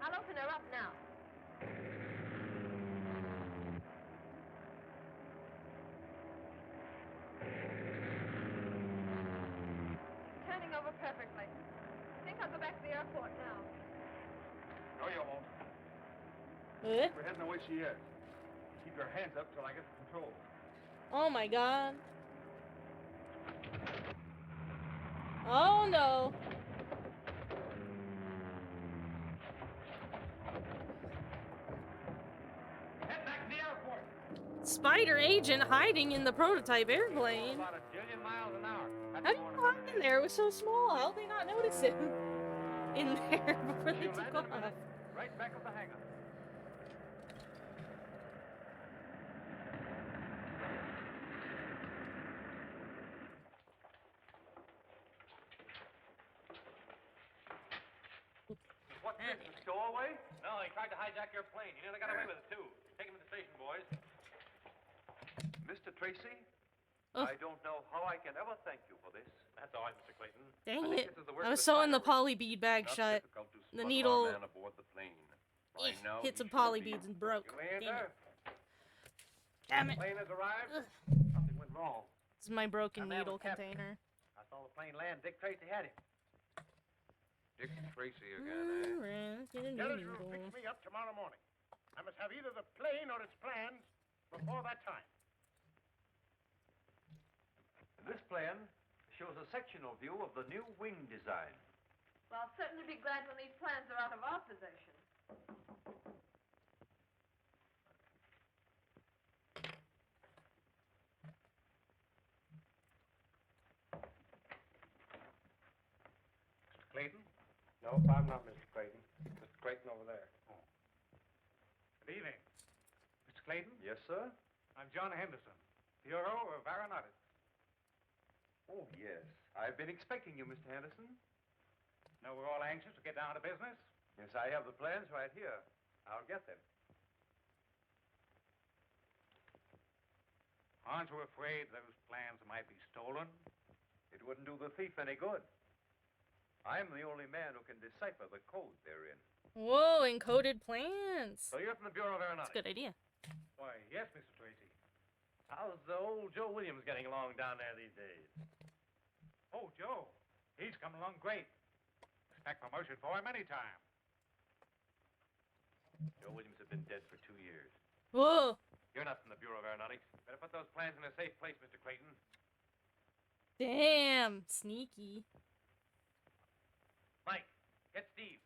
Speaker 4: I'll open her up now. Turning over perfectly. Think I'll go back to the airport now.
Speaker 3: No, you won't.
Speaker 2: Eh?
Speaker 3: We're heading the way she is. Keep your hands up till I get the control.
Speaker 2: Oh my god. Oh no.
Speaker 6: Head back to the airport.
Speaker 2: Spider agent hiding in the prototype airplane.
Speaker 6: About 1,000,000,000 miles an hour.
Speaker 2: How do you hide in there? It was so small. How did they not notice it in there before they
Speaker 6: She'll
Speaker 2: took
Speaker 6: land in a
Speaker 2: off?
Speaker 6: minute, right back of the hangar. What's this, a stowaway? No, he tried to hijack your plane. He nearly got away with it, too. Take him to the station, boys.
Speaker 3: Mr. Tracy,
Speaker 2: Oh.
Speaker 3: I don't know how I can ever thank you for this.
Speaker 6: That's all right, Mr. Clayton.
Speaker 2: Dang
Speaker 3: I think
Speaker 2: it.
Speaker 3: this is the work
Speaker 2: I was
Speaker 3: of
Speaker 2: sewing the
Speaker 3: spider.
Speaker 2: poly bead bag
Speaker 3: Not
Speaker 2: shut.
Speaker 3: difficult to
Speaker 2: The
Speaker 3: smuggle
Speaker 2: needle
Speaker 3: our man aboard the plane. By now,
Speaker 2: hit
Speaker 3: he
Speaker 2: some
Speaker 3: should
Speaker 2: poly
Speaker 3: be-
Speaker 2: beads and broke.
Speaker 6: You in
Speaker 2: Damn
Speaker 6: there?
Speaker 2: it. Damn it.
Speaker 6: Plane has arrived.
Speaker 2: Ugh.
Speaker 6: Something went wrong.
Speaker 2: This is my broken
Speaker 6: I'm there
Speaker 2: needle
Speaker 6: with Captain.
Speaker 2: container.
Speaker 6: I saw the plane land. Dick Tracy had him.
Speaker 3: Dick Tracy again, eh?
Speaker 2: Alright, get a new
Speaker 5: Tell her you'll
Speaker 2: needle.
Speaker 5: fix me up tomorrow morning. I must have either the plane or its plans before that time.
Speaker 3: This plan shows a sectional view of the new wing design.
Speaker 4: Well, I'll certainly be glad when these plans are out of our possession.
Speaker 6: Mr. Clayton? Nope, I'm not Mr. Clayton. Mr. Clayton over there. Good evening. Mr. Clayton?
Speaker 3: Yes, sir?
Speaker 6: I'm John Henderson, Bureau of Aeronautics.
Speaker 3: Oh, yes. I've been expecting you, Mr. Henderson.
Speaker 6: Know we're all anxious to get down to business?
Speaker 3: Yes, I have the plans right here. I'll get them.
Speaker 6: Aren't you afraid those plans might be stolen?
Speaker 3: It wouldn't do the thief any good. I'm the only man who can decipher the code they're in.
Speaker 2: Whoa, encoded plans.
Speaker 6: So you're from the Bureau of
Speaker 2: That's
Speaker 6: Aeronautics?
Speaker 2: a good idea.
Speaker 6: Why, yes, Mr. Tracy. How's old Joe Williams getting along down there these days? Oh, Joe. He's coming along great. Expect promotion for him anytime.
Speaker 3: Joe Williams has been dead for 2 years.
Speaker 2: Whoa.
Speaker 6: You're not from the Bureau of Aeronautics. Better put those plans in a safe place, Mr. Clayton.
Speaker 2: Damn. Sneaky.
Speaker 6: Mike, get Steve.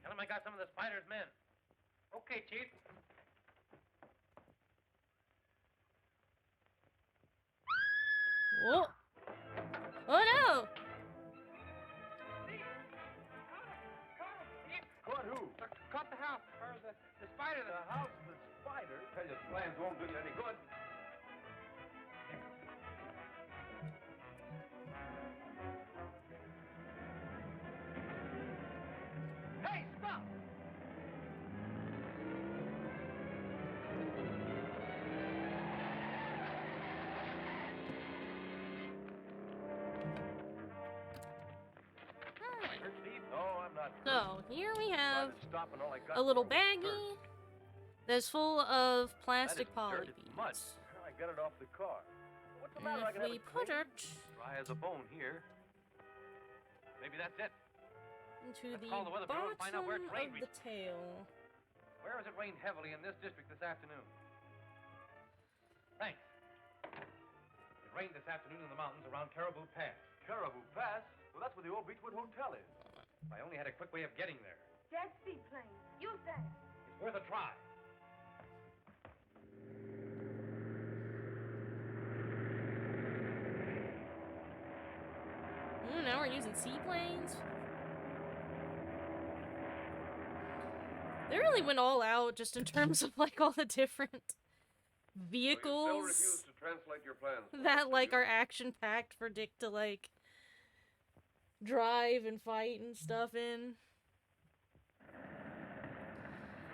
Speaker 6: Tell him I got some of the Spider's men. Okay, Chief.
Speaker 2: Whoa. Oh no.
Speaker 3: Caught who?
Speaker 6: Caught the house. Or the Spider.
Speaker 3: The house of the spider? Tell you, the plans won't do you any good.
Speaker 6: got
Speaker 2: So, here we have
Speaker 6: Started stopping, all I got
Speaker 2: a little
Speaker 6: for was dirt.
Speaker 2: baggie that's full of
Speaker 6: That
Speaker 2: plastic
Speaker 6: isn't
Speaker 2: poly
Speaker 6: dirt, it's mud.
Speaker 2: beads.
Speaker 6: I got it off the car. What's the
Speaker 2: And
Speaker 6: matter? I
Speaker 2: if
Speaker 6: can have
Speaker 2: we
Speaker 6: it
Speaker 2: put
Speaker 6: clean.
Speaker 2: it
Speaker 6: Dry as a bone here. Maybe that's it.
Speaker 2: into
Speaker 6: Let's
Speaker 2: the
Speaker 6: call the weather bureau and find out where
Speaker 2: bottom
Speaker 6: it's rained
Speaker 2: of the tail.
Speaker 6: Where has it rained heavily in this district this afternoon? Thanks. It rained this afternoon in the mountains around Caribou Pass. Caribou Pass? Well, that's where the old Beechwood Hotel is. If I only had a quick way of getting there.
Speaker 10: Jet seaplane. Use that.
Speaker 6: It's worth a try.
Speaker 2: Ooh, now we're using seaplanes? They really went all out just in terms of like all the different
Speaker 3: Still
Speaker 2: vehicles
Speaker 3: refuse to translate your plans.
Speaker 2: that like are action packed for Dick to like drive and fight and stuff in.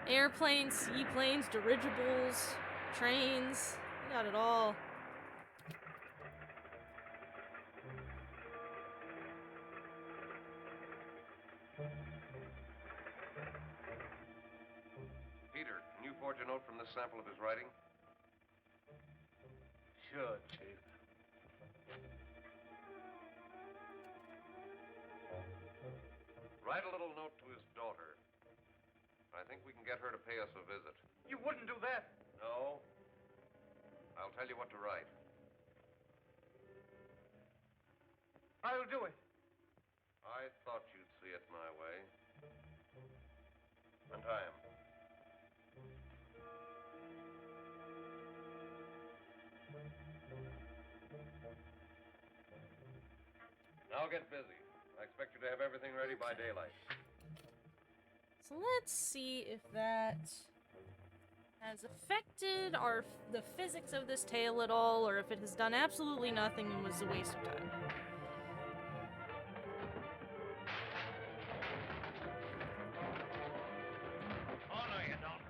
Speaker 2: Airplanes, seaplanes, dirigibles, trains, we got it all.
Speaker 3: Peter, can you forge a note from this sample of his writing?
Speaker 6: Sure, Chief.
Speaker 3: Write a little note to his daughter. I think we can get her to pay us a visit.
Speaker 6: You wouldn't do that.
Speaker 3: No. I'll tell you what to write.
Speaker 6: I'll do it.
Speaker 3: I thought you'd see it my way. And I am. Now get busy. I expect you to have everything ready by daylight.
Speaker 2: So let's see if that has affected the physics of this tale at all, or if it has done absolutely nothing and was a waste of time.
Speaker 6: Oh, no, you don't.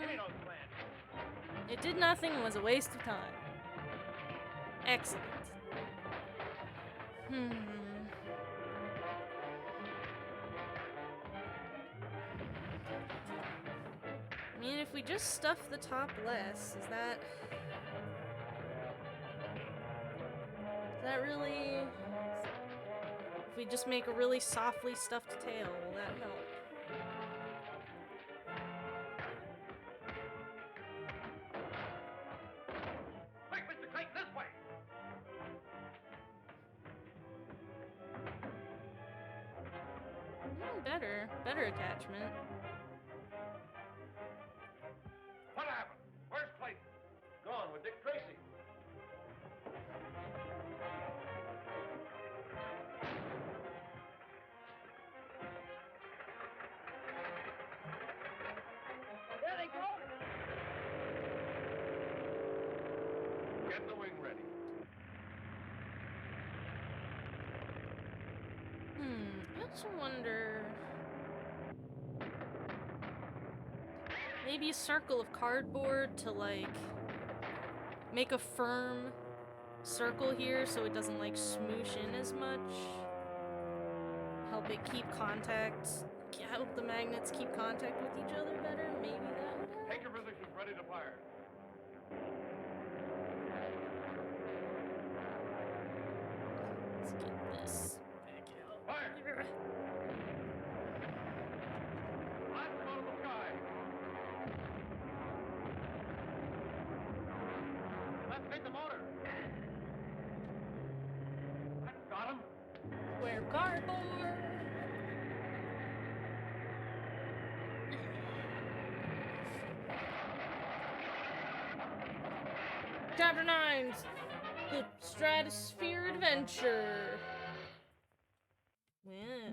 Speaker 6: Give me those plans.
Speaker 2: It did nothing and was a waste of time. Excellent. I mean, if we just stuff the top less, is that really... If we just make a really softly stuffed tail, will that help?
Speaker 6: Quick, Mr. Clayton, this way.
Speaker 2: Better attachment.
Speaker 6: What happened? Where's Clayton? Gone with Dick Tracy.
Speaker 8: There they go.
Speaker 3: Get the wing ready.
Speaker 2: I just wonder... Maybe a circle of cardboard to, like, make a firm circle here so it doesn't, like, smoosh in as much. Help it keep contact. Help the magnets keep contact with each other better. Maybe that would help.
Speaker 3: Take your positions, ready to fire.
Speaker 2: Let's get this back out.
Speaker 3: Fire! Blast them out of the sky.
Speaker 6: Let's hit the motor. That's got him.
Speaker 2: Square cardboard. Chapter 9, The Stratosphere Adventure. Yeah.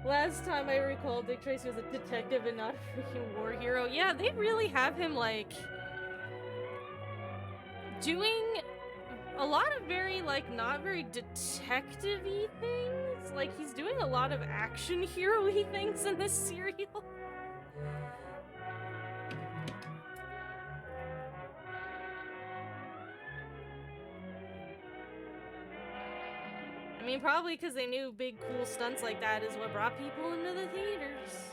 Speaker 2: Last time I recall, Dick Tracy was a detective and not a freaking war hero. Yeah, they really have him, like, doing a lot of very, like, not very detective-y things. Like, he's doing a lot of action hero-y things in this serial. I mean, probably because they knew big, cool stunts like that is what brought people into the theaters.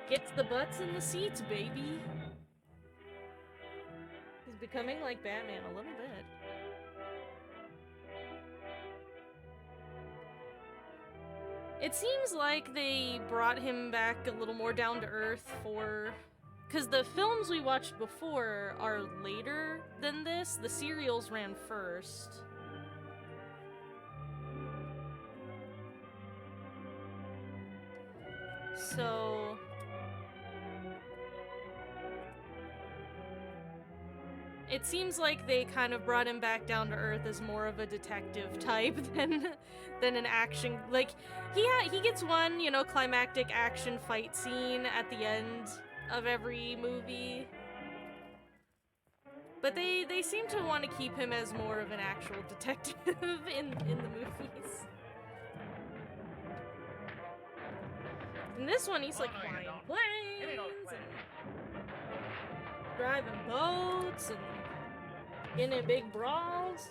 Speaker 2: Gets the butts in the seats, baby. He's becoming like Batman a little bit. It seems like they brought him back a little more down to earth for... Because the films we watched before are later than this. The serials ran first. So... It seems like they kind of brought him back down to earth as more of a detective type than an action. Like, he gets one, you know, climactic action fight scene at the end of every movie. But they seem to want to keep him as more of an actual detective in the movies. In this one, he's like flying planes and driving boats and getting in big brawls.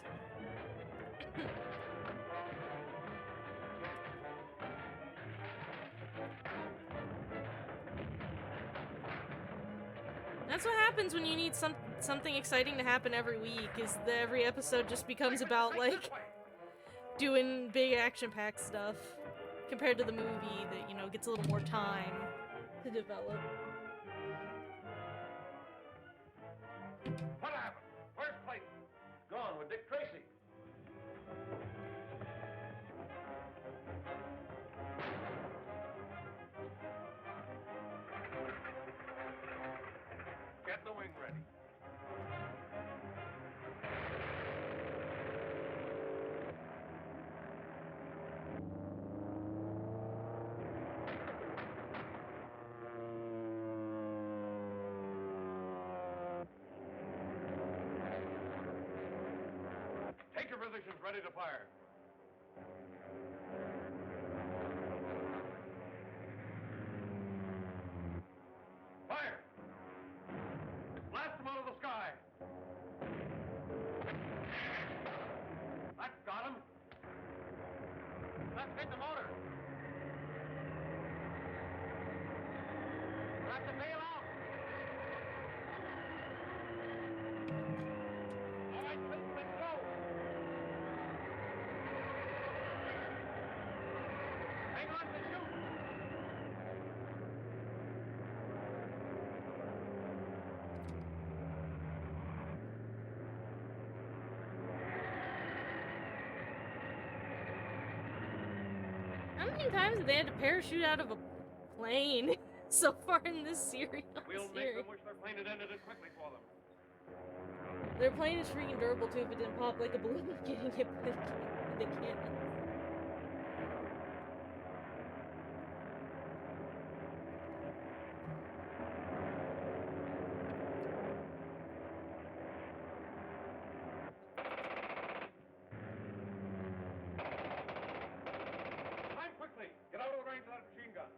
Speaker 2: That's what happens when you need something exciting to happen every week, is that every episode just becomes about, like, doing big action-packed stuff, compared to the movie that, you know, gets a little more time to develop.
Speaker 3: What happened? Where's Clayton? Gone with Dick Tracy. Get the wing ready. Take your positions, ready to fire. Fire! Blast them out of the sky. That got him. Let's hit the motor. We'll have to bail out. All right, Clayton, let's go. Hang on to shoot.
Speaker 2: How many times have they had to parachute out of a plane so far in this series?
Speaker 3: We'll make them wish their plane had ended it quickly for them.
Speaker 2: Their plane is freaking durable too if it didn't pop like a balloon getting hit by the cannon.
Speaker 3: Climb quickly. Get out of the range of that machine gun.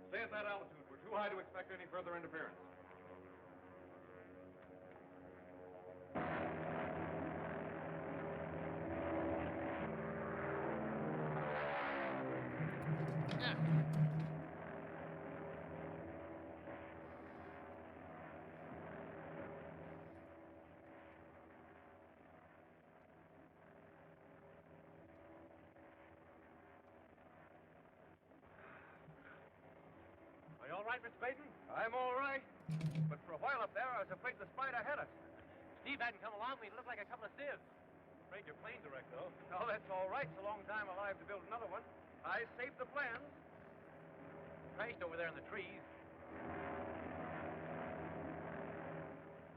Speaker 3: Stay at that altitude. We're too high to expect any further interference.
Speaker 6: Are you all right, Miss Clayton? I'm all right. But for a while up there, I was afraid the spider had us. Steve hadn't come along, we'd look like a couple of sieves. Afraid your plane's a wreck, though. Oh, that's all right. It's a long time alive to build another one. I saved the plans. trashed over there in the trees.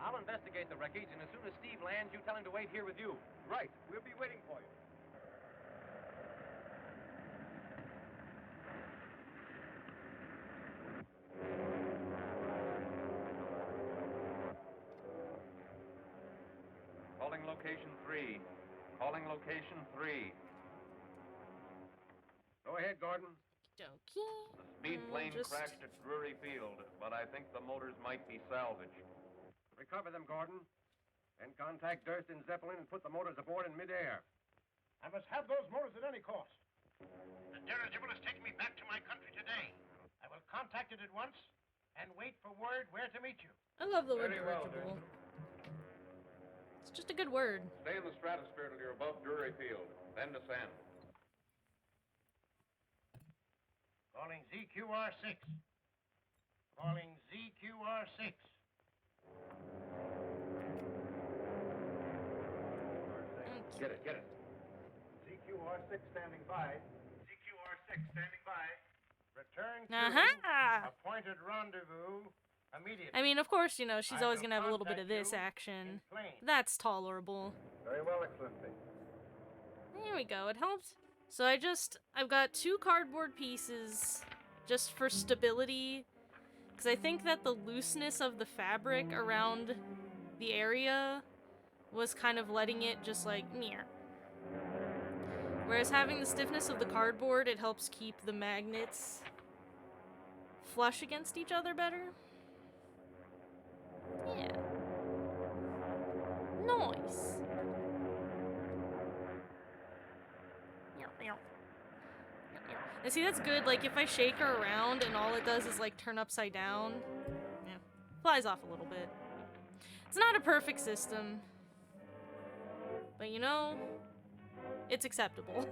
Speaker 6: I'll investigate the wreckage, and as soon as Steve lands, you tell him to wait here with you.
Speaker 11: Right. We'll be waiting for you.
Speaker 3: Calling location 3. Calling location 3.
Speaker 6: Go ahead, Gordon.
Speaker 2: Dokie.
Speaker 3: The speed plane
Speaker 2: Just-
Speaker 3: crashed at Drury Field, but I think the motors might be salvaged.
Speaker 6: Recover them, Gordon. Then contact Durst and Zeppelin and put the motors aboard in midair.
Speaker 5: I must have those motors at any cost.
Speaker 8: The dirigible is taking me back to my country today. I will contact it at once and wait for word where to meet you.
Speaker 2: I love the word
Speaker 3: Very well,
Speaker 2: dirigible. It's just a good word.
Speaker 3: Stay in the stratosphere till you're above Drury Field, then descend.
Speaker 8: Calling ZQR6. Calling ZQR6.
Speaker 3: Get it, get it.
Speaker 5: CQR6 standing by.
Speaker 11: CQR6 standing by.
Speaker 8: Return to
Speaker 2: Aha!
Speaker 8: appointed rendezvous immediately.
Speaker 2: I mean, of course, you know, she's
Speaker 8: I
Speaker 2: always
Speaker 8: will
Speaker 2: gonna have a little bit of
Speaker 8: contact
Speaker 2: this
Speaker 8: you
Speaker 2: action.
Speaker 8: in plane.
Speaker 2: That's tolerable.
Speaker 11: Very well, Excellency.
Speaker 2: There we go, it helped. So I've got 2 cardboard pieces just for stability. Because I think that the looseness of the fabric around the area was kind of letting it just like, near. Whereas having the stiffness of the cardboard, it helps keep the magnets flush against each other better. Yeah. Nice. And see, that's good. Like, if I shake her around and all it does is, like, turn upside down, yeah, flies off a little bit. It's not a perfect system. But, you know, it's acceptable.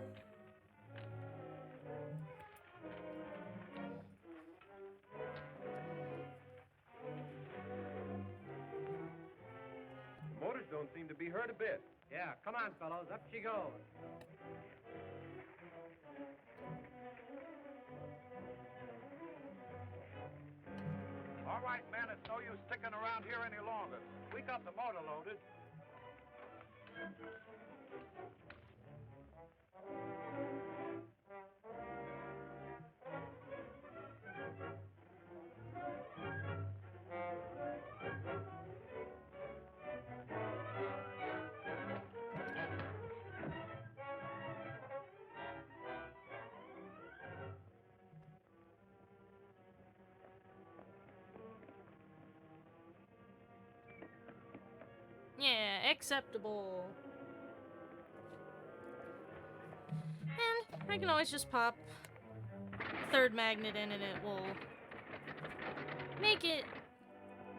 Speaker 6: Motors don't seem to be hurt a bit.
Speaker 7: Yeah, come on, fellows. Up she goes.
Speaker 11: All right, men, it's no use sticking around here any longer. We got the motor loaded.
Speaker 2: Yeah, acceptable. And I can always just pop a 3rd magnet in and it will make it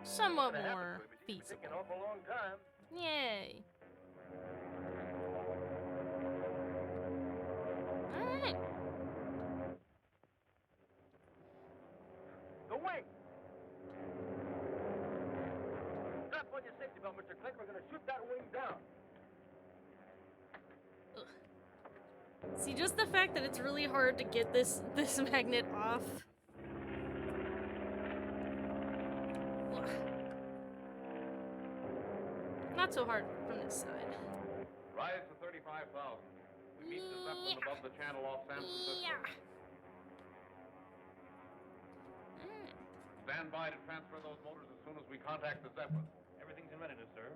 Speaker 2: somewhat more feasible.
Speaker 6: Taking an awful long time.
Speaker 2: Yay. Alright.
Speaker 6: The wing! Strap on your safety belt, Mr. Clint. We're going to shoot that wing down.
Speaker 2: See, just the fact that it's really hard to get this magnet off. Ugh. Not so hard from this side.
Speaker 3: Rise to 35,000. We meet the Zeppelin above the channel off San Francisco.
Speaker 2: Yeah.
Speaker 3: Stand by to transfer those motors as soon as we contact the Zeppelin.
Speaker 6: Everything's in readiness, sir.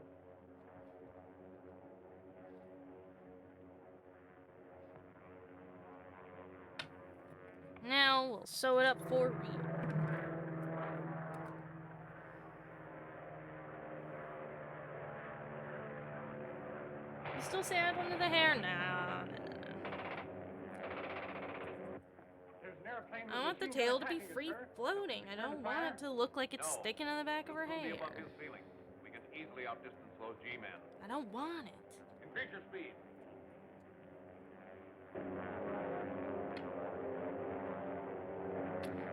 Speaker 2: Now we'll sew it up for real. You still sad under the hair? Nah.
Speaker 8: There's an airplane
Speaker 2: I want the
Speaker 8: with
Speaker 2: tail to be
Speaker 8: attacking us,
Speaker 2: free
Speaker 8: sir.
Speaker 2: floating. I don't want it to look like it's
Speaker 3: No.
Speaker 2: sticking in the back of her
Speaker 3: This will be
Speaker 2: hair.
Speaker 3: above his ceiling. We can easily outdistance those G-men.
Speaker 2: I don't want it.
Speaker 3: Increase your speed.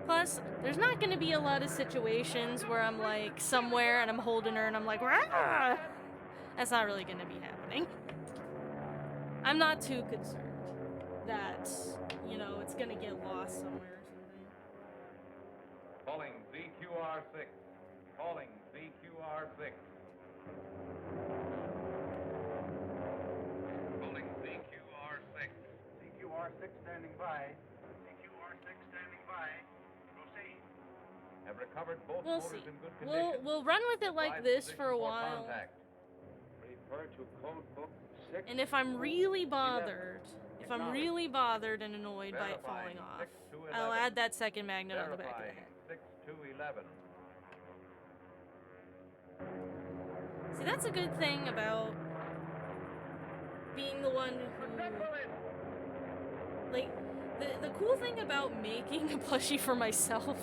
Speaker 2: Plus, there's not going to be a lot of situations where I'm like somewhere and I'm holding her and I'm like, "Rah!" That's not really going to be happening. I'm not too concerned that, you know, it's going to get lost somewhere or something.
Speaker 3: Calling ZQR6. Calling ZQR6. Calling ZQR6.
Speaker 5: CQR6 standing by. CQR6 standing by. Proceed.
Speaker 3: Have recovered both
Speaker 2: We'll
Speaker 3: motors
Speaker 2: see.
Speaker 3: in good condition.
Speaker 2: We'll run with it like
Speaker 3: Advise
Speaker 2: this
Speaker 3: position
Speaker 2: for a while.
Speaker 3: Contact. Refer to code book 6.
Speaker 2: And if I'm really bothered, and annoyed by it falling off, I'll add that second magnet on the back of the head.
Speaker 3: 6211.
Speaker 2: See, that's a good thing about being the one who... Like, the cool thing about making a plushie for myself,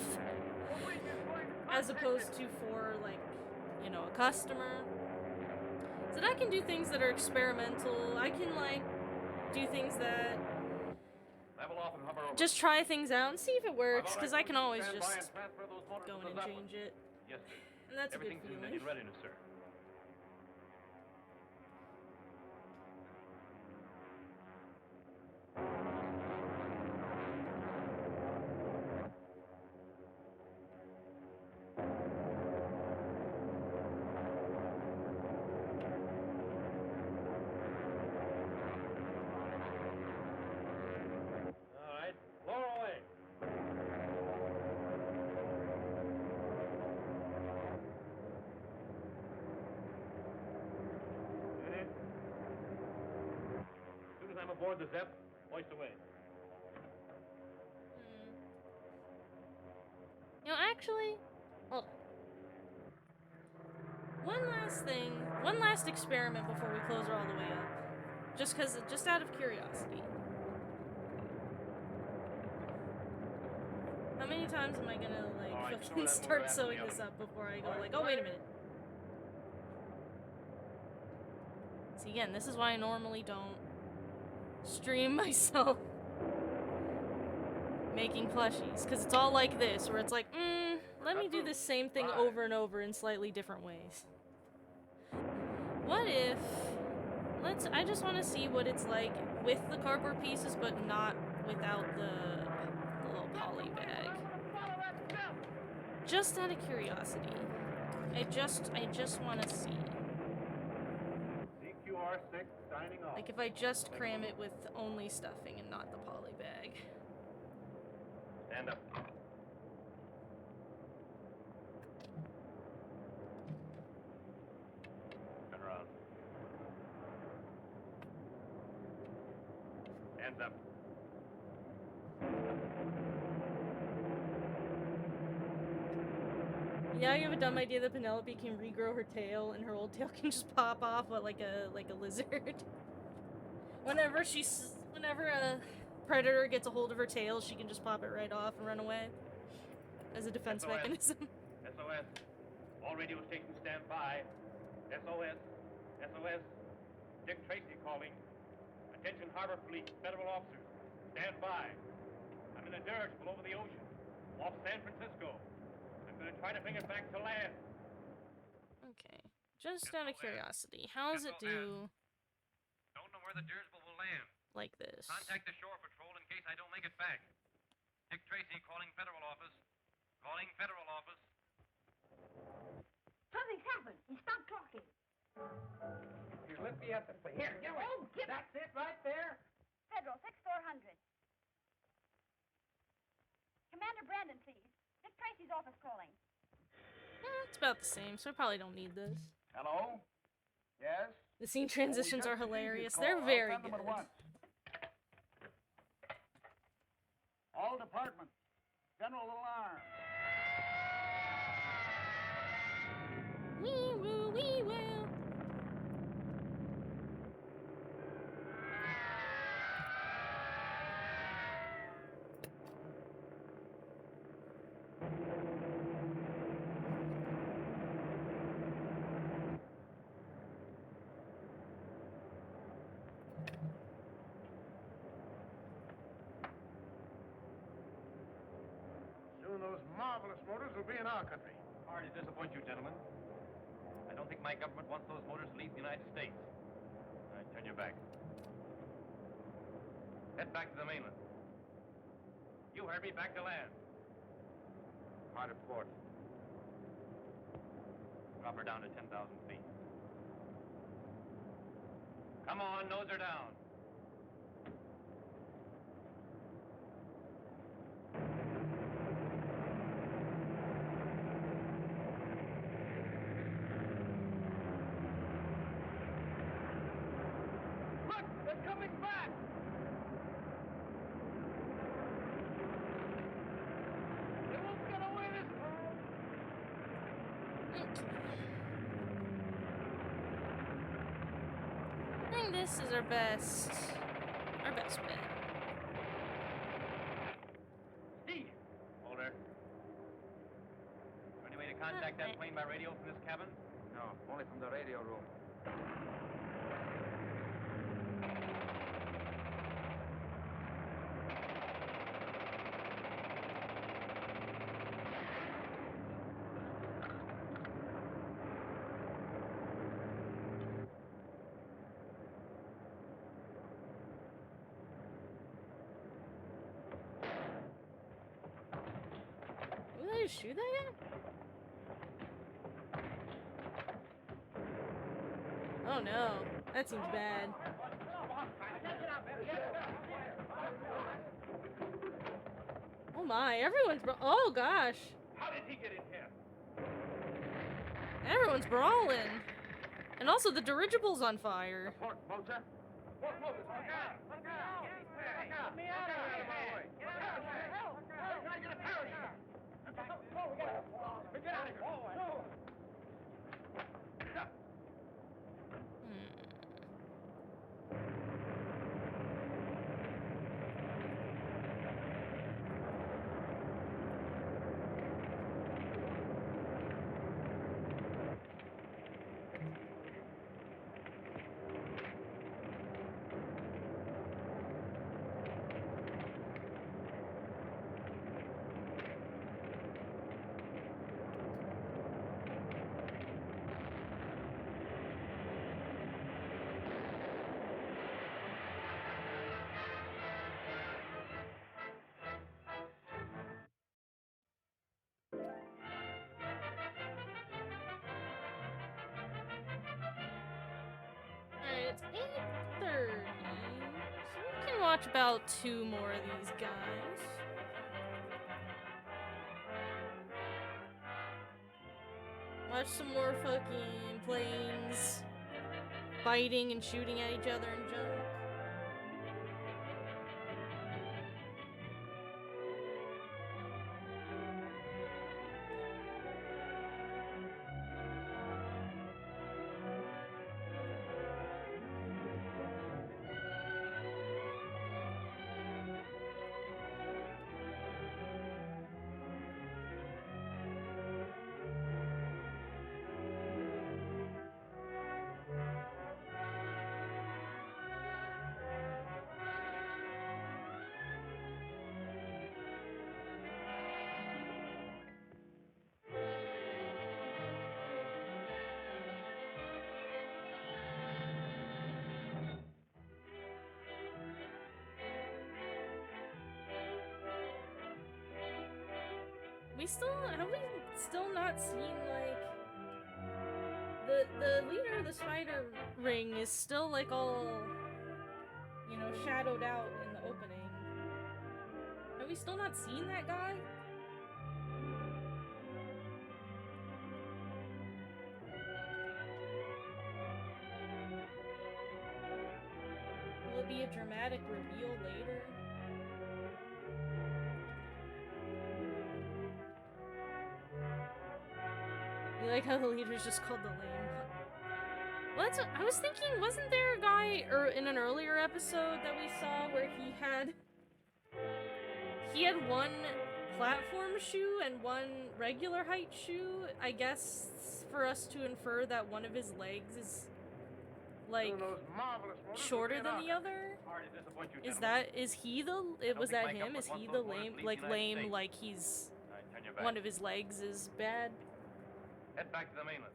Speaker 2: as opposed to for, like, you know, a customer, is that I can do things that are experimental. I can, like, do things that...
Speaker 3: Level off and hover over.
Speaker 2: Just try things out and see if it works, because I can always
Speaker 3: Stand by
Speaker 2: just
Speaker 3: and transfer those motors
Speaker 2: go
Speaker 3: to
Speaker 2: in
Speaker 3: the
Speaker 2: and
Speaker 3: Zeppelin.
Speaker 2: change it.
Speaker 3: Yes, sir.
Speaker 2: And that's a good
Speaker 3: Everything's
Speaker 2: feeling.
Speaker 3: in readiness, sir.
Speaker 6: All right, lower away. As soon as I'm aboard the Zepp, hoist away.
Speaker 2: You know, actually, hold on. One last experiment before we close her all the way up. Just out of curiosity. How many times am I gonna, like,
Speaker 3: All right,
Speaker 2: fucking
Speaker 3: throw that
Speaker 2: start
Speaker 3: motor
Speaker 2: sewing
Speaker 3: after the
Speaker 2: this
Speaker 3: other.
Speaker 2: up before I go, like, oh, wait a minute. See, again, this is why I normally don't stream myself making plushies, because it's all like this, where it's like, let me do this same thing over and over in slightly different ways. What if... I just want to see what it's like with the cardboard pieces, but not without the little poly bag. Just out of curiosity. I just want to see.
Speaker 5: CQR6 signing off.
Speaker 2: Like, if I just cram it with only stuffing and not the poly bag.
Speaker 3: Stand up. Turn around. Hands up.
Speaker 2: Yeah, you have a dumb idea that Penelope can regrow her tail and her old tail can just pop off like a lizard. Whenever a predator gets a hold of her tail, she can just pop it right off and run away as a defense
Speaker 3: SOS.
Speaker 2: mechanism.
Speaker 3: SOS. All radio stations stand by. SOS. SOS. Dick Tracy calling. Attention Harbor Fleet, federal officers. Stand by. I'm in a dirge below the ocean, off San Francisco. I'm going to try to bring it back to land.
Speaker 2: Okay. Just out of curiosity, how does it do
Speaker 3: Don't know where the dirigible will land.
Speaker 2: like this?
Speaker 3: Contact the shore patrol in case I don't make it back. Dick Tracy calling federal office. Calling federal office.
Speaker 4: Something's happened. He stopped talking.
Speaker 7: Here, let me at the plate. Here, give it.
Speaker 4: Oh, give it.
Speaker 7: That's it right there.
Speaker 4: Federal 6400. Commander Brandon, please. Dick Tracy's office calling.
Speaker 2: It's about the same, so I probably don't need this.
Speaker 5: Hello? Yes?
Speaker 2: The scene transitions are hilarious.
Speaker 5: Call.
Speaker 2: They're
Speaker 5: I'll
Speaker 2: very
Speaker 5: send them
Speaker 2: good.
Speaker 5: at once. All departments. General alarm.
Speaker 2: Wee woo, wee woo.
Speaker 5: Soon those marvelous motors will be in our country.
Speaker 3: Sorry to disappoint you, gentlemen. I don't think my government wants those motors to leave the United States. All right, turn your back. Head back to the mainland. You heard me, back to land.
Speaker 9: Hard at port. Drop her down to 10,000 feet. Come on, nose her down.
Speaker 8: Look, they're coming back. They won't get away this time.
Speaker 2: I think this is our best bet.
Speaker 9: Steve! Hold her. Any way to contact that plane by radio from this cabin?
Speaker 6: No, only from the radio room.
Speaker 2: Will they just shoot that guy? Oh no, that seems bad. Oh my, everyone's oh gosh.
Speaker 8: How did he get in here?
Speaker 2: Everyone's brawling. And also the dirigible's on fire.
Speaker 8: Port motor? Port motor, look out! Look out! Get me out of here! Get out of here! Help! Can I get a parachute? Get out of here!
Speaker 2: Alright, it's 8:30. So we can watch about 2 more of these guys. Watch some more fucking planes fighting and shooting at each other and junk. Have we still not seen, like, the leader of the spider ring is still, like, all, you know, shadowed out in the opening. Have we still not seen that guy? Will it be a dramatic reveal later? You like how the leader's just called the lame? Well, that's what I was thinking. Wasn't there a guy in an earlier episode that we saw where he had one platform shoe and one regular height shoe? I guess for us to infer that one of his legs is like shorter than the other. Was he the lame? Like he's one of his legs is bad.
Speaker 9: Head back to the mainland.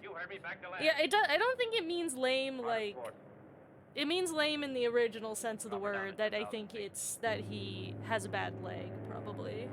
Speaker 9: You heard me, back to land.
Speaker 2: Yeah, I don't think it means lame like... It means lame in the original sense of the word, that I think it's that he has a bad leg, probably.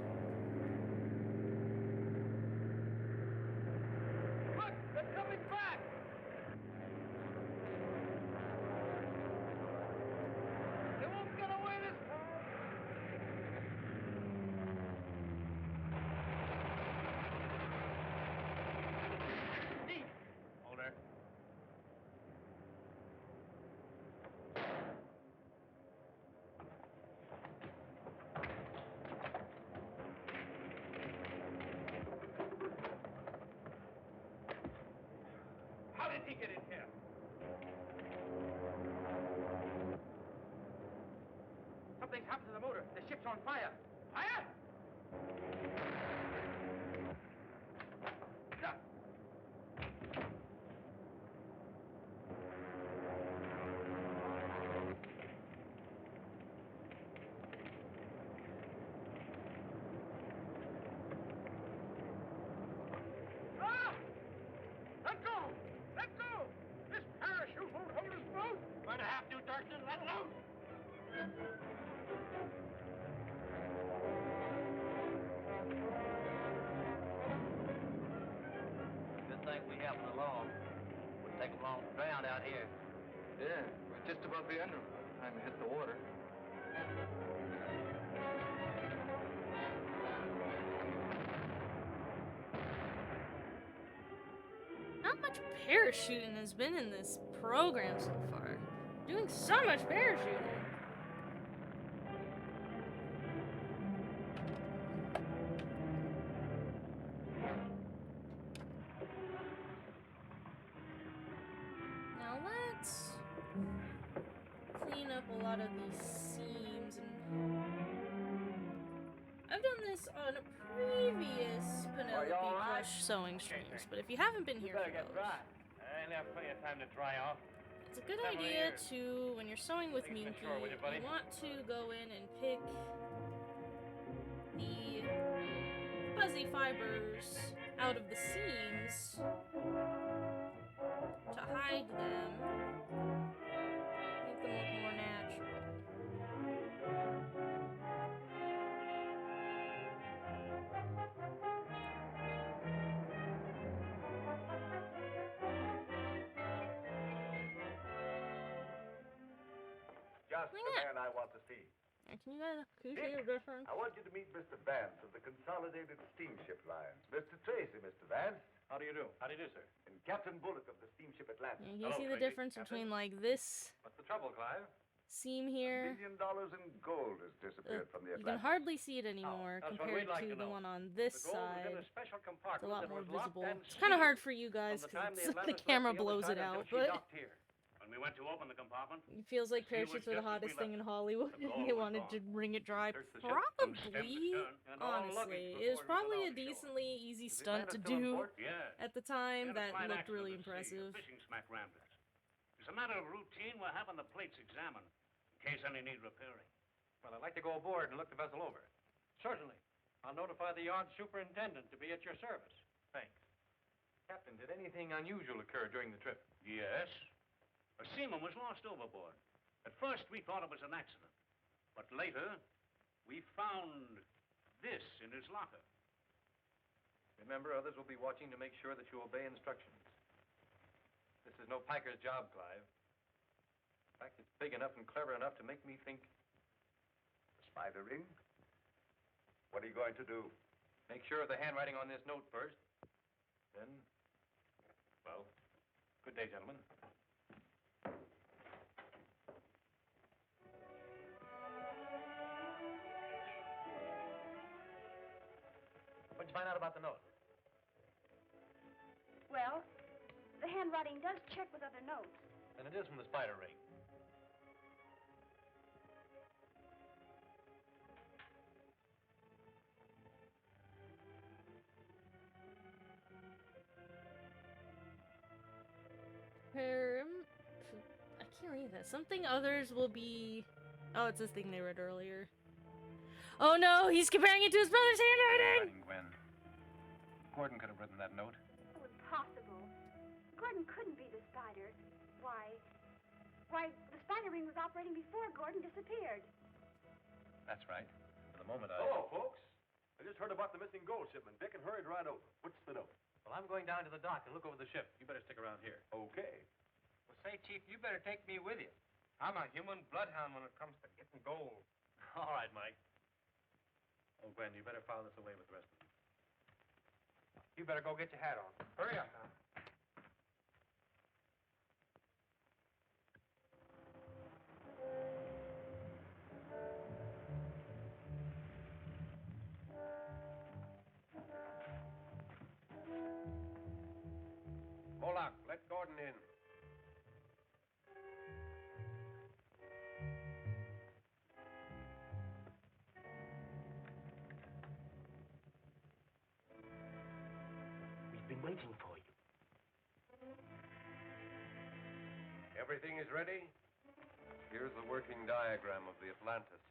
Speaker 7: It's on fire. Fire! Ah! Let go! Let go! This parachute won't hold us both. Going to have to, Darkton. Let loose.
Speaker 6: Good thing we happened along. Wouldn't take them long to drown out here.
Speaker 3: Yeah, we're just above the end of time to hit the water.
Speaker 2: Not much parachuting has been in this program so far. Doing so much parachuting. Now let's clean up a lot of these seams and I've done this on previous Penelope
Speaker 6: all right?
Speaker 2: Plush sewing streams, but if you haven't been
Speaker 6: You
Speaker 2: here
Speaker 6: better
Speaker 2: for
Speaker 6: get
Speaker 2: those,
Speaker 6: dry. I ain't have plenty of time to dry off.
Speaker 2: it's a good
Speaker 6: Time of the
Speaker 2: idea
Speaker 6: year.
Speaker 2: to, when you're sewing with
Speaker 6: Things
Speaker 2: Minky,
Speaker 6: ashore with you, buddy.
Speaker 2: you want to go in and pick the fuzzy fibers out of the seams to hide them, make them look more natural.
Speaker 11: Just
Speaker 2: Look
Speaker 11: the
Speaker 2: at
Speaker 11: man I want to see.
Speaker 2: Can you see the difference?
Speaker 11: I want you to meet Mr. Vance of the Consolidated Steamship Lines. Mr. Tracy, Mr. Vance.
Speaker 6: How do you do? How do you do, sir?
Speaker 11: And Captain Bullock of the Steamship Atlantic.
Speaker 2: You
Speaker 6: Hello,
Speaker 2: see the
Speaker 6: Tracy.
Speaker 2: difference between like this
Speaker 6: What's the trouble, Clive?
Speaker 2: seam
Speaker 11: $1
Speaker 2: here?
Speaker 11: million in gold has disappeared from the
Speaker 2: You can
Speaker 11: Atlantic.
Speaker 2: hardly see it anymore
Speaker 6: That's what
Speaker 2: compared
Speaker 6: we'd like
Speaker 2: to
Speaker 6: to
Speaker 2: the
Speaker 6: know.
Speaker 2: one on this
Speaker 6: The gold was in
Speaker 2: side.
Speaker 6: a special
Speaker 2: It's a
Speaker 6: compartment
Speaker 2: lot
Speaker 6: that
Speaker 2: more
Speaker 6: was locked
Speaker 2: visible.
Speaker 6: and
Speaker 2: It's kind of hard
Speaker 6: sealed
Speaker 2: for you guys
Speaker 6: from the
Speaker 2: because
Speaker 6: time the
Speaker 2: the
Speaker 6: Atlantis
Speaker 2: camera
Speaker 6: left the other
Speaker 2: blows it
Speaker 6: side
Speaker 2: out,
Speaker 6: until she
Speaker 2: but
Speaker 6: docked here.
Speaker 9: When we went to open the compartment,
Speaker 2: it feels like
Speaker 9: The sea was
Speaker 2: parachutes were the
Speaker 9: just as we
Speaker 2: hottest thing in
Speaker 9: left it.
Speaker 2: Hollywood
Speaker 9: The
Speaker 2: and
Speaker 9: gold
Speaker 2: they
Speaker 9: was
Speaker 2: wanted to
Speaker 9: gone.
Speaker 2: bring it dry.
Speaker 9: Searched the ship from stem to
Speaker 2: Probably,
Speaker 9: stern, and all luggage
Speaker 2: honestly.
Speaker 9: before
Speaker 2: It was
Speaker 9: it was
Speaker 2: probably a
Speaker 9: allowed ashore.
Speaker 2: decently easy
Speaker 6: Is the
Speaker 2: stunt to
Speaker 6: Atlantis still on
Speaker 2: do
Speaker 6: board?
Speaker 9: yeah.
Speaker 2: at the
Speaker 9: We
Speaker 2: time.
Speaker 9: had a
Speaker 2: That
Speaker 9: fine
Speaker 2: looked
Speaker 9: accident
Speaker 2: really
Speaker 9: at sea,
Speaker 2: impressive.
Speaker 9: a fishing smack ramblers. As a matter of routine, we're having the plates examined in case any need repairing.
Speaker 6: Well, I'd like to go aboard and look the vessel over. Certainly. I'll notify the yard superintendent to be at your service. Thanks. Captain, did anything unusual occur during the trip?
Speaker 9: Yes. A seaman was lost overboard. At first, we thought it was an accident. But later, we found this in his locker.
Speaker 6: Remember, others will be watching to make sure that you obey instructions. This is no piker's job, Clive. In fact, it's big enough and clever enough to make me think.
Speaker 11: Spider ring? What are you going to do?
Speaker 6: Make sure of the handwriting on this note first. Then, well, good day, gentlemen. What'd you find out about the note?
Speaker 10: Well, the handwriting does check with other notes.
Speaker 6: And it is from the spider ring.
Speaker 2: I can't read that. Something others will be. Oh, it's this thing they read earlier. Oh no, he's comparing it to his brother's handwriting!
Speaker 3: Gwen. Gordon could have written that note.
Speaker 10: Oh, impossible. Gordon couldn't be the spider. Why, the spider ring was operating before Gordon disappeared.
Speaker 3: That's right.
Speaker 6: For the moment,
Speaker 11: Hello, folks. I just heard about the missing gold shipment, Dick, and hurried right over. What's the note?
Speaker 6: Well, I'm going down to the dock and look over the ship. You better stick around here.
Speaker 11: Okay.
Speaker 7: Well, say, Chief, you better take me with you. I'm a human bloodhound when it comes to getting gold.
Speaker 6: All right, Mike. Oh, Gwen, you better file this away with the rest of them.
Speaker 7: You better go get your hat on. Hurry up now.
Speaker 3: Bullock, let Gordon in.
Speaker 7: waiting for you.
Speaker 3: Everything is ready? Here's the working diagram of the Atlantis.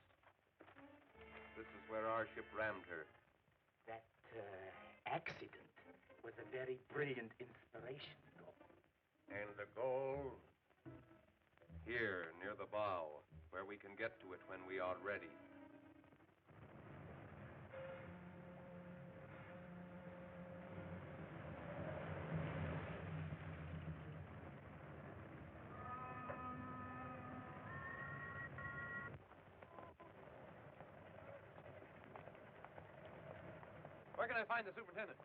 Speaker 3: This is where our ship rammed her.
Speaker 7: That accident was a very brilliant inspiration, Gordon.
Speaker 3: And the goal? Here, near the bow, where we can get to it when we are ready.
Speaker 6: Where can I find the superintendent?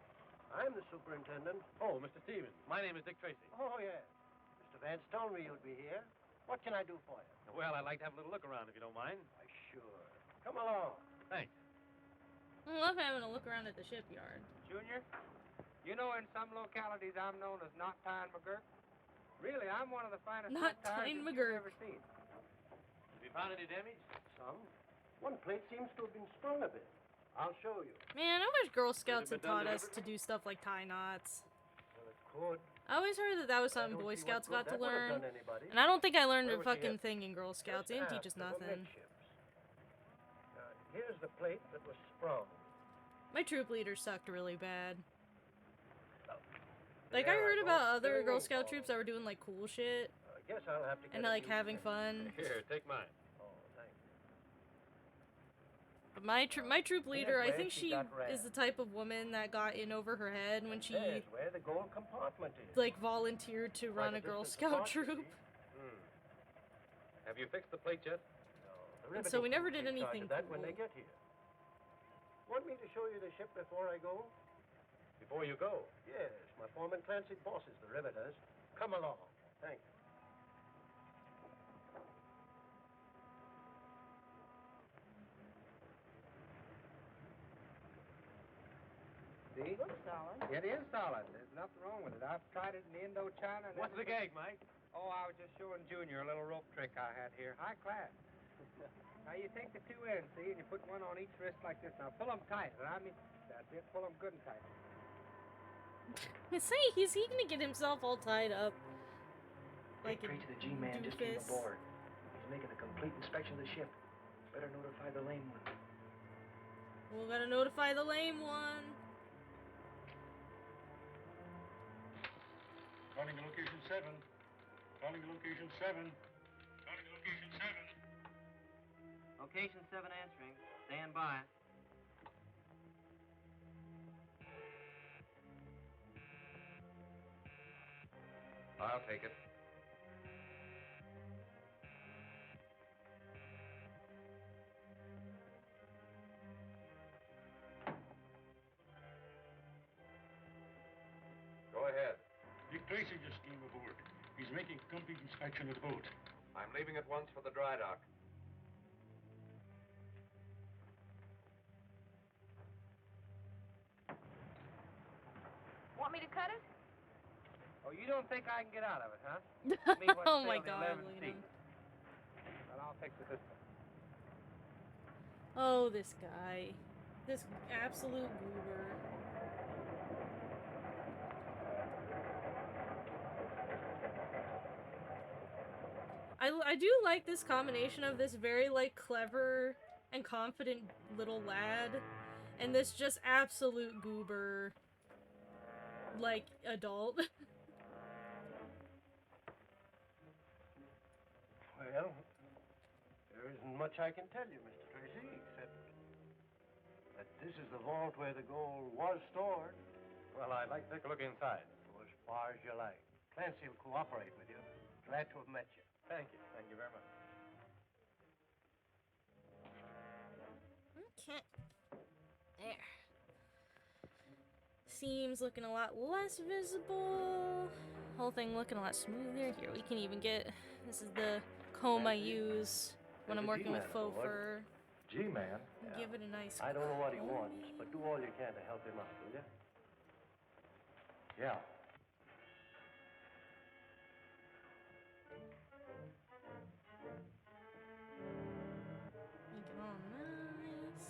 Speaker 8: I'm the superintendent.
Speaker 6: Oh, Mr. Stevens. My name is Dick Tracy.
Speaker 8: Oh, yes. Mr. Vance told me you'd be here. What can I do for you?
Speaker 6: Well, I'd like to have a little look around, if you don't mind.
Speaker 8: Why, sure. Come along.
Speaker 6: Thanks.
Speaker 2: I love having a look around at the shipyard.
Speaker 7: Junior, you know in some localities I'm known as Not Tyne McGurk. Really, I'm one of the finest
Speaker 2: Not
Speaker 7: tires
Speaker 2: Tyne
Speaker 7: that
Speaker 2: McGurk.
Speaker 7: you've ever seen.
Speaker 6: Have you found any damage?
Speaker 8: Some. One plate seems to have been sprung a bit. I'll show you.
Speaker 2: Man, I wish Girl Scouts had
Speaker 6: been done
Speaker 2: taught us to
Speaker 6: deliberately?
Speaker 2: do stuff like tie knots.
Speaker 8: Well, it could.
Speaker 2: I always heard that was
Speaker 8: I
Speaker 2: something
Speaker 8: don't
Speaker 2: Boy
Speaker 8: see
Speaker 2: Scouts
Speaker 8: what
Speaker 2: got
Speaker 8: good
Speaker 2: to
Speaker 8: that would have
Speaker 2: learn.
Speaker 8: done anybody.
Speaker 2: And I don't think I learned
Speaker 8: Where
Speaker 2: a
Speaker 8: was she
Speaker 2: fucking
Speaker 8: at?
Speaker 2: thing in Girl Scouts. They didn't teach us
Speaker 8: Just aft of the
Speaker 2: nothing.
Speaker 8: midships. Here's the plate that was sprung.
Speaker 2: My troop leader sucked really bad. Like,
Speaker 8: There
Speaker 2: I heard
Speaker 8: go.
Speaker 2: about other
Speaker 8: Filling
Speaker 2: Girl
Speaker 8: in
Speaker 2: Scout
Speaker 8: for
Speaker 2: troops
Speaker 8: me.
Speaker 2: that were doing, like, cool shit.
Speaker 8: I guess I'll have to get
Speaker 2: And,
Speaker 8: a
Speaker 2: like,
Speaker 8: new
Speaker 2: having
Speaker 8: plate.
Speaker 2: fun.
Speaker 6: Here, take mine.
Speaker 8: Oh, thanks.
Speaker 2: But my troop leader, I
Speaker 8: where
Speaker 2: think
Speaker 8: she
Speaker 2: she
Speaker 8: got rammed.
Speaker 2: is the type of woman that got in over her head when she,
Speaker 8: There's where the gold compartment is.
Speaker 2: like, volunteered to run a
Speaker 8: Quite
Speaker 2: Girl
Speaker 8: distance
Speaker 2: Scout
Speaker 8: apart, you
Speaker 2: troop.
Speaker 8: see.
Speaker 6: Have you fixed the plate yet?
Speaker 8: No, the
Speaker 2: And so we
Speaker 8: riveting
Speaker 2: never
Speaker 8: crew
Speaker 2: did
Speaker 8: take charge
Speaker 2: anything
Speaker 8: of that when
Speaker 2: cool.
Speaker 8: they get here. Want me to show you the ship before I go?
Speaker 6: Before you go.
Speaker 8: Yes, my foreman Clancy bosses the riveters. Come along. Thank you.
Speaker 7: See?
Speaker 4: Looks solid.
Speaker 7: It is solid. There's nothing wrong with it. I've tried it in Indochina. And
Speaker 6: What's the
Speaker 7: everything.
Speaker 6: gag, Mike?
Speaker 7: Oh, I was just showing Junior a little rope trick I had here. High class. Now, you take the two ends, see, and you put one on each wrist like this. Now, pull them tight. And I mean, that's it. Pull them good and tight.
Speaker 2: Say, is he gonna get himself all tied up? Like a
Speaker 12: Tracy, the G-Man just came
Speaker 2: doofus?
Speaker 12: aboard. He's making a complete inspection of the ship. Better notify the lame one.
Speaker 2: We gotta notify the lame one.
Speaker 5: Calling to location 7. Calling to location 7. Calling to location 7.
Speaker 7: Location 7 answering. Stand by.
Speaker 3: I'll take it. Go ahead.
Speaker 5: Dick Tracy just came aboard. He's making a complete inspection of the boat.
Speaker 3: I'm leaving at once for the dry dock.
Speaker 4: Want me to cut it?
Speaker 7: Oh, you don't think I can get out of it, huh? Me, what
Speaker 2: Oh my
Speaker 7: sailed the
Speaker 2: god,
Speaker 7: 11
Speaker 2: Lena.
Speaker 7: seats. Well, I'll fix it this way.
Speaker 2: Oh, this guy. This absolute goober. I do like this combination of this very, like, clever and confident little lad and this just absolute goober, like, adult.
Speaker 8: Well, there isn't much I can tell you, Mr. Tracy, except that this is the vault where the gold was stored.
Speaker 6: Well, I'd like to take a look inside.
Speaker 8: Go as far as you like. Clancy will cooperate with you. Glad to have met you.
Speaker 6: Thank you. Thank you very much.
Speaker 2: Okay. There. Seams looking a lot less visible. Whole thing looking a lot smoother. Here, we can even get... This is the comb I use when I'm working with faux fur.
Speaker 8: G-Man?
Speaker 2: Give it a nice
Speaker 8: I don't know what he
Speaker 2: comb.
Speaker 8: wants, but do all you can to help him out, will you? Yeah.
Speaker 2: Make it all nice.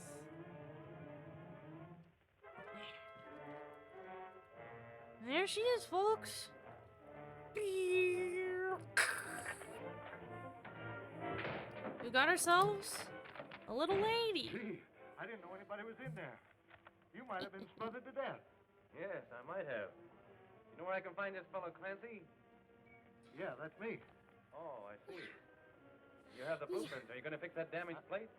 Speaker 2: There she is, folks. We got ourselves a little lady.
Speaker 6: Gee, I didn't know anybody was in there. You might have been smothered to death. Yes, I might have. You know where I can find this fellow Clancy? Yeah, that's me. Oh, I see. You have the blueprint. Are you going to fix that damaged plate?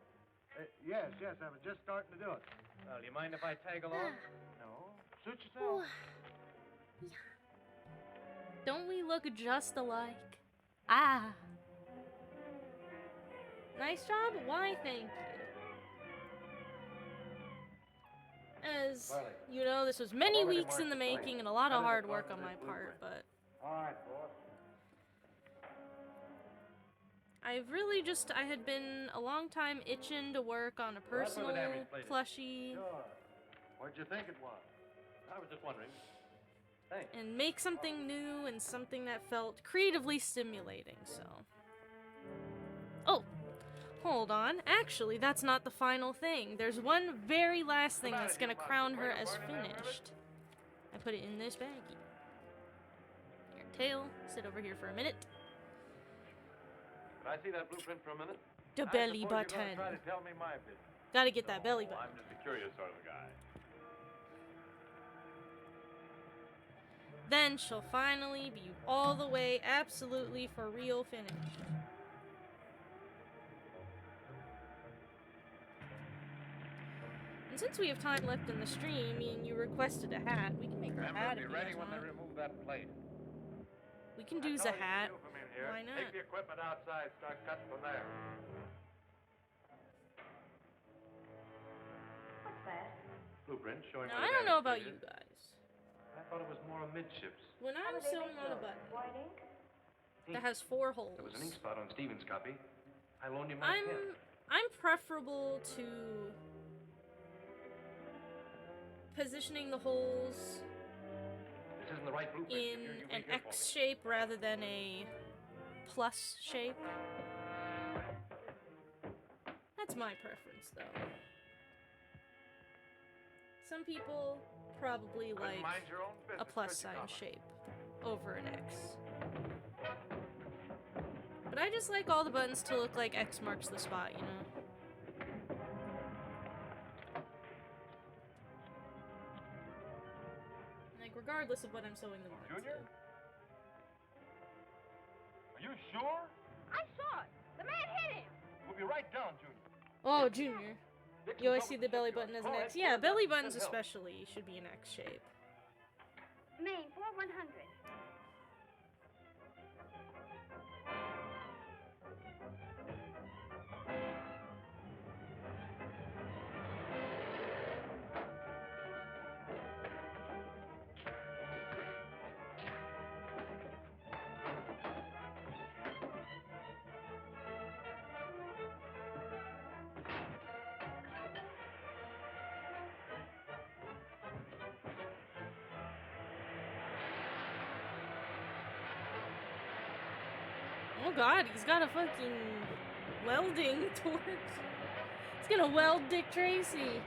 Speaker 6: Yes, I was just starting to do it. Well, do you mind if I tag along? No. Suit yourself.
Speaker 2: Don't we look just alike? Ah. Nice job? Why, thank you. As you know, this was many weeks in the making and a lot of hard work on my part, but
Speaker 6: All right, boss.
Speaker 2: I had been a long time itching to work on a personal plushie.
Speaker 6: Sure. What'd you think it was? I was just wondering. Thanks.
Speaker 2: And make something new and something that felt creatively stimulating, so. Oh, hold on. Actually, that's not the final thing. There's one very last thing that's gonna crown her as finished. I put it in this baggie. Your tail, sit over here for a minute.
Speaker 6: Could I see that blueprint for a minute?
Speaker 2: The belly button.
Speaker 6: Try to tell me my business.
Speaker 2: Gotta get that belly button.
Speaker 6: I'm just a curious sort of a guy.
Speaker 2: Then she'll finally be all the way, absolutely, for real finished. And since we have time left in the stream, and you requested a hat, we can make her a hat if you guys want.
Speaker 6: Remove that plate.
Speaker 2: We can do the hat. Why not?
Speaker 6: Take the equipment outside, start cutting from there.
Speaker 4: What's that?
Speaker 6: Blueprint showing.
Speaker 2: Now, I don't know about you guys.
Speaker 6: I thought it was more amidships.
Speaker 2: When I'm sewing on a button
Speaker 4: White ink?
Speaker 2: that has 4 holes,
Speaker 6: There was an ink spot on Steven's copy. I loaned him my pen.
Speaker 2: I'm preferable to positioning the holes
Speaker 6: This isn't the right blueprint.
Speaker 2: in an X shape rather than a plus shape. That's my preference, though. Some people probably like a plus sign shape over an X. But I just like all the buttons to look like X marks the spot, you know? Like, regardless of what I'm sewing them on.
Speaker 6: Junior? Are you sure?
Speaker 4: I saw it. The man hit him.
Speaker 6: We'll be right down, Junior.
Speaker 2: Oh, Junior. You always see the belly button as an X. Yeah, belly buttons especially should be an X shape.
Speaker 10: Maine, 4100.
Speaker 2: Oh god, he's got a fucking welding torch. He's gonna weld Dick Tracy.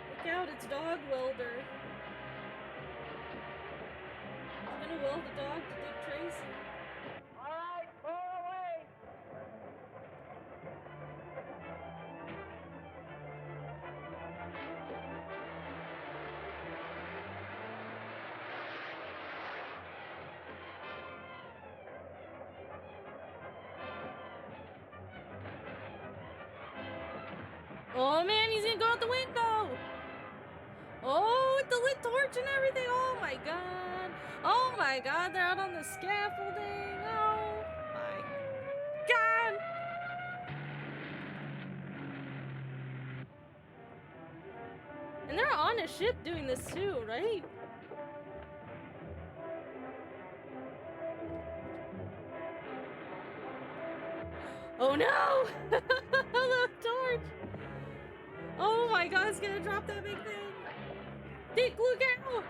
Speaker 2: Look out, it's Dog Welder. He's gonna weld a dog to Dick Tracy.
Speaker 8: All right, pull away.
Speaker 2: Oh man, he's gonna go out the window! Oh, with the lit torch and everything! Oh my god! Oh my god, they're out on the scaffolding! Oh my god! And they're on a ship doing this too, right? Oh no! The torch! Oh my god, it's gonna drop that big thing! Dick, look out!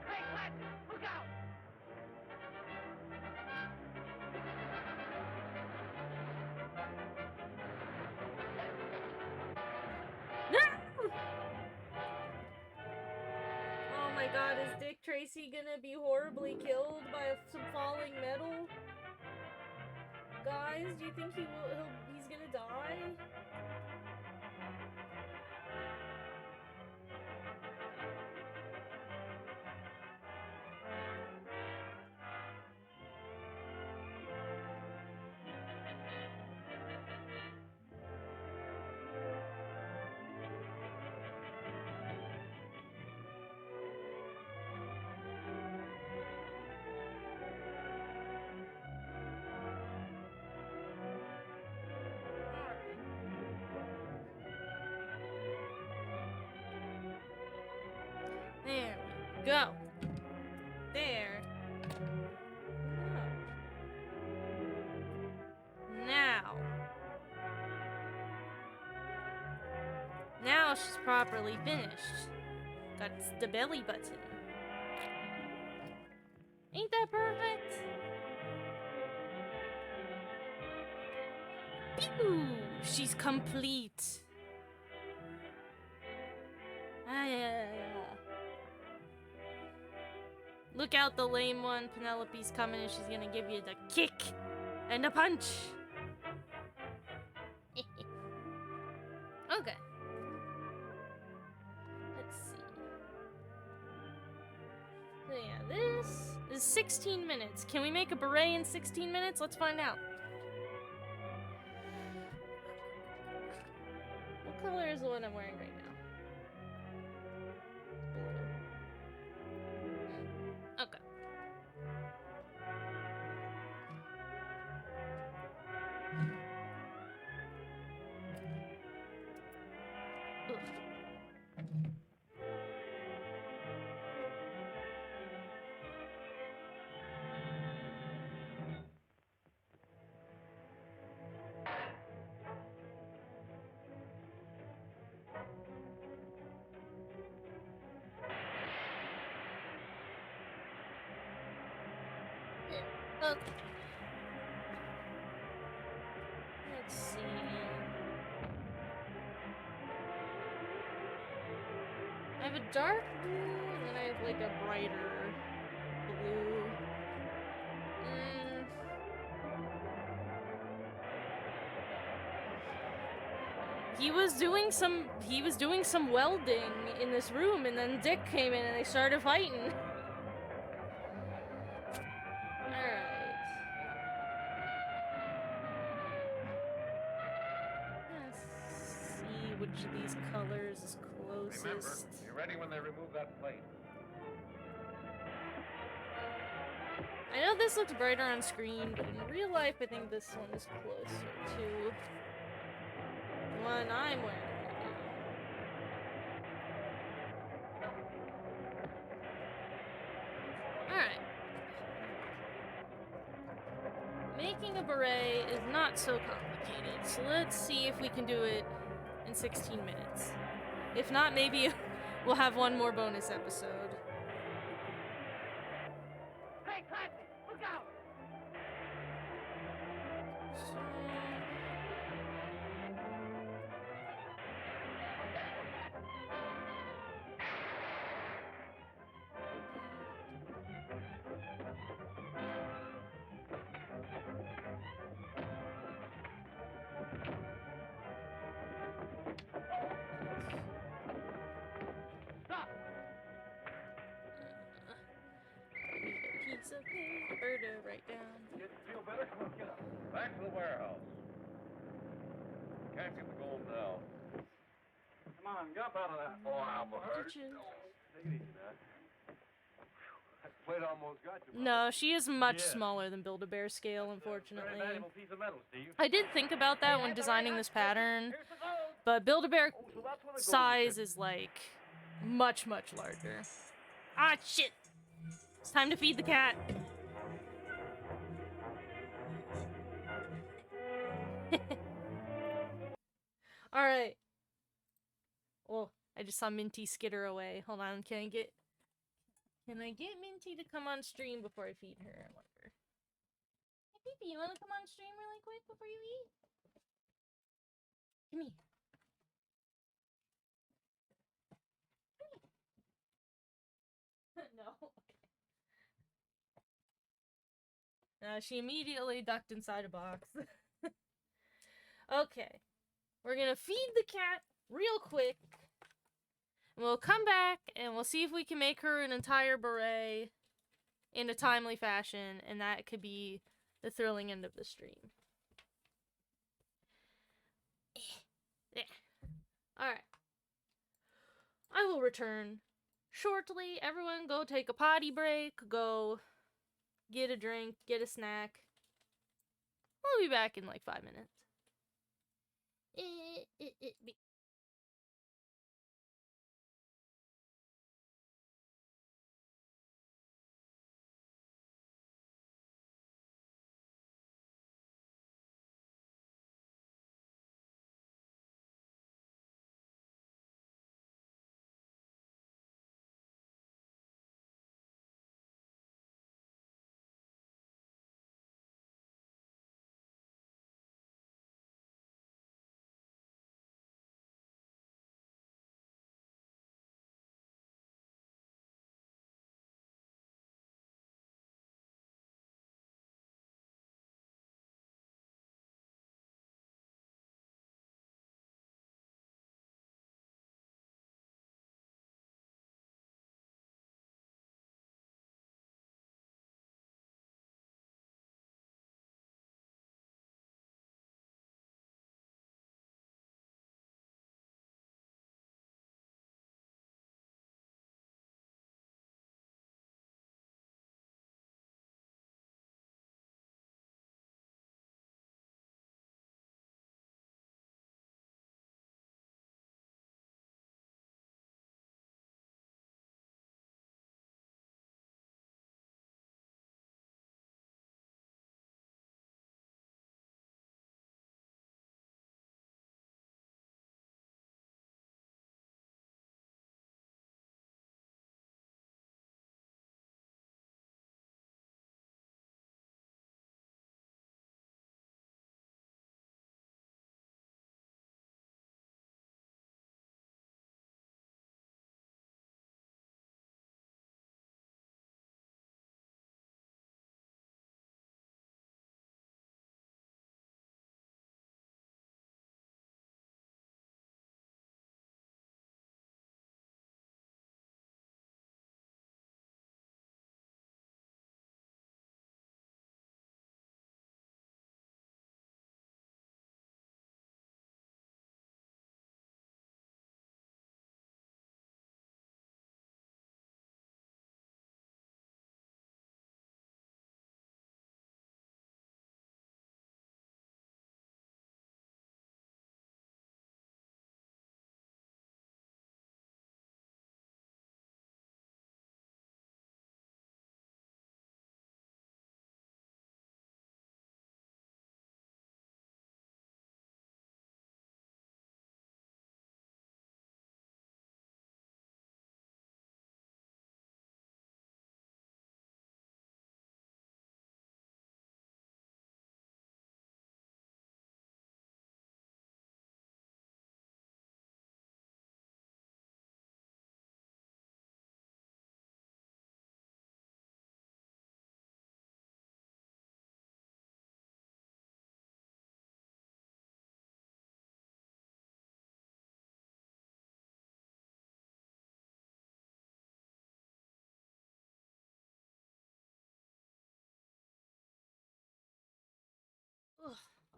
Speaker 8: Hey, Clancy, look out.
Speaker 2: god, is Dick Tracy gonna be horribly killed by some falling metal? Guys, do you think he's gonna die? There we go. There. No. Now. Now she's properly finished. That's the belly button. Ain't that perfect? Pew! She's complete. Look out, the lame one. Penelope's coming and she's gonna give you the kick and a punch. Okay. Let's see. So yeah, this is 16 minutes. Can we make a beret in 16 minutes? Let's find out. What color is the one I'm wearing right now? Okay. Okay. Let's see. I have a dark blue, and then I have like a brighter blue. He was doing some welding in this room, and then Dick came in and they started fighting. Which of these colors is closest?
Speaker 3: Remember, be ready when they remove that plate.
Speaker 2: I know this looks brighter on screen, but in real life, I think this one is closer to the one I'm wearing right now. Alright. Making a beret is not so complicated, so let's see if we can do it in 16 minutes. If not, maybe we'll have one more bonus episode.
Speaker 8: Hey, Clancy, look out!
Speaker 2: Piece of paper to write down.
Speaker 3: Feel better? Come on, get up. Back to the warehouse. Can't get the gold now.
Speaker 6: Come on, jump out of that.
Speaker 3: Oh, Alma hurt.
Speaker 2: Kitchen.
Speaker 6: Take it easy, man. That plate almost got you.
Speaker 2: No, she is much smaller than Build-A-Bear scale, unfortunately.
Speaker 6: Very valuable piece of metal, Steve.
Speaker 2: I did think about that when designing this pattern, but Build-A-Bear size is like much, much larger. Ah, shit! It's time to feed the cat. Alright. Oh, I just saw Minty skitter away. Hold on, can I get Minty to come on stream before I feed her? I wonder. Hey, Pee-Pee, you wanna come on stream really quick before you eat? Come here. She immediately ducked inside a box. Okay. We're gonna feed the cat real quick. And we'll come back and we'll see if we can make her an entire beret in a timely fashion, and that could be the thrilling end of the stream. Alright. I will return shortly. Everyone go take a potty break, go get a drink, get a snack. We'll be back in like 5 minutes.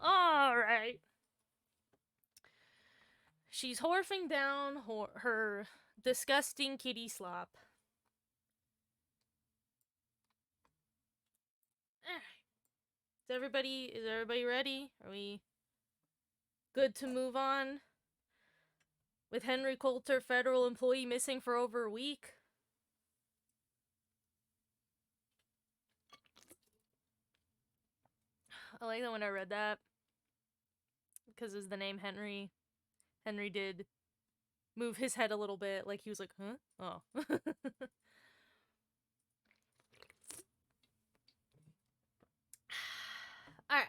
Speaker 2: Alright. She's horfing down her disgusting kitty slop. Alright. Is everybody ready? Are we good to move on? With Henry Coulter, federal employee, missing for over a week? I like that when I read that. Because it's the name Henry. Henry did move his head a little bit, like he was like, huh? Oh. Alright.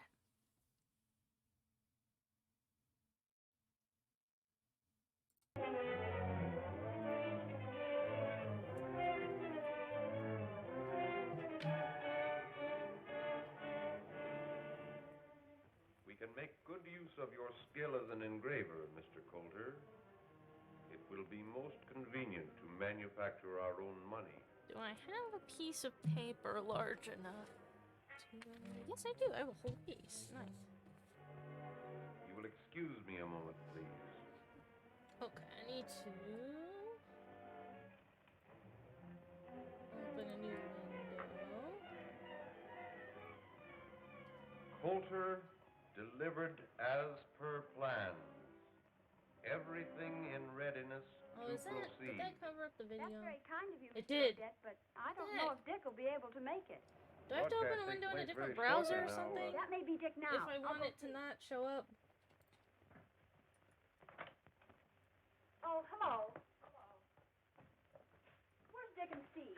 Speaker 3: use of your skill as an engraver, Mr. Coulter, it will be most convenient to manufacture our own money.
Speaker 2: Do I have a piece of paper large enough to... Yes, I do. I have a whole piece. Nice.
Speaker 3: You will excuse me a moment, please.
Speaker 2: Okay, I need to... open a new window.
Speaker 3: Coulter, delivered as per plans. Everything in readiness
Speaker 2: Oh,
Speaker 3: to
Speaker 2: is that...
Speaker 3: proceed.
Speaker 2: Did that cover up the video?
Speaker 10: That's very kind of you,
Speaker 2: It
Speaker 10: Mr.
Speaker 2: did.
Speaker 10: Odette, but I don't know if Dick will be able to make it.
Speaker 2: Do I have to open a window in a different browser or something?
Speaker 10: That may be Dick now.
Speaker 2: If I want it to not show up?
Speaker 10: Oh, hello. Where's Dick and Steve?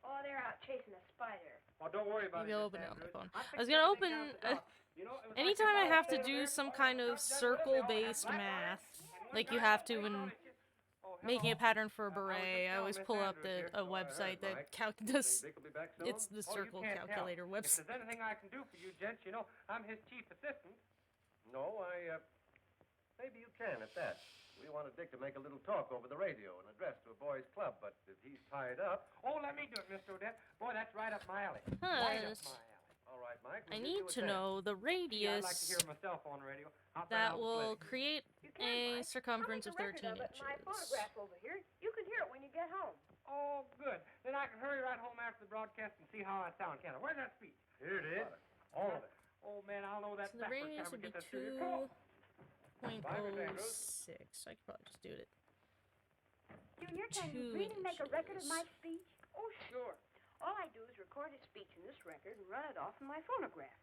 Speaker 10: Oh, they're out chasing a spider.
Speaker 7: Oh, don't worry about
Speaker 2: Maybe
Speaker 7: it.
Speaker 2: I'll
Speaker 7: Miss
Speaker 2: open it on my
Speaker 7: Andrews.
Speaker 2: phone.
Speaker 7: I
Speaker 2: I was
Speaker 7: fixed
Speaker 2: gonna
Speaker 7: everything
Speaker 2: open...
Speaker 7: down at the dock. You know, it was like
Speaker 2: anytime
Speaker 7: a
Speaker 2: I have to
Speaker 7: ball
Speaker 2: do
Speaker 7: there.
Speaker 2: some
Speaker 7: Oh,
Speaker 2: kind
Speaker 7: I
Speaker 2: of
Speaker 7: got done with it.
Speaker 2: circle-based
Speaker 7: They all had
Speaker 2: math,
Speaker 7: black
Speaker 2: like
Speaker 7: eyes.
Speaker 2: you have to
Speaker 7: And
Speaker 2: when
Speaker 7: one guy, oh,
Speaker 2: making a
Speaker 7: hello.
Speaker 2: pattern for a
Speaker 7: I was
Speaker 2: beret,
Speaker 7: just
Speaker 2: I always
Speaker 7: telling
Speaker 2: pull
Speaker 7: Miss
Speaker 2: up
Speaker 7: Andrews
Speaker 2: a
Speaker 7: here. Go ahead,
Speaker 2: website that
Speaker 7: Mike.
Speaker 2: does...
Speaker 7: Think Dick will be back soon?
Speaker 2: It's the
Speaker 7: Oh, you
Speaker 2: circle
Speaker 7: can't tell.
Speaker 2: calculator
Speaker 7: If
Speaker 2: website.
Speaker 7: there's anything I can do for you, gents, you know, I'm his chief assistant.
Speaker 3: No, maybe you can at that. We wanted Dick to make a little talk over the radio, an address to a boys' club, but if he's tied up...
Speaker 7: Oh, let me do it, Mr. Odette. Boy, that's right up my alley.
Speaker 2: Huh.
Speaker 7: Right up my alley.
Speaker 3: All right, Mike.
Speaker 2: I
Speaker 3: we'll
Speaker 2: need
Speaker 3: get
Speaker 2: to
Speaker 3: you a
Speaker 2: know the
Speaker 7: Yeah, I'd like to
Speaker 2: radius
Speaker 7: hear myself on the radio. Hop
Speaker 2: that
Speaker 7: around the
Speaker 2: will
Speaker 7: place.
Speaker 2: create
Speaker 10: You can,
Speaker 2: a
Speaker 10: Mike.
Speaker 2: circumference of
Speaker 10: I'll make
Speaker 2: 13
Speaker 10: a record of it in my
Speaker 2: inches.
Speaker 10: phonograph over here. You can hear it when you get home.
Speaker 7: Oh, good. Then I can hurry right home after the broadcast and see how I sound, can I? Where's that speech?
Speaker 3: Here it is. All of it.
Speaker 7: Oh, man, I'll know that
Speaker 2: So the
Speaker 7: backwards
Speaker 2: radius
Speaker 7: time
Speaker 2: would
Speaker 7: we
Speaker 2: be
Speaker 7: get that studio. Come on.
Speaker 2: 2.06. I could probably just do it.
Speaker 10: Junior, can
Speaker 2: 2
Speaker 10: you really make a record of
Speaker 2: inches.
Speaker 10: my speech? Oh, sure. All I do is record a speech in this record and run it off in my phonograph.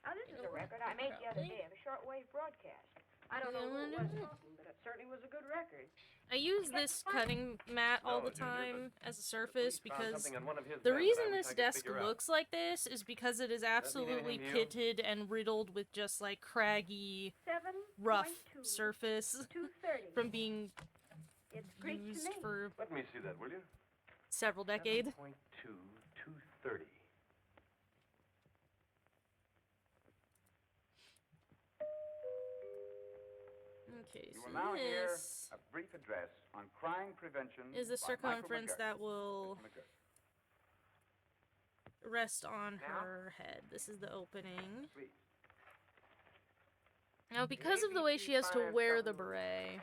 Speaker 10: Now, this is a record I made the other day of a shortwave broadcast. I don't know who was talking, but it certainly was a good record.
Speaker 2: I use this cutting mat all the
Speaker 3: No, Junior,
Speaker 2: time as a surface
Speaker 3: Found
Speaker 2: because
Speaker 3: something on one of his
Speaker 2: the
Speaker 3: men
Speaker 2: reason
Speaker 3: that I wish
Speaker 2: this
Speaker 3: I could
Speaker 2: desk
Speaker 3: figure out.
Speaker 2: looks like this is because it is absolutely
Speaker 3: anything to you?
Speaker 2: pitted and riddled with just like craggy,
Speaker 10: 7.2,
Speaker 2: rough surface
Speaker 10: 230.
Speaker 2: from being
Speaker 10: It's Greek to
Speaker 2: used
Speaker 10: me.
Speaker 2: for
Speaker 3: Let me see that, will you?
Speaker 2: several decades.
Speaker 3: 7.2, 230.
Speaker 2: Okay,
Speaker 11: You
Speaker 2: so
Speaker 11: will now hear
Speaker 2: this
Speaker 11: a brief address on crime prevention
Speaker 2: is the
Speaker 11: by Michael
Speaker 2: circumference
Speaker 11: McGurk.
Speaker 2: that will
Speaker 11: Mr. McGurk.
Speaker 2: rest on
Speaker 7: Now?
Speaker 2: her head. This is the opening.
Speaker 11: Please.
Speaker 2: Now, because of the way she has to wear the beret,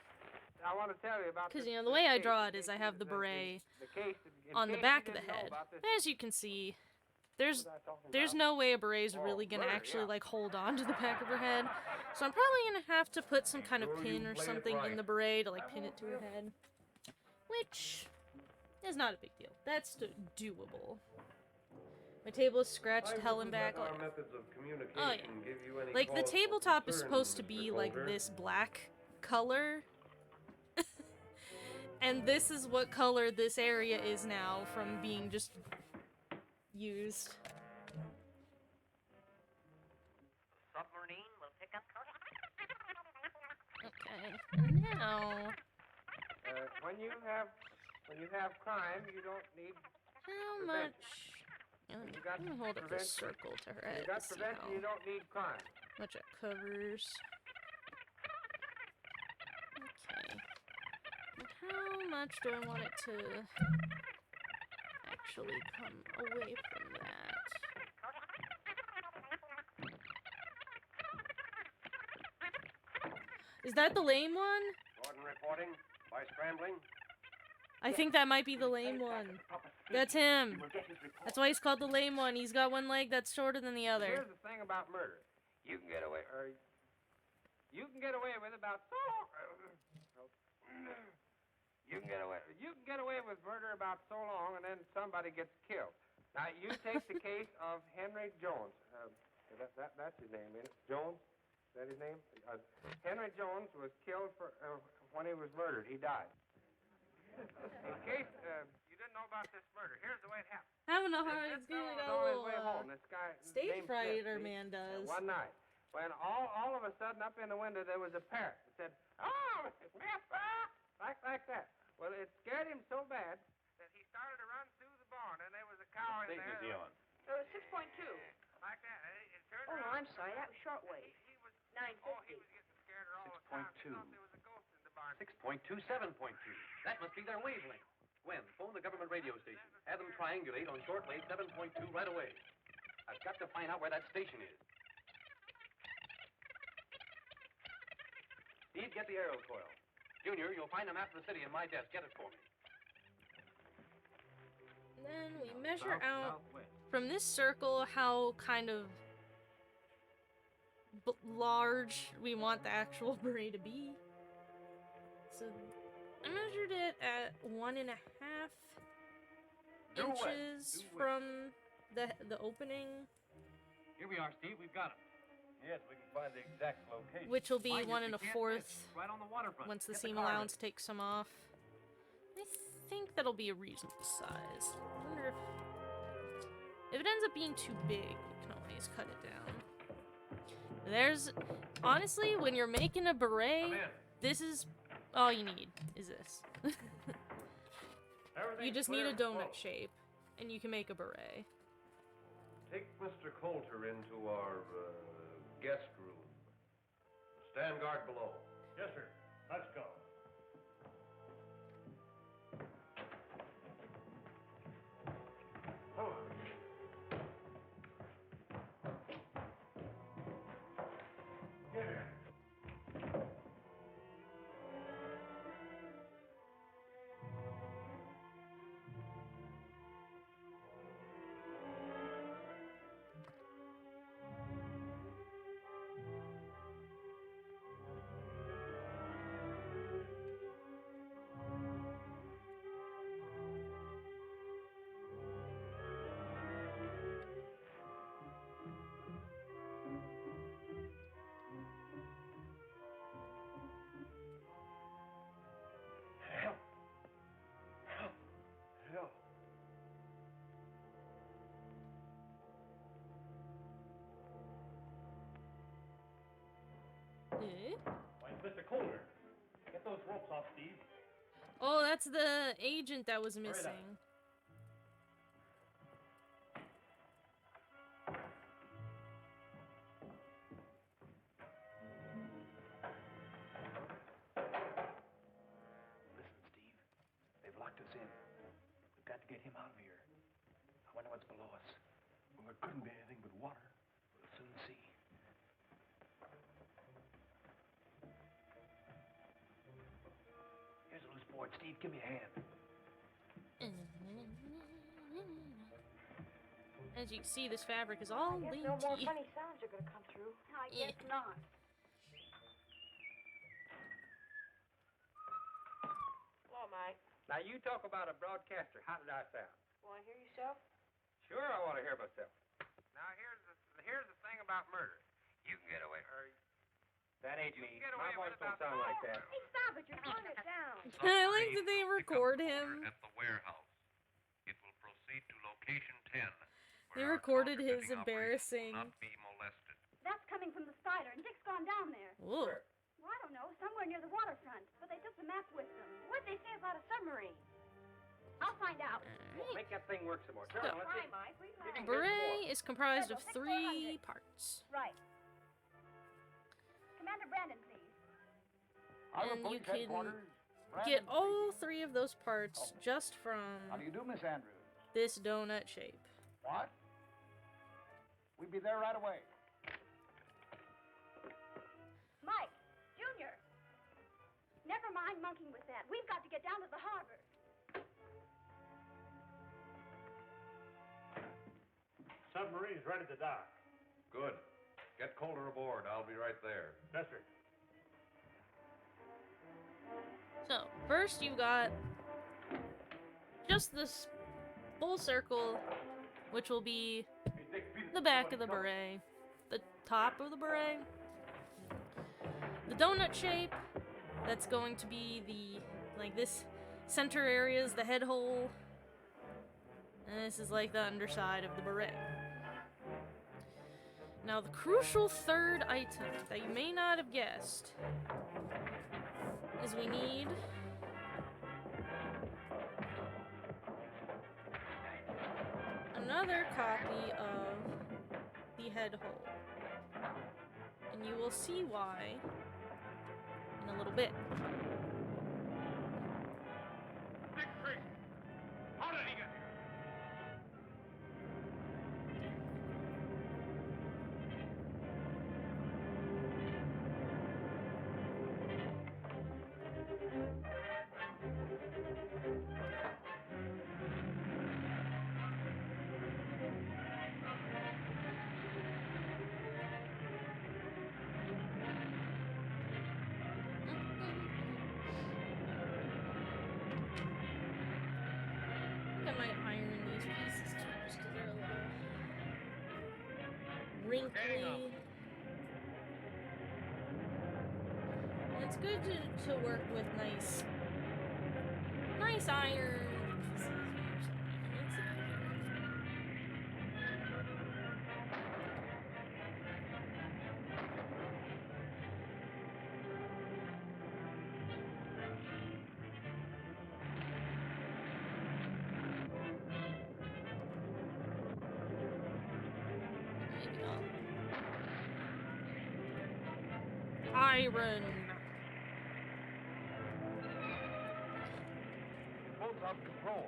Speaker 7: I want to tell you about
Speaker 2: because,
Speaker 7: this-
Speaker 2: you know, the
Speaker 7: this
Speaker 2: way I
Speaker 7: case,
Speaker 2: draw it
Speaker 7: the
Speaker 2: is I
Speaker 7: case,
Speaker 2: have the
Speaker 7: the
Speaker 2: beret
Speaker 7: case, in
Speaker 2: on the
Speaker 7: case
Speaker 2: back
Speaker 7: you
Speaker 2: of the
Speaker 7: didn't know
Speaker 2: head.
Speaker 7: about this-
Speaker 2: As you can see, there's
Speaker 7: What was I talking
Speaker 2: there's
Speaker 7: about?
Speaker 2: no way a beret's
Speaker 7: Oh,
Speaker 2: really gonna
Speaker 7: murder,
Speaker 2: actually
Speaker 7: yeah.
Speaker 2: like hold on to the back of her head. So I'm probably gonna have to put some kind of
Speaker 3: Sure you
Speaker 2: pin or
Speaker 3: play it
Speaker 2: something in
Speaker 3: right.
Speaker 2: the beret to like pin it to her head, which is not a big deal. That's doable. My table is scratched
Speaker 3: I
Speaker 2: hell and
Speaker 3: wouldn't
Speaker 2: back.
Speaker 3: let our
Speaker 2: Like,
Speaker 3: methods of communication
Speaker 2: oh, yeah.
Speaker 3: give you any
Speaker 2: like the
Speaker 3: cause for
Speaker 2: tabletop is
Speaker 3: concern,
Speaker 2: supposed to
Speaker 3: Mr.
Speaker 2: be like
Speaker 3: Coulter.
Speaker 2: this black color. And this is what color this area is now from being just used.
Speaker 8: Submarine will pick up.
Speaker 2: Okay, and now,
Speaker 7: When you have crime, you don't need.
Speaker 2: how
Speaker 7: Prevention.
Speaker 2: much... Yeah,
Speaker 7: You got
Speaker 2: let me hold up this
Speaker 7: prevention.
Speaker 2: circle to her
Speaker 7: You
Speaker 2: head
Speaker 7: got
Speaker 2: to see
Speaker 7: prevention.
Speaker 2: how
Speaker 7: You don't need crime.
Speaker 2: much it covers. Okay. And how much do I want it to actually come away from that? Is that the lame one?
Speaker 3: Gordon reporting by scrambling.
Speaker 2: I think that might be the lame one. That's him. That's why he's called the lame one. He's got one leg that's shorter than the other.
Speaker 7: Here's the thing about murder. You can get away, with about You can get away with murder about so long, and then somebody gets killed. Now you take the case of Henry Jones. That's his name, isn't it? Jones? Is that his name? Henry Jones was killed when he was murdered. He died. In case you didn't know about this murder, here's the way it happened.
Speaker 2: Having a hard
Speaker 7: This
Speaker 2: time
Speaker 7: fellow was
Speaker 2: doing
Speaker 7: on his
Speaker 2: a
Speaker 7: way
Speaker 2: little
Speaker 7: home. This guy
Speaker 2: stage
Speaker 7: named
Speaker 2: frighter
Speaker 7: Smith, see?
Speaker 2: man does.
Speaker 7: One night, when all of a sudden up in the window there was a parrot that said, "Oh, Mr. Smith," like that. Well, it scared him so bad that he started to run through the barn, and there was a cow in there.
Speaker 10: It was 6.2.
Speaker 7: Like that. It turned
Speaker 10: Oh, no,
Speaker 7: around.
Speaker 10: I'm sorry. That was shortwave.
Speaker 7: He was
Speaker 10: 950.
Speaker 7: Oh, he was getting
Speaker 6: 6.2. 6.2, 7.2. That must be their wavelength. Gwen, phone the government radio station. Have them triangulate on shortwave 7.2 right away. I've got to find out where that station is. Steve, get the aerial coil. Junior, you'll find a map of the city in my desk. Get it for me.
Speaker 2: Then we measure out from this circle how kind of large we want the actual beret to be. So I measured it at 1.5 inches from the opening.
Speaker 6: Here we are, Steve. We've got it. Yes, we can find the exact location.
Speaker 2: Which will be
Speaker 6: Mind you,
Speaker 2: 1
Speaker 6: we can't
Speaker 2: 1/4
Speaker 6: miss. Right on the waterfront.
Speaker 2: once the
Speaker 6: Get
Speaker 2: seam
Speaker 6: car
Speaker 2: allowance
Speaker 6: ready.
Speaker 2: takes some off. I think that'll be a reasonable size. I wonder if it ends up being too big, we can always cut it down. There's honestly, when you're making a beret, this is all you need. Is this? You just need a donut shape, and you can make a beret.
Speaker 3: Take Mr. Coulter into our guest room. Stand guard below.
Speaker 11: Yes, sir. Let's go.
Speaker 6: Where's Mr. Coulter? Get those ropes off, Steve.
Speaker 2: Oh, that's the agent that was
Speaker 6: Hurry it up.
Speaker 2: missing.
Speaker 12: Listen, Steve. They've locked us in. We've got to get him out of here. I wonder what's below us.
Speaker 3: Well, it couldn't be anything but water.
Speaker 12: We'll soon see. Here's a loose board. Steve, give me a hand.
Speaker 2: As you can see, this fabric is all
Speaker 10: I guess
Speaker 2: leaky.
Speaker 10: no more funny sounds are gonna come through. I
Speaker 2: Yeah.
Speaker 10: guess not.
Speaker 7: Hello, Mike. Now, you talk about a broadcaster. How did I sound?
Speaker 10: Want to hear yourself?
Speaker 7: Sure, I want to hear myself. Now, here's the thing about murder. You can get away.
Speaker 6: That ain't
Speaker 7: You
Speaker 6: me.
Speaker 7: can get
Speaker 6: My
Speaker 7: away
Speaker 6: voice
Speaker 7: with
Speaker 6: don't
Speaker 7: about
Speaker 6: sound like that.
Speaker 10: Hey, stop it. You're slowing it down.
Speaker 2: I like that they record him.
Speaker 3: At the warehouse. It will proceed to location 10.
Speaker 2: They
Speaker 3: where our
Speaker 2: recorded his
Speaker 3: counterfeiting operation
Speaker 2: embarrassing.
Speaker 3: will Not be molested.
Speaker 4: That's coming from the spider, and Dick's gone down there.
Speaker 2: Whoa.
Speaker 4: Well, I don't know, somewhere near the waterfront. But they took the map with them. What'd they say about a submarine? I'll find out.
Speaker 7: Make that thing work some more. Turn
Speaker 2: So-
Speaker 7: on, let's
Speaker 4: Try,
Speaker 7: see.
Speaker 4: Mike. Relax.
Speaker 7: You can
Speaker 2: A
Speaker 7: get
Speaker 2: beret is comprised of
Speaker 4: There,
Speaker 2: 3
Speaker 4: 6,400.
Speaker 2: parts.
Speaker 4: Right. Commander Brandon, please.
Speaker 2: And you can get all 3 of those parts just
Speaker 5: How
Speaker 2: from
Speaker 5: do you do, Miss Andrews?
Speaker 2: this donut shape.
Speaker 5: What? We'll be there right away.
Speaker 4: Mike, Junior. Never mind monkeying with that. We've got to get down to the harbor.
Speaker 11: Submarine's ready to dock.
Speaker 3: Good. Get Coulter aboard. I'll be right there.
Speaker 11: Yes, sir.
Speaker 2: So, first you've got just this full circle, which will be the back of the beret, the top of the beret, the donut shape, that's going to be the, like this center area is the head hole, and this is like the underside of the beret. Now the crucial third item that you may not have guessed is we need another copy of the head hole. And you will see why in a little bit.
Speaker 3: Dick Tracy! How did he get here?
Speaker 2: I might iron these pieces too, just because they're a little wrinkly. And it's good to work with nice iron pieces here, so it makes it easier. Maybe I'll iron.
Speaker 3: Boat's out of control.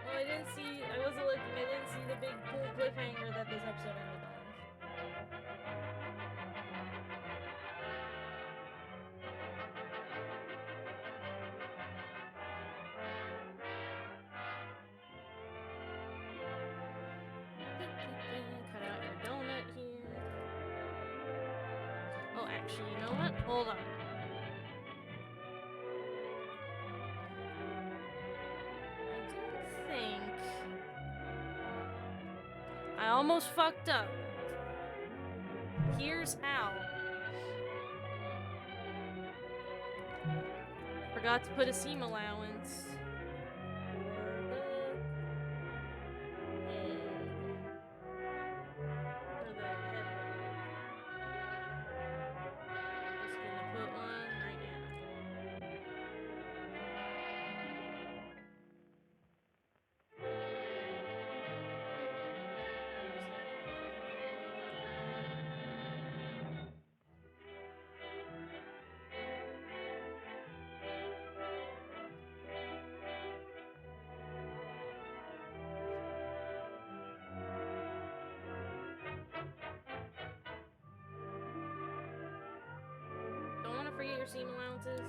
Speaker 2: Well, I wasn't looking, I didn't see the big cool cliffhanger that this episode ended on. Cut out your donut here. Oh, actually, you know what? Hold on. I almost fucked up. Here's how. Forgot to put a seam allowance for the head. Just gonna put one right now. Don't want to forget your seam allowances.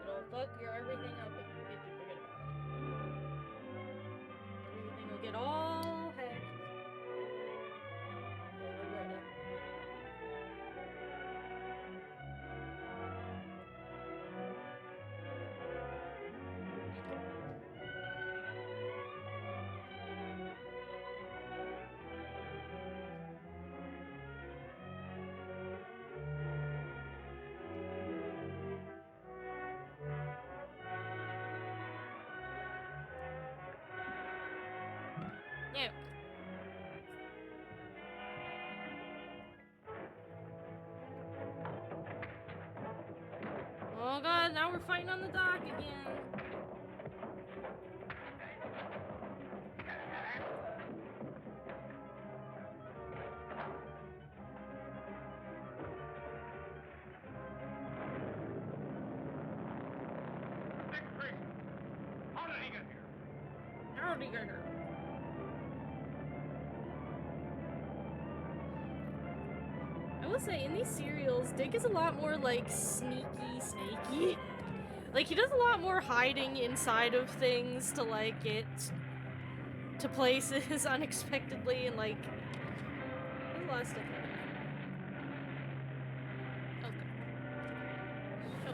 Speaker 2: It'll fuck your everything up if you forget about it. Everything will get all hecked. You'll regret it. Yeah. Oh god, now we're fighting on the dock again.
Speaker 3: Dick Tracy! How did he get here?
Speaker 2: Howdy, Gregor. I will say, in these serials, Dick is a lot more, like, snaky. Like, he does a lot more hiding inside of things to, like, get to places unexpectedly, and, like, there's a lot of stuff like that. Okay. So.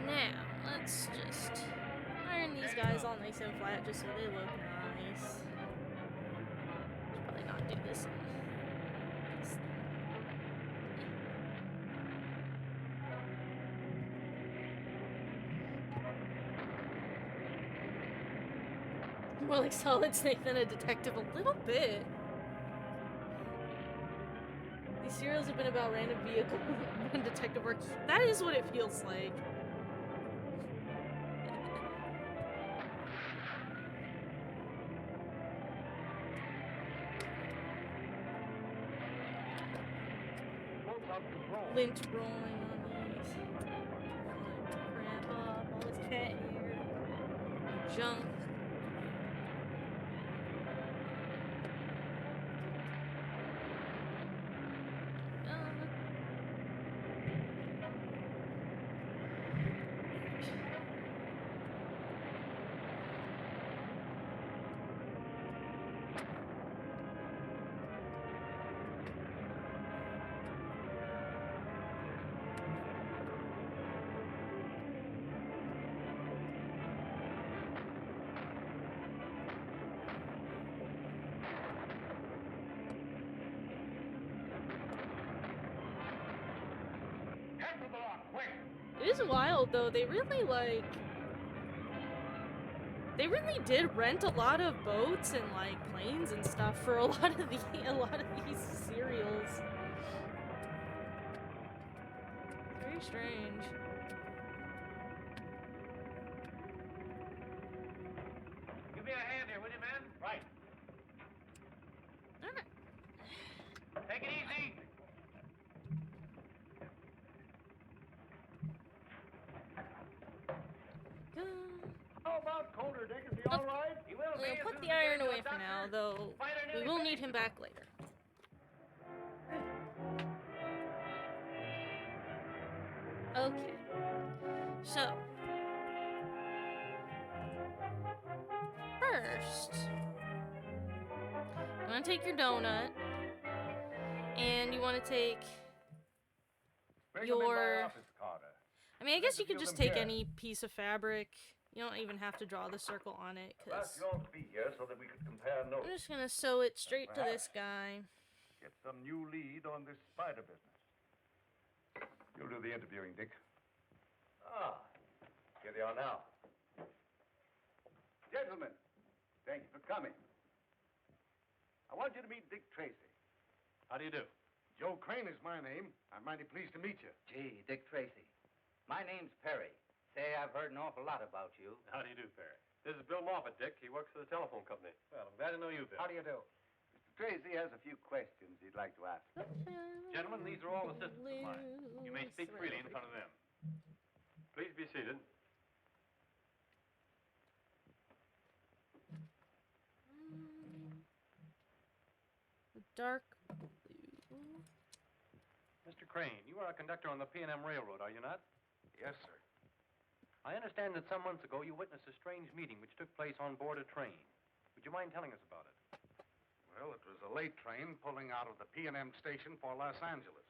Speaker 2: Now, let's just iron these guys all nice and flat just so they look nice. Should probably not do this one. More like Solid Snake than a detective, a little bit. These serials have been about random vehicle and detective work. That is what it feels like. Lint rolling on these. Crap off all this cat hair. Junk. It is wild though. They really did rent a lot of boats and like planes and stuff for a lot of these serials. It's very strange.
Speaker 6: Give me a hand here, will you, man? Right. Take it easy.
Speaker 5: How about Coulter, Dick? Is he all right?
Speaker 6: He will be.
Speaker 2: We'll put the iron away for now, though we will need him back later. Okay. So. First, you want to take your donut, and you want to take your... I mean, I guess you could just take any piece of fabric. You don't even have to draw the circle on it, because
Speaker 11: You ought to be here so that we could compare notes.
Speaker 2: I'm just going to sew it straight to this guy.
Speaker 11: Get some new lead on this spider business. You'll do the interviewing, Dick.
Speaker 3: Ah, here they are now.
Speaker 11: Gentlemen, thank you for coming. I want you to meet Dick Tracy.
Speaker 6: How do you do?
Speaker 5: Joe Crane is my name. I'm mighty pleased to meet you.
Speaker 7: Gee, Dick Tracy. My name's Perry. Say, I've heard an awful lot about you.
Speaker 6: How do you do, Perry? This is Bill Moffat, Dick. He works for the telephone company. Well, I'm glad to know you, Bill.
Speaker 7: How do you do?
Speaker 11: Mr. Tracy has a few questions he'd like to ask.
Speaker 6: Gentlemen, these are all assistants of mine. You may speak freely in front of them. Please be seated.
Speaker 2: Dark blue.
Speaker 6: Mr. Crane, you are a conductor on the P&M Railroad, are you not?
Speaker 11: Yes, sir.
Speaker 6: I understand that some months ago you witnessed a strange meeting which took place on board a train. Would you mind telling us about it?
Speaker 5: Well, it was a late train pulling out of the P&M station for Los Angeles.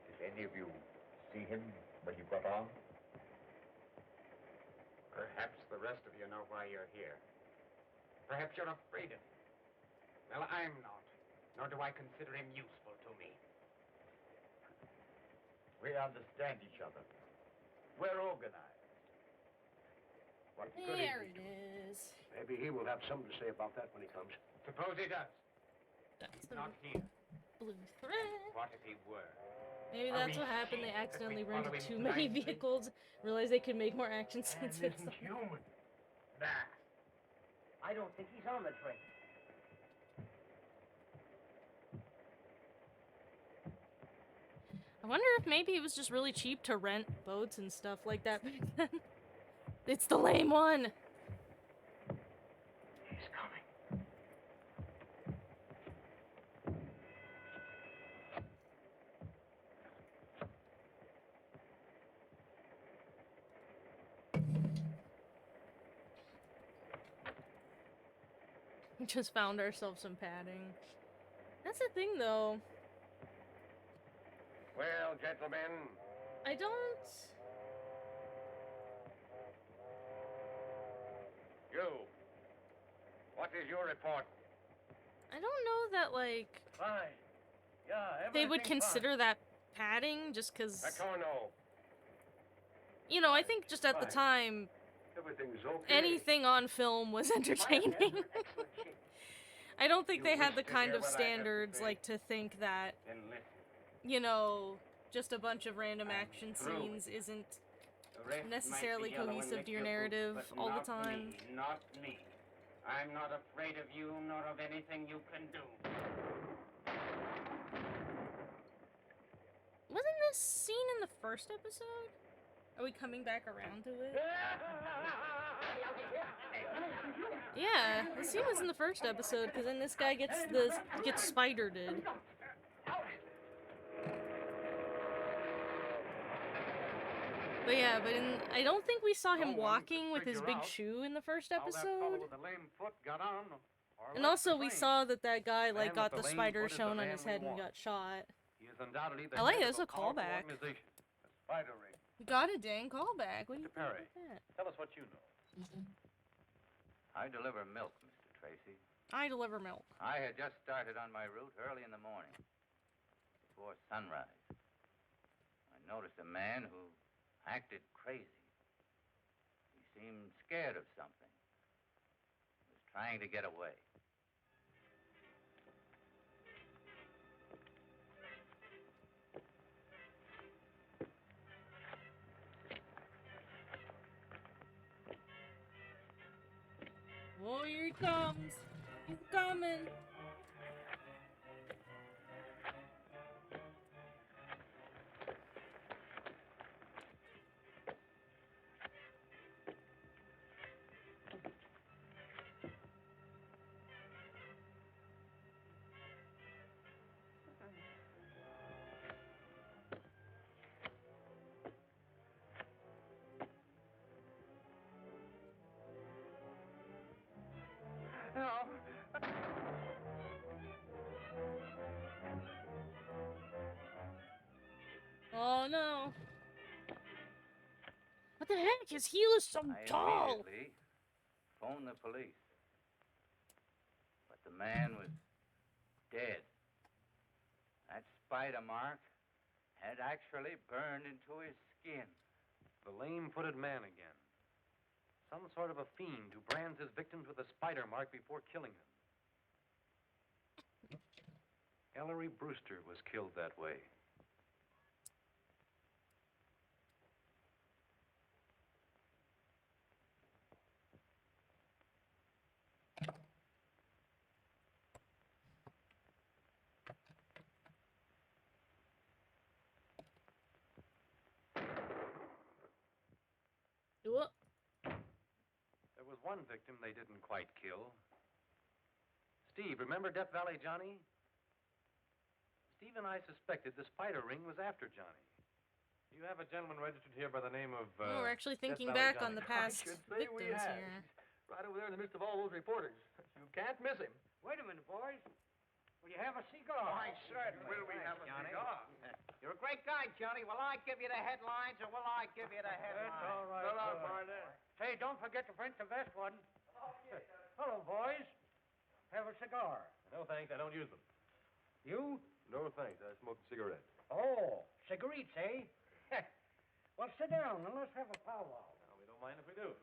Speaker 3: Did any of you see him when you got on?
Speaker 7: Perhaps the rest of you know why you're here. Perhaps you're afraid of him. Well, I'm not. Nor do I consider him useful to me.
Speaker 3: We understand each other. We're organized. What good
Speaker 2: There
Speaker 3: is
Speaker 2: it is.
Speaker 12: Maybe he will have something to say about that when he comes.
Speaker 7: Suppose he does.
Speaker 2: That's the
Speaker 7: Not here.
Speaker 2: blue thread.
Speaker 7: What if he were?
Speaker 2: Maybe
Speaker 7: Are
Speaker 2: that's
Speaker 7: we
Speaker 2: what happened. They
Speaker 7: sheep that
Speaker 2: accidentally
Speaker 7: we
Speaker 2: rented
Speaker 7: follow him
Speaker 2: too many
Speaker 7: blindly?
Speaker 2: vehicles, realized they could make more action scenes with them.
Speaker 7: Human. Nah. I don't think he's on the train.
Speaker 2: I wonder if maybe it was just really cheap to rent boats and stuff like that back then. It's the lame one.
Speaker 7: He's coming.
Speaker 2: We just found ourselves some padding. That's the thing, though.
Speaker 3: Well, gentlemen,
Speaker 2: I don't...
Speaker 3: You. What is your report?
Speaker 2: I don't know that, like...
Speaker 12: Fine. Yeah,
Speaker 2: they would
Speaker 12: everything's
Speaker 2: consider that padding, just because...
Speaker 3: Econo.
Speaker 2: You know, I think just at the time,
Speaker 3: Everything's okay.
Speaker 2: anything on film was entertaining. I don't think they had the kind of standards, like, to think that,
Speaker 3: Then listen.
Speaker 2: you know, just a bunch of random action
Speaker 3: through.
Speaker 2: scenes isn't
Speaker 3: The rest
Speaker 2: necessarily
Speaker 3: might be yellow and
Speaker 2: cohesive to your
Speaker 3: lick your boot,
Speaker 2: narrative
Speaker 3: but
Speaker 2: all the
Speaker 3: not
Speaker 2: time.
Speaker 3: Me, not me. I'm not afraid of you, nor of anything you can do.
Speaker 2: Wasn't this scene in the first episode? Are we coming back around to it? Yeah, the scene was in the first episode, because then this guy gets spidered. But yeah, I don't think we saw him walking with his big shoe in the first episode. And also we saw that guy, like, got the spider shown on his head and got shot. I like it as a callback.
Speaker 11: Spider ring.
Speaker 2: We got a dang callback. What do you think
Speaker 6: Perry,
Speaker 2: about that?
Speaker 6: tell us what you know.
Speaker 13: I deliver milk, Mr. Tracy.
Speaker 2: I deliver milk.
Speaker 13: I had just started on my route early in the morning, before sunrise. I noticed a man who acted crazy. He seemed scared of something. He was trying to get away.
Speaker 2: Oh, here he comes. He's coming. Oh no. What the heck? His heel is so
Speaker 13: I
Speaker 2: tall.
Speaker 13: immediately phoned the police. But the man was dead. That spider mark had actually burned into his skin.
Speaker 6: The lame-footed man again. Some sort of a fiend who brands his victims with a spider mark before killing them. Ellery Brewster was killed that way.
Speaker 2: What?
Speaker 6: There was one victim they didn't quite kill. Steve, remember Death Valley Johnny? Steve and I suspected the spider ring was after Johnny. You have a gentleman registered here by the name of,
Speaker 2: Oh, we're actually
Speaker 6: Death
Speaker 2: thinking
Speaker 6: Valley
Speaker 2: back on
Speaker 6: Johnny.
Speaker 2: the past victims
Speaker 8: have.
Speaker 2: here.
Speaker 8: Right over there in the midst of all those reporters. You can't miss him.
Speaker 7: Wait a minute, boys. Will you have a cigar?
Speaker 11: Why, certainly. Will we have a
Speaker 7: Johnny.
Speaker 11: cigar?
Speaker 7: You're a great guy, Johnny. Will I give you the headlines, or will I give you the headlines?
Speaker 8: That's all right.
Speaker 7: Hello,
Speaker 8: partner.
Speaker 7: Say, don't forget to print the best one. Hello, boys. Have a cigar.
Speaker 6: No, thanks. I don't use them.
Speaker 7: You?
Speaker 6: No, thanks. I smoke cigarettes.
Speaker 7: Oh, cigarettes, eh? Well, sit down and let's have a powwow.
Speaker 6: No, we don't mind if we do.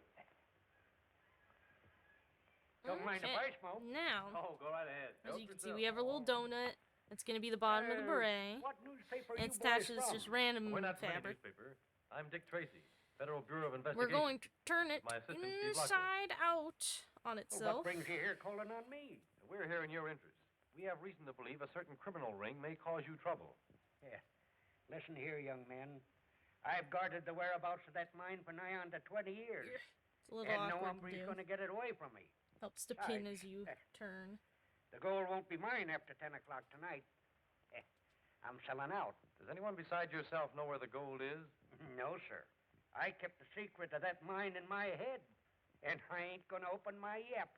Speaker 7: Don't mind if I smoke.
Speaker 2: Now,
Speaker 6: Oh, go right ahead.
Speaker 2: as you can see, we have a little donut. It's gonna be the bottom of the beret.
Speaker 7: What newspaper
Speaker 2: And it's
Speaker 7: you boys
Speaker 2: attached to
Speaker 7: from?
Speaker 2: just random
Speaker 6: We're not from any
Speaker 2: fabric.
Speaker 6: newspaper. I'm Dick Tracy, Federal Bureau of Investigation.
Speaker 2: We're going to turn it
Speaker 6: My assistant, Steve Lockwood.
Speaker 2: inside out on
Speaker 7: Well,
Speaker 2: itself.
Speaker 7: what brings you here calling on me?
Speaker 6: We're here in your interest. We have reason to believe a certain criminal ring may cause you trouble.
Speaker 7: Yeah. Listen here, young man. I've guarded the whereabouts of that mine for nigh on to 20 years.
Speaker 2: It's a little
Speaker 7: And no
Speaker 2: awkward to
Speaker 7: hombre's
Speaker 2: do.
Speaker 7: going to get it away from me.
Speaker 2: Helps to pin
Speaker 7: Right.
Speaker 2: as you turn.
Speaker 7: The gold won't be mine after 10 o'clock tonight. I'm selling out.
Speaker 6: Does anyone besides yourself know where the gold is?
Speaker 7: No, sir. I kept the secret of that mine in my head. And I ain't going to open my yap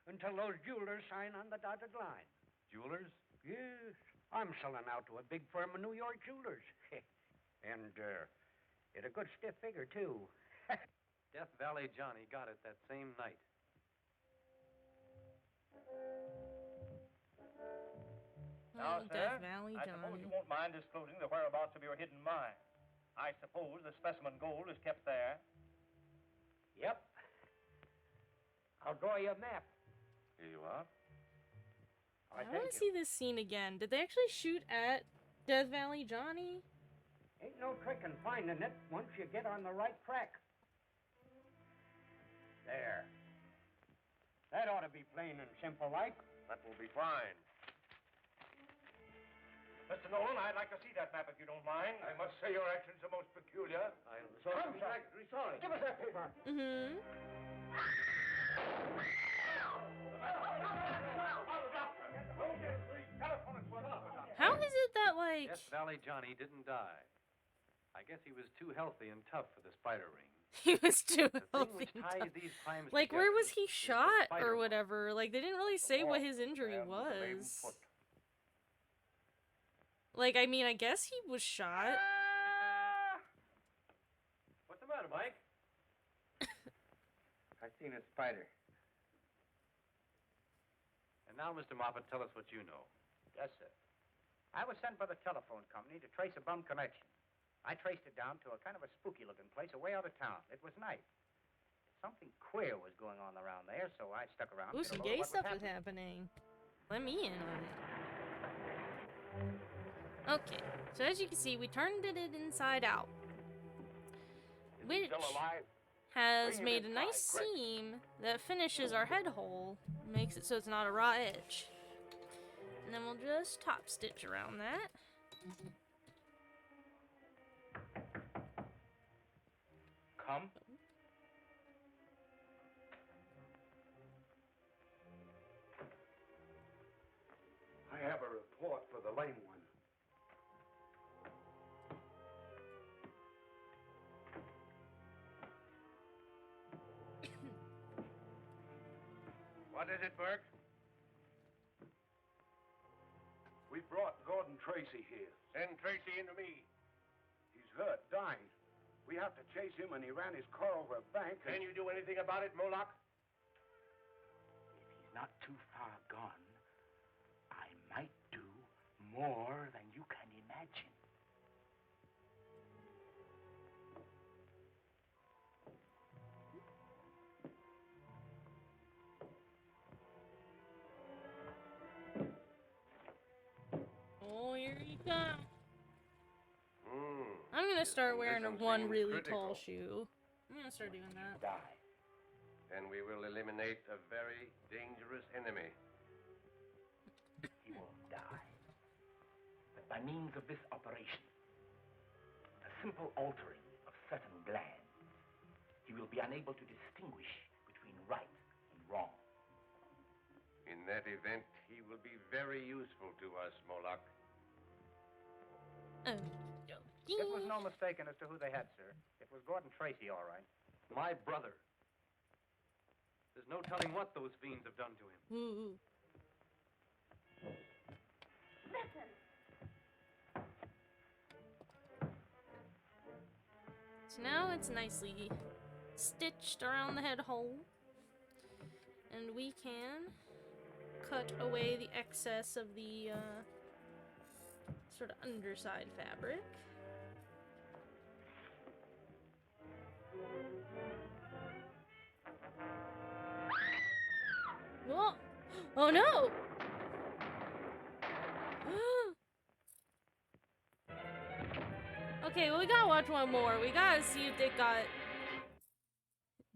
Speaker 7: until those jewelers sign on the dotted line.
Speaker 6: Jewelers?
Speaker 7: Yes. I'm selling out to a big firm of New York jewelers. And Did a good stiff figure, too.
Speaker 6: Death Valley Johnny got it that same night.
Speaker 2: Oh, Death Valley
Speaker 12: I suppose
Speaker 2: Johnny.
Speaker 12: you won't mind disclosing the whereabouts of your hidden mine. I suppose the specimen gold is kept there.
Speaker 7: Yep. I'll draw you a map.
Speaker 6: Here you are.
Speaker 2: I want to see this scene again. Did they actually shoot at Death Valley Johnny?
Speaker 7: Ain't no trick in finding it once you get on the right track. There. That ought to be plain and simple like.
Speaker 6: That will be fine.
Speaker 12: Mr. Nolan, I'd like to see that map if you don't mind.
Speaker 3: I must say your actions are most peculiar.
Speaker 6: I'm
Speaker 12: I'm sorry. Give us that paper.
Speaker 2: Mm-hmm. How is it that, like...
Speaker 6: Death Valley Johnny didn't die. I guess he was too healthy and tough for the spider ring.
Speaker 2: He was too
Speaker 6: The thing
Speaker 2: healthy.
Speaker 6: which ties these crimes
Speaker 2: Like, where
Speaker 6: together
Speaker 2: was he
Speaker 6: is the
Speaker 2: shot
Speaker 6: spider
Speaker 2: or
Speaker 6: mark.
Speaker 2: whatever? Like, they didn't really say what his injury was. Like, I mean, I guess he was shot.
Speaker 6: What's the matter, Mike?
Speaker 13: I seen a spider.
Speaker 6: And now, Mr. Moffat, tell us what you know.
Speaker 7: Yes, sir. I was sent by the telephone company to trace a bum connection. I traced it down to a kind of a spooky-looking place away out of town. It was night. Something queer was going on around there, so I stuck around.
Speaker 2: Ooh,
Speaker 7: to get a
Speaker 2: some
Speaker 7: load of
Speaker 2: gay
Speaker 7: what was
Speaker 2: stuff is happening. Let me in on it. Okay, so as you can see, we turned it inside out. Which has made a nice seam that finishes our head hole. Makes it so it's not a raw edge. And then we'll just top stitch around that.
Speaker 13: Come.
Speaker 11: I have a report for the lame one.
Speaker 3: What is it, Burke?
Speaker 11: We brought Gordon Tracy here.
Speaker 3: Send Tracy into me.
Speaker 11: He's hurt, dying. We have to chase him, and he ran his car over a bank.
Speaker 3: Can you do anything about it, Moloch?
Speaker 12: If he's not too far gone, I might do more than you can imagine.
Speaker 2: Oh, here you come. I'm gonna start wearing a one really tall shoe. I'm gonna start doing that.
Speaker 12: Die.
Speaker 3: Then we will eliminate a very dangerous enemy.
Speaker 12: He won't die. But by means of this operation, a simple altering of certain glands, he will be unable to distinguish between right and wrong.
Speaker 3: In that event, he will be very useful to us, Moloch.
Speaker 7: There was no mistaking as to who they had, sir. It was Gordon Tracy, all right.
Speaker 6: My brother. There's no telling what those fiends have done to him.
Speaker 2: Ooh.
Speaker 4: Listen.
Speaker 2: So now it's nicely stitched around the head hole. And we can cut away the excess of the sort of underside fabric. Whoa! Oh no! Okay, well, we gotta watch one more. We gotta see if they got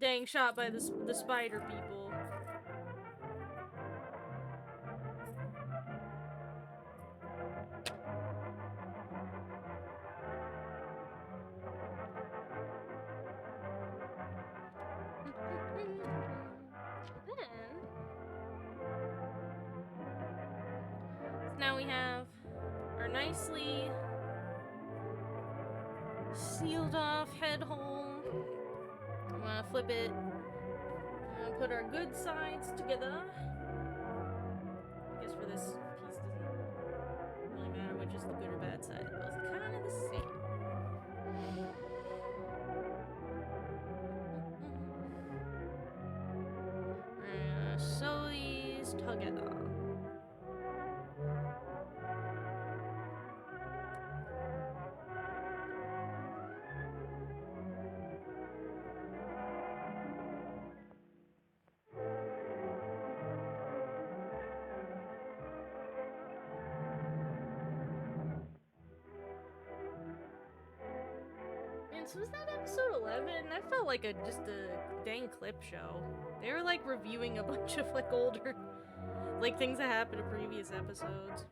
Speaker 2: dang shot by the spider people. Now we have our nicely sealed off head hole. I'm gonna flip it. I'm gonna put our good sides together. I guess for this piece doesn't really matter which is the good or bad side. It both kind of the same. So was that episode 11? I felt like just a dang clip show. They were like reviewing a bunch of like older, like things that happened in previous episodes.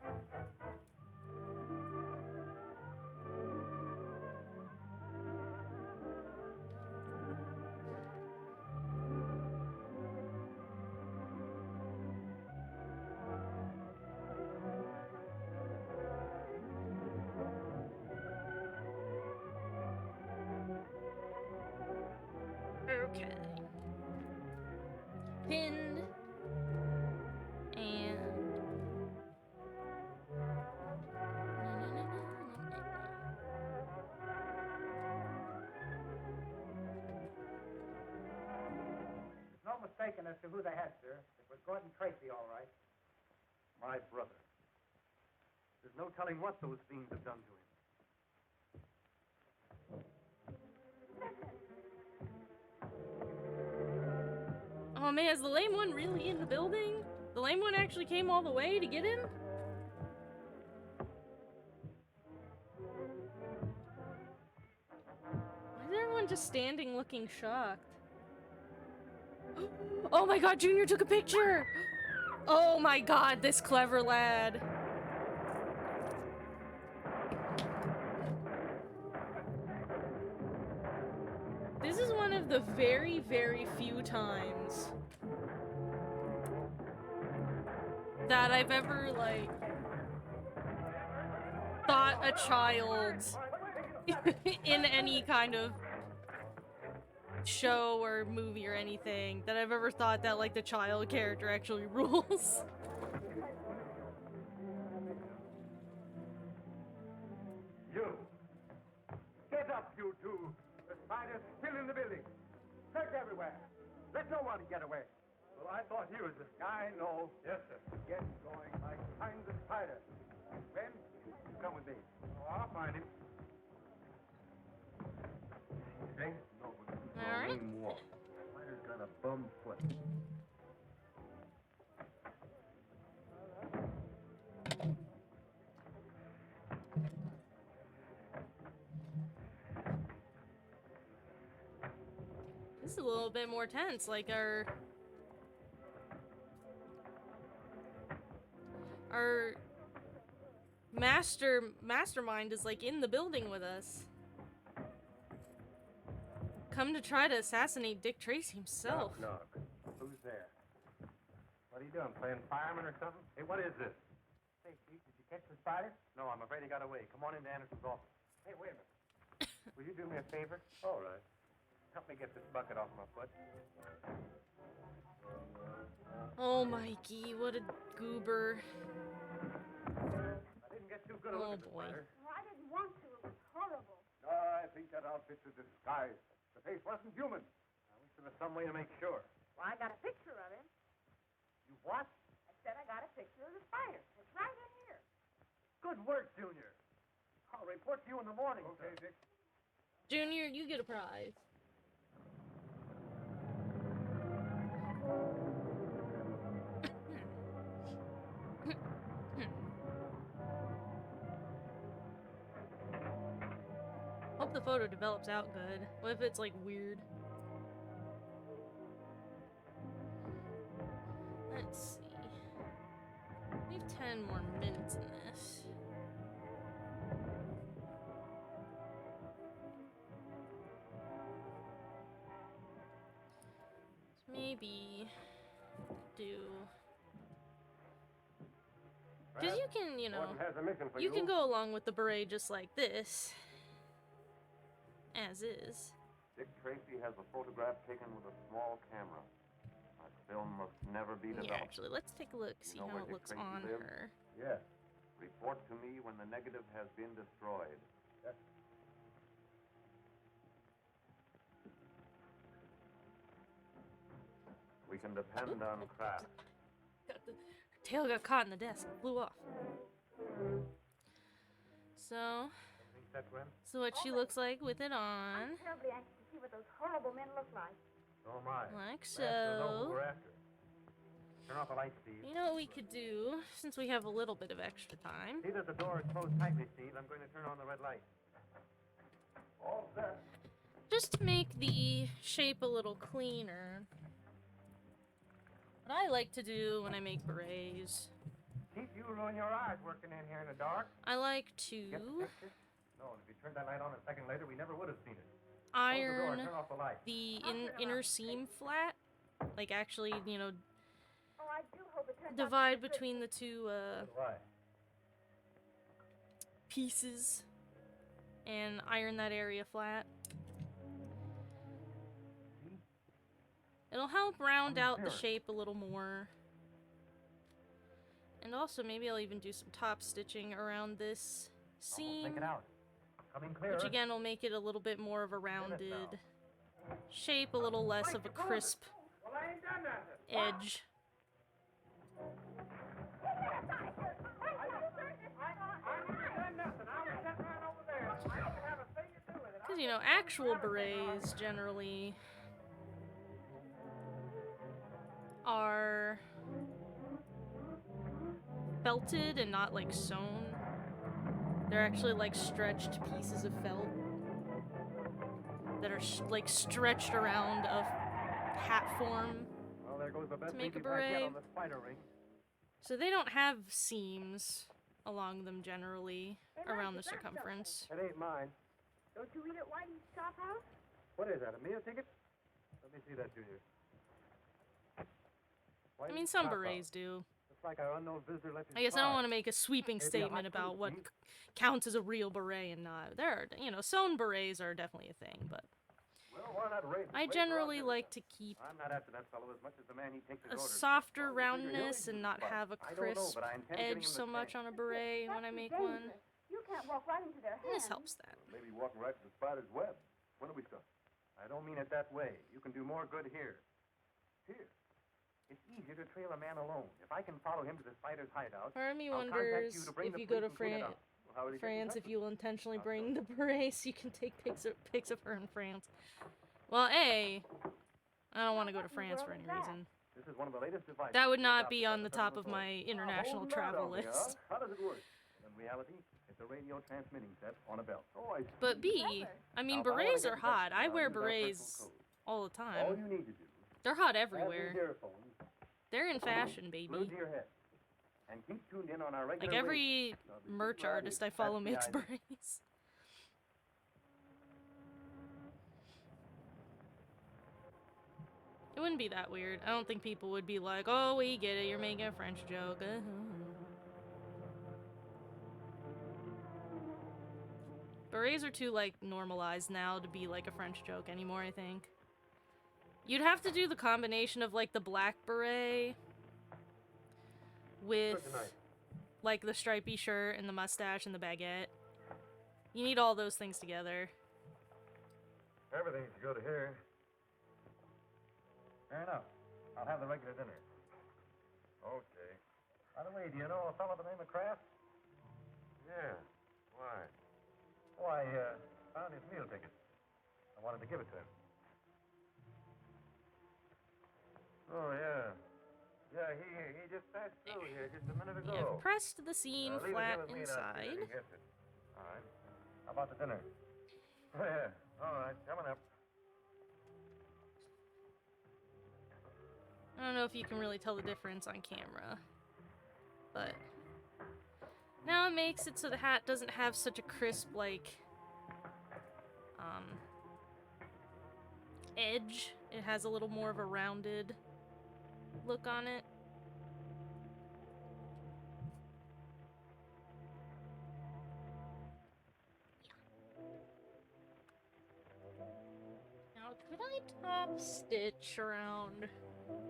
Speaker 2: Okay. Pinned. And...
Speaker 5: There's no mistaking as to who they had, sir. It was Gordon Tracy, all right.
Speaker 6: My brother. There's no telling what those fiends have done to him.
Speaker 2: Oh man, is the lame one really in the building? The lame one actually came all the way to get him? Why is everyone just standing looking shocked? Oh my god, Junior took a picture! Oh my god, this clever lad. This is one of the very, very few times that I've ever, like, thought a child in any kind of show or movie or anything, that I've ever thought that, like, the child character actually rules.
Speaker 6: You! Get up, you two! The spider's still in the building. Search everywhere. Let no one get away. Well, I thought he was the guy. No. Yes, sir. Get going. I find the spider. Ben, you come with me. Oh, I'll find him. Okay? No, but
Speaker 2: All right.
Speaker 6: walk. The spider's got a bum foot.
Speaker 2: This is a little bit more tense, like our mastermind is like in the building with us. Come to try to assassinate Dick Tracy himself.
Speaker 6: Knock, knock. Who's there? What are you doing, playing fireman or something? Hey, what is this? Hey, Chief, did you catch the spider? No, I'm afraid he got away. Come on into Anderson's office. Hey, wait a minute. Will you do me a favor? All right. Help me get this bucket off my foot.
Speaker 2: Oh, Mikey, what a goober.
Speaker 6: I didn't get too good a look at the
Speaker 2: boy.
Speaker 6: spider.
Speaker 4: Well, I didn't want to. It was horrible.
Speaker 11: No, I think that outfit's a disguise. The face wasn't human.
Speaker 6: I wish there was some way to make sure.
Speaker 4: Well, I got a picture of him.
Speaker 6: You what?
Speaker 4: I said I got a picture of the spider. It's right in here.
Speaker 6: Good work, Junior. I'll report to you in the morning. Okay, Dick.
Speaker 2: Junior, you get a prize. Hope the photo develops out good. What if it's like weird? Let's see. We have 10 more minutes in this. So maybe do. Because you can, you know,
Speaker 3: Gordon has a mission for
Speaker 2: you can go along with the beret just like this. As is.
Speaker 3: Dick Tracy has a photograph taken with a small camera. That film must never be developed.
Speaker 2: Yeah, actually, let's take a look, see
Speaker 3: know
Speaker 2: how
Speaker 3: where
Speaker 2: it
Speaker 3: Dick
Speaker 2: looks
Speaker 3: Tracy
Speaker 2: on
Speaker 3: lives?
Speaker 2: her.
Speaker 3: Yes. Report to me when the negative has been destroyed.
Speaker 5: Yes.
Speaker 3: We can depend on craft.
Speaker 2: Her tail got caught in the desk, flew off. So,
Speaker 6: Think that, Gwen?
Speaker 2: so what she looks like with it on,
Speaker 4: I'm terribly anxious to see what those horrible men look like.
Speaker 6: So am I.
Speaker 2: like
Speaker 6: Last we'll know who
Speaker 2: so.
Speaker 6: we're after. Turn off the light, Steve.
Speaker 2: You know what we could do, since we have a little bit of extra time?
Speaker 6: See that the door is closed tightly, Steve. I'm going to turn on the red light.
Speaker 11: All set.
Speaker 2: just to make the shape a little cleaner, what I like to do when I make berets,
Speaker 7: Keith, you ruin your eyes working in here in the dark.
Speaker 2: I like
Speaker 7: Get the
Speaker 2: to
Speaker 7: picture? No, if you turned that light on a second later, we never would have seen it. Close the door and
Speaker 2: iron
Speaker 7: turn off the light.
Speaker 2: the inner seam flat. Like, actually, you know,
Speaker 4: Oh, I do hope it turns out
Speaker 2: divide
Speaker 4: to be good.
Speaker 2: between the two
Speaker 7: Why?
Speaker 2: pieces and iron that area flat. It'll help round out the shape a little more. And also, maybe I'll even do some top stitching around this seam.
Speaker 7: Make it out. Coming clearer.
Speaker 2: Which again will make it a little bit more of a rounded shape, a little less of a crisp
Speaker 7: Well, I ain't done nothing.
Speaker 2: edge. Because, you know, actual berets generally are felted and not like sewn. They're actually like stretched pieces of felt that are like stretched around a hat form
Speaker 7: Well, there goes the best
Speaker 2: to make a
Speaker 7: baby back yet
Speaker 2: beret.
Speaker 7: on the spider ring.
Speaker 2: So they don't have seams along them generally around the circumference.
Speaker 7: It ain't mine.
Speaker 4: Don't you eat at Whitey's Chop House?
Speaker 7: What is that, a meal ticket? Let me see that, Junior.
Speaker 2: I mean, some berets do.
Speaker 7: It's like our unknown visitor left his
Speaker 2: I guess I don't
Speaker 7: card.
Speaker 2: want to make a sweeping
Speaker 7: Maybe a
Speaker 2: statement
Speaker 7: hot
Speaker 2: about
Speaker 7: food,
Speaker 2: what
Speaker 7: hmm?
Speaker 2: counts as a real beret and not. There are, you know, sewn berets are definitely a thing, but
Speaker 7: Well, why not raise the
Speaker 2: I
Speaker 7: rate for
Speaker 2: generally
Speaker 7: our
Speaker 2: like to keep
Speaker 7: I'm not after that fellow as much as the man he takes his
Speaker 2: a
Speaker 7: orders.
Speaker 2: softer
Speaker 7: Well, you figure he'll
Speaker 2: roundness
Speaker 7: eat
Speaker 2: and
Speaker 7: the
Speaker 2: not
Speaker 7: spot.
Speaker 2: have a
Speaker 7: I don't know,
Speaker 2: crisp
Speaker 7: but I intend getting
Speaker 2: edge
Speaker 7: him
Speaker 2: so
Speaker 7: the
Speaker 2: much
Speaker 7: tank.
Speaker 2: on a beret when I make one.
Speaker 4: You can't walk right into their hands.
Speaker 2: And this helps that.
Speaker 11: Maybe walking right to the spider's web. When do we start?
Speaker 7: I don't mean it that way. You can do more good here. Here. It's easier to trail a man alone. If I can follow him to the spider's hideout,
Speaker 2: Part of me
Speaker 7: I'll contact
Speaker 2: wonders
Speaker 7: you to bring
Speaker 2: if
Speaker 7: the
Speaker 2: you go to
Speaker 7: police and clean it up. Well, how would he get in
Speaker 2: France,
Speaker 7: touch
Speaker 2: if
Speaker 7: with
Speaker 2: you'll intentionally bring the beret so you can take pics of her in France. Well, A, I don't want to go to France for any reason.
Speaker 7: This is one of the latest devices.
Speaker 2: That would not
Speaker 7: adopted
Speaker 2: be
Speaker 7: by
Speaker 2: on the top of
Speaker 7: federal
Speaker 2: my
Speaker 7: authorities.
Speaker 2: international
Speaker 11: Hold
Speaker 2: travel
Speaker 11: on,
Speaker 2: list.
Speaker 11: huh? How does it work?
Speaker 7: In reality, it's a radio transmitting set on a belt.
Speaker 11: Oh, I see.
Speaker 2: But B, I mean,
Speaker 7: Now, if I wanna
Speaker 2: berets
Speaker 7: get
Speaker 2: are
Speaker 7: in touch
Speaker 2: hot.
Speaker 7: with you,
Speaker 2: I
Speaker 7: I'll
Speaker 2: wear
Speaker 7: use our
Speaker 2: berets
Speaker 7: personal code.
Speaker 2: all the
Speaker 7: All
Speaker 2: time.
Speaker 7: you need to do
Speaker 2: They're hot
Speaker 7: is have
Speaker 2: everywhere.
Speaker 7: these earphones
Speaker 2: They're in fashion, baby.
Speaker 7: glued to your head. And keep tuned in on our regular
Speaker 2: Like every
Speaker 7: radio. Now, the
Speaker 2: merch
Speaker 7: super
Speaker 2: artist I
Speaker 7: idea.
Speaker 2: follow
Speaker 7: That's the
Speaker 2: makes
Speaker 7: idea.
Speaker 2: berets. It wouldn't be that weird. I don't think people would be like, oh, we get it, you're making a French joke. Berets are too, like, normalized now to be, like, a French joke anymore, I think. You'd have to do the combination of, like, the black beret with, like, the stripy shirt and the mustache and the baguette. You need all those things together.
Speaker 7: Everything's good here. Fair enough. I'll have the regular dinner. Okay. By the way, do you know a fellow by the name of Kraft? Yeah. Why? Oh, I found his meal ticket. I wanted to give it to him. Oh, yeah. Yeah, he just passed through here just a minute ago.
Speaker 2: Yeah, pressed the seam
Speaker 7: Leave it
Speaker 2: flat
Speaker 7: here with me and I'll see
Speaker 2: inside.
Speaker 7: that he gets it. All right. How about the dinner? Oh, yeah. All right, coming up.
Speaker 2: I don't know if you can really tell the difference on camera, but now it makes it so the hat doesn't have such a crisp, like, edge. It has a little more of a rounded look on it. Now, could I top stitch around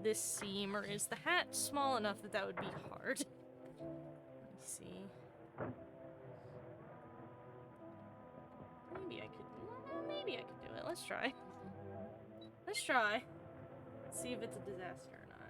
Speaker 2: this seam, or is the hat small enough that that would be hard? Let me see. Maybe I could do it. Let's try. Let's try. See if it's a disaster or not.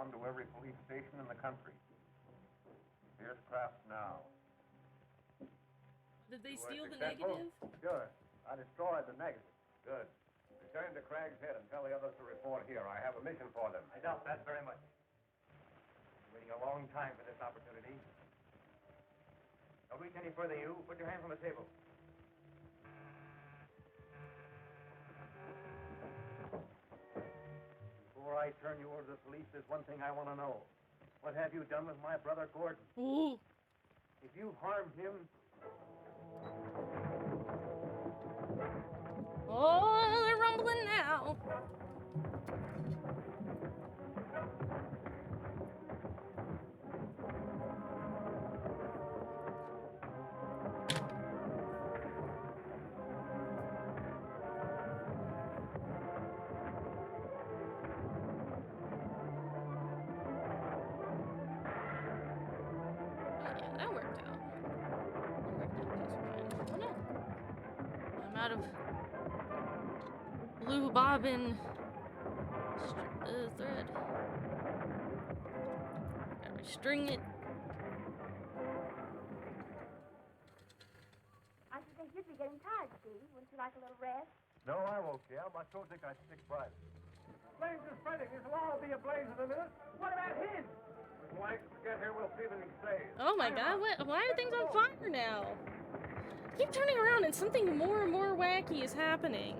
Speaker 3: gone to every police station in the country. Here's Kraft now.
Speaker 2: Did they
Speaker 3: You were
Speaker 2: steal the
Speaker 3: successful?
Speaker 2: negative?
Speaker 3: Sure. I destroyed the negative. Good. Return to Craig's Head and tell the others to report here. I have a mission for them.
Speaker 6: I doubt that very much. I'm waiting a long time for this opportunity. Don't reach any further, you. Put your hands on the table. Before I turn you over to the police, there's one thing I want to know. What have you done with my brother Gordon?
Speaker 2: Ooh.
Speaker 6: If you've harmed him,
Speaker 2: Oh, they're rumbling now. That worked out. Oh no. I'm out of blue bobbin thread. Gotta restring it.
Speaker 4: I should think you'd be getting tired, Steve. Wouldn't you like a little rest?
Speaker 6: no, I won't care. My toe think I stick by it. Flames are spreading. This will all be ablaze in a minute. What about his? When Wanks get here, we'll see that he's saved.
Speaker 2: Oh my god, why are things on fire now? I keep turning around and something more and more wacky is happening.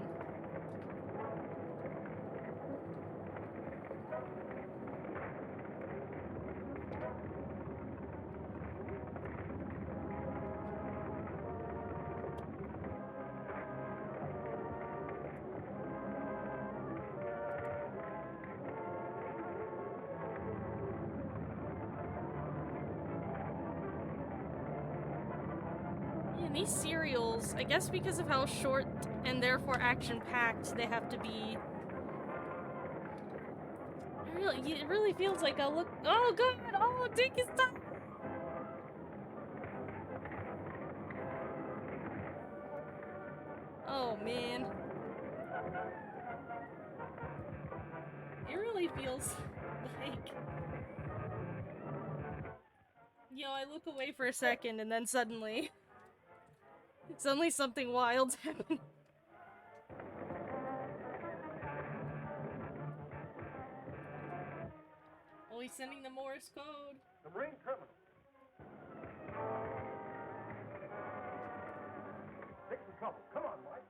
Speaker 2: And these serials, I guess because of how short and therefore action-packed they have to be, it really feels like I'll look. Oh god! Oh, take his time! Oh man. It really feels like. I look away for a second and then suddenly something wild's happening. Oh, he's sending the Morse code.
Speaker 6: The Marine terminal. Fixing trouble. Come on, Mike.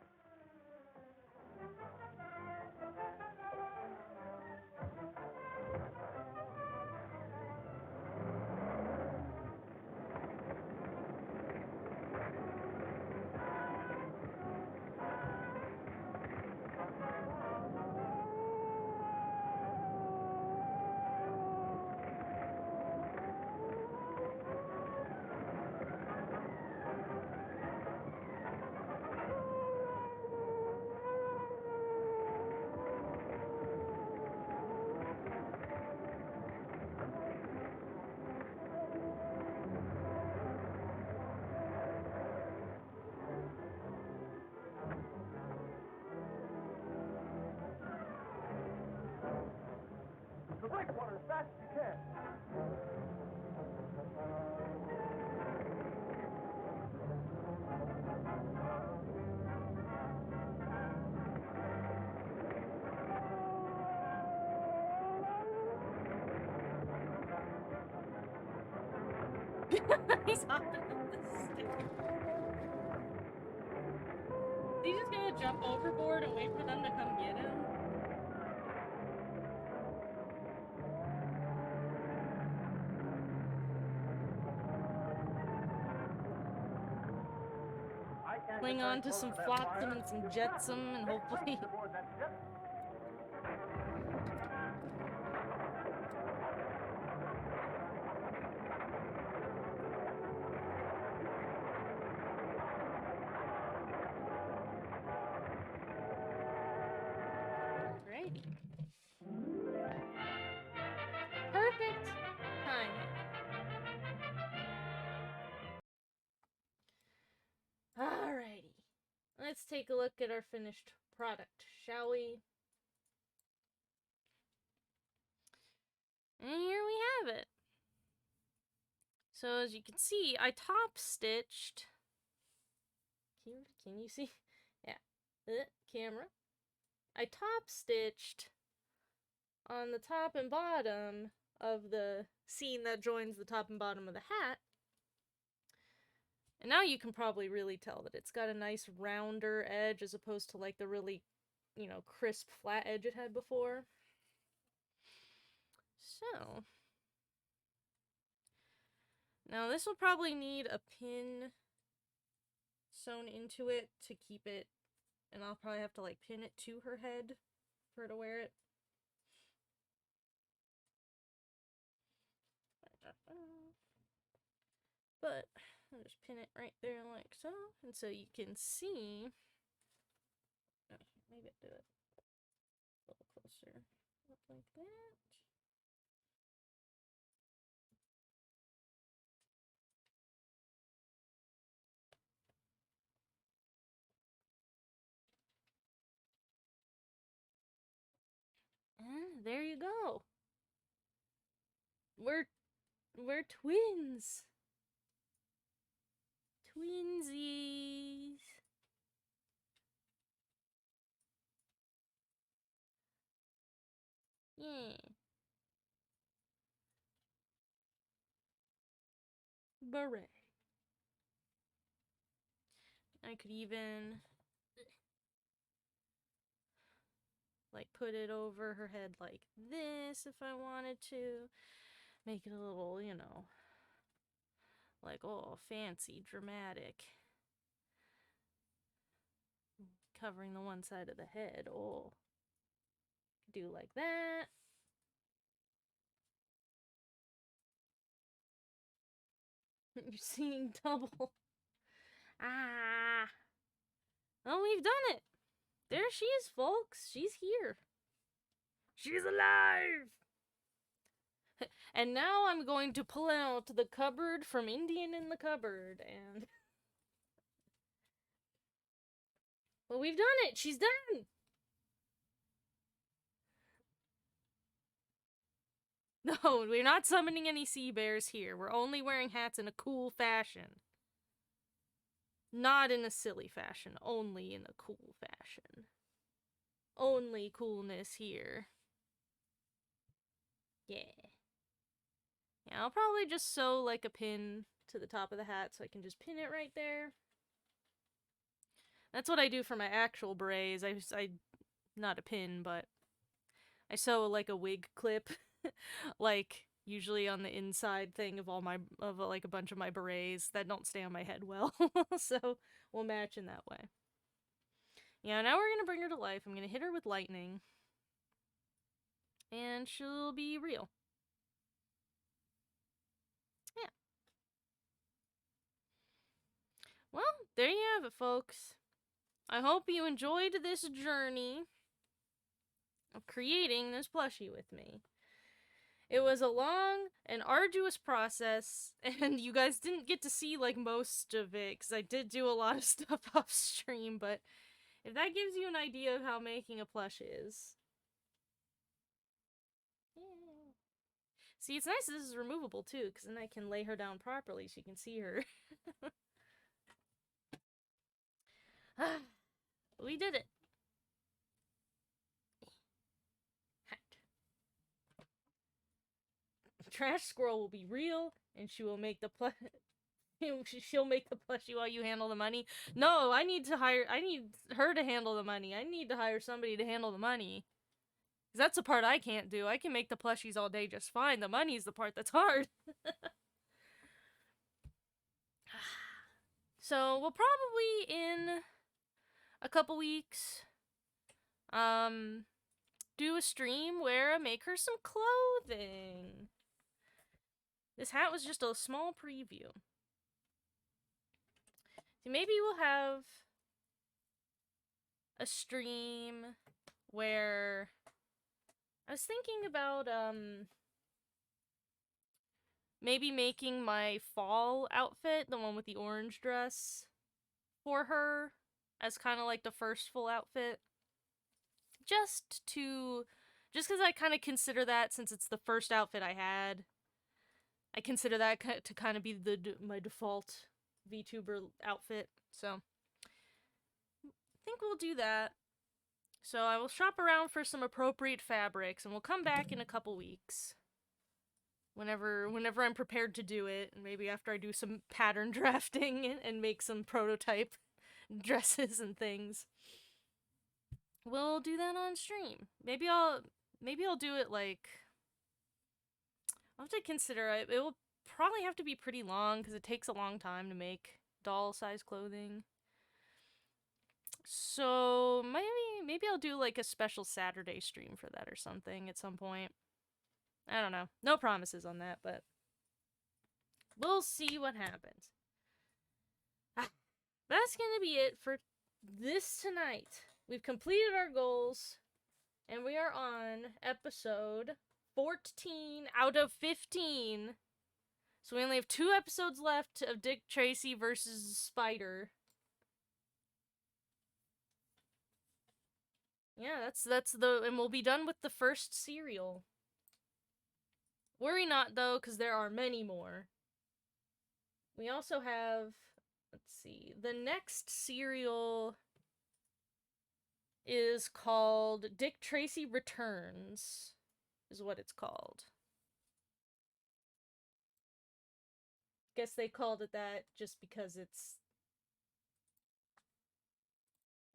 Speaker 6: The breakwater as fast as you can.
Speaker 2: He's hopping up the stick. Is he just gonna jump overboard and wait for them to come get him? Cling on to some flotsam and some jetsam and hopefully... Great. Perfect timing. Alrighty. Let's take a look at our finished product, shall we? And here we have it. So as you can see, I top stitched. Can you see? Yeah. Camera. I top stitched on the top and bottom of the seam that joins the top and bottom of the hat. And now you can probably really tell that it's got a nice rounder edge as opposed to like the really, you know, crisp flat edge it had before. So, now this will probably need a pin sewn into it to keep it, and I'll probably have to like pin it to her head for her to wear it. But I'll just pin it right there like so, and so you can see. Maybe I'll do it a little closer, up like that. And there you go. We're twins. Twinsies. Yeah. Beret. I could even like put it over her head like this if I wanted to. Make it a little, you know, like, oh, fancy, dramatic. Covering the one side of the head. Oh. Do like that. You're seeing double. Ah. Oh, we've done it. There she is, folks. She's here. She's alive. And now I'm going to pull out the cupboard from Indian in the Cupboard and... Well, we've done it. She's done. No, we're not summoning any sea bears here. We're only wearing hats in a cool fashion. Not in a silly fashion. Only in a cool fashion. Only coolness here. Yeah. Yeah, I'll probably just sew like a pin to the top of the hat so I can just pin it right there. That's what I do for my actual berets. I not a pin, but I sew like a wig clip, like usually on the inside thing of like a bunch of my berets that don't stay on my head well. So we'll match in that way. Yeah, now we're gonna bring her to life. I'm gonna hit her with lightning, and she'll be real. Yeah. Well, there you have it, folks. I hope you enjoyed this journey of creating this plushie with me. It was a long and arduous process, and you guys didn't get to see, like, most of it, because I did do a lot of stuff off stream, but if that gives you an idea of how making a plush is. Yeah. See, it's nice this is removable, too, because then I can lay her down properly so you can see her. We did it. Hat. Trash Squirrel will be real, and she will make the she'll make the plushie while you handle the money. No, I need her to handle the money. I need to hire somebody to handle the money. Because that's the part I can't do. I can make the plushies all day just fine. The money's the part that's hard. So, we'll probably, in a couple weeks, do a stream where I make her some clothing. This hat was just a small preview. So maybe we'll have a stream where I was thinking about maybe making my fall outfit, the one with the orange dress, for her as kind of like the first full outfit, just to Just because I kind of consider that, since it's the first outfit I had, I consider that to kind of be my default VTuber outfit. So I think we'll do that. So I will shop around for some appropriate fabrics, and we'll come back in a couple weeks. Whenever I'm prepared to do it, and maybe after I do some pattern drafting and make some prototype dresses and things. We'll do that on stream. Maybe I'll do it like, I'll have to consider it. It will probably have to be pretty long because it takes a long time to make doll size clothing. So maybe I'll do like a special Saturday stream for that or something at some point. I don't know. No promises on that, but we'll see what happens. That's gonna be it for this tonight. We've completed our goals, and we are on episode 14 out of 15. So we only have 2 episodes left of Dick Tracy versus Spider. Yeah, and we'll be done with the first serial. Worry not, though, because there are many more. We also have, let's see, the next serial is called Dick Tracy Returns, is what it's called. Guess they called it that just because it's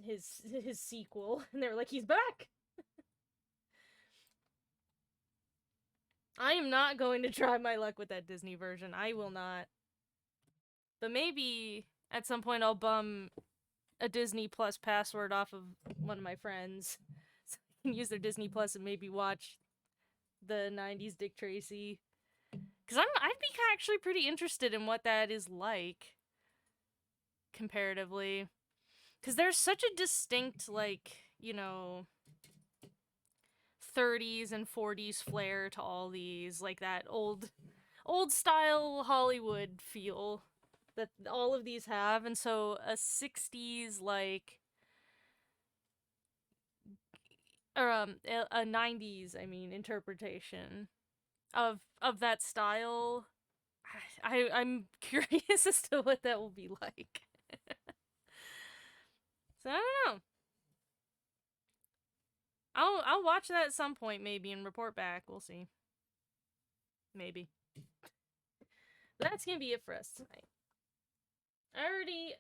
Speaker 2: his sequel, and they were like, he's back! I am not going to try my luck with that Disney version. I will not. But maybe at some point I'll bum a Disney Plus password off of one of my friends so I can use their Disney Plus and maybe watch the 90s Dick Tracy. Because I'd be actually pretty interested in what that is like comparatively. Because there's such a distinct, like, you know, 30s and 40s flair to all these, like that old style Hollywood feel that all of these have, and so a 60s like or a 90s, I mean, interpretation of that style. I'm curious as to what that will be like. So I don't know. I'll watch that at some point, maybe, and report back. We'll see. Maybe. That's gonna be it for us tonight. Every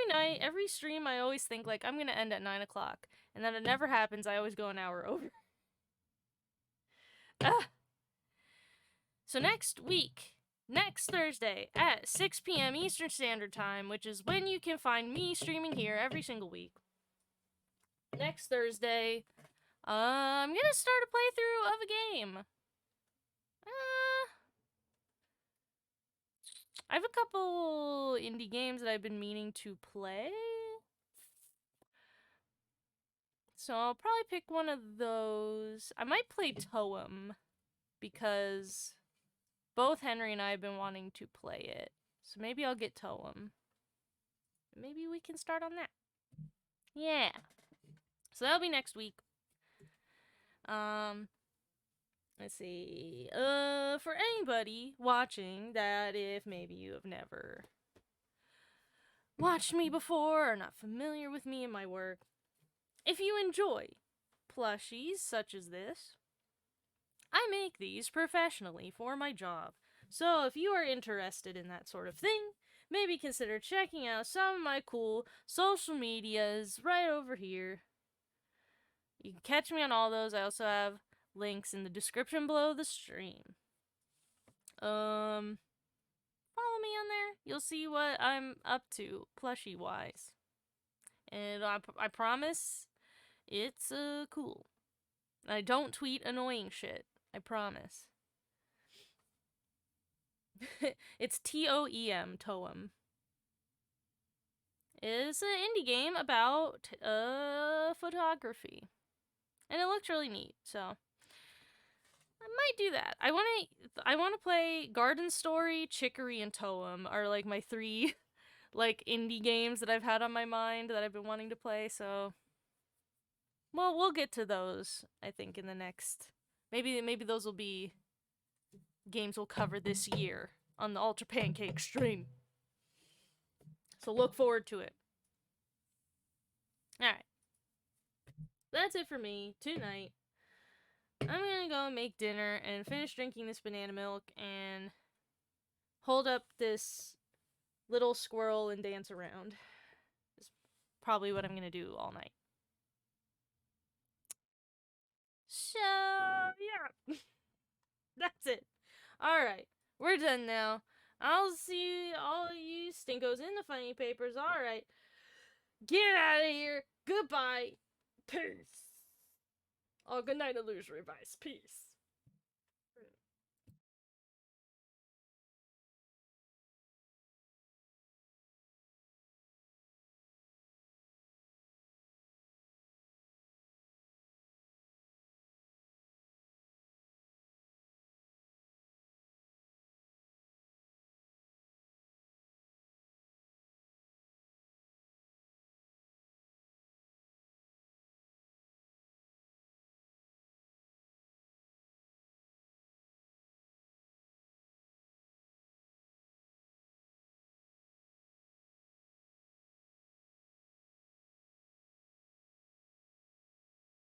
Speaker 2: night, every stream, I always think, like, I'm gonna end at 9 o'clock. And then it never happens. I always go an hour over. So next week, next Thursday, at 6 p.m. Eastern Standard Time, which is when you can find me streaming here every single week. Next Thursday, I'm gonna start a playthrough of a game. I have a couple indie games that I've been meaning to play. So I'll probably pick one of those. I might play Toem, because both Henry and I have been wanting to play it. So maybe I'll get Toem. Maybe we can start on that. Yeah. So that'll be next week. Let's see. For anybody watching that, if maybe you have never watched me before or not familiar with me and my work, if you enjoy plushies such as this, I make these professionally for my job. So if you are interested in that sort of thing, maybe consider checking out some of my cool social medias right over here. You can catch me on all those. I also have links in the description below the stream. Follow me on there. You'll see what I'm up to, plushie wise. And I promise it's cool. I don't tweet annoying shit. I promise. It's Toem, Toem. It's an indie game about photography. And it looks really neat, so I might do that. I want to play Garden Story, Chicory, and Toem are like my 3 like indie games that I've had on my mind that I've been wanting to play, so Well, we'll get to those, I think, in the next... Maybe those will be games we'll cover this year on the Ultra Pancake stream. So look forward to it. Alright. That's it for me tonight. I'm gonna go make dinner and finish drinking this banana milk and hold up this little squirrel and dance around. Is probably what I'm gonna do all night. So, yeah. That's it. Alright. We're done now. I'll see all you stinkos in the funny papers. Alright. Get out of here. Goodbye. Peace. Oh, good night, illusory vice. Peace.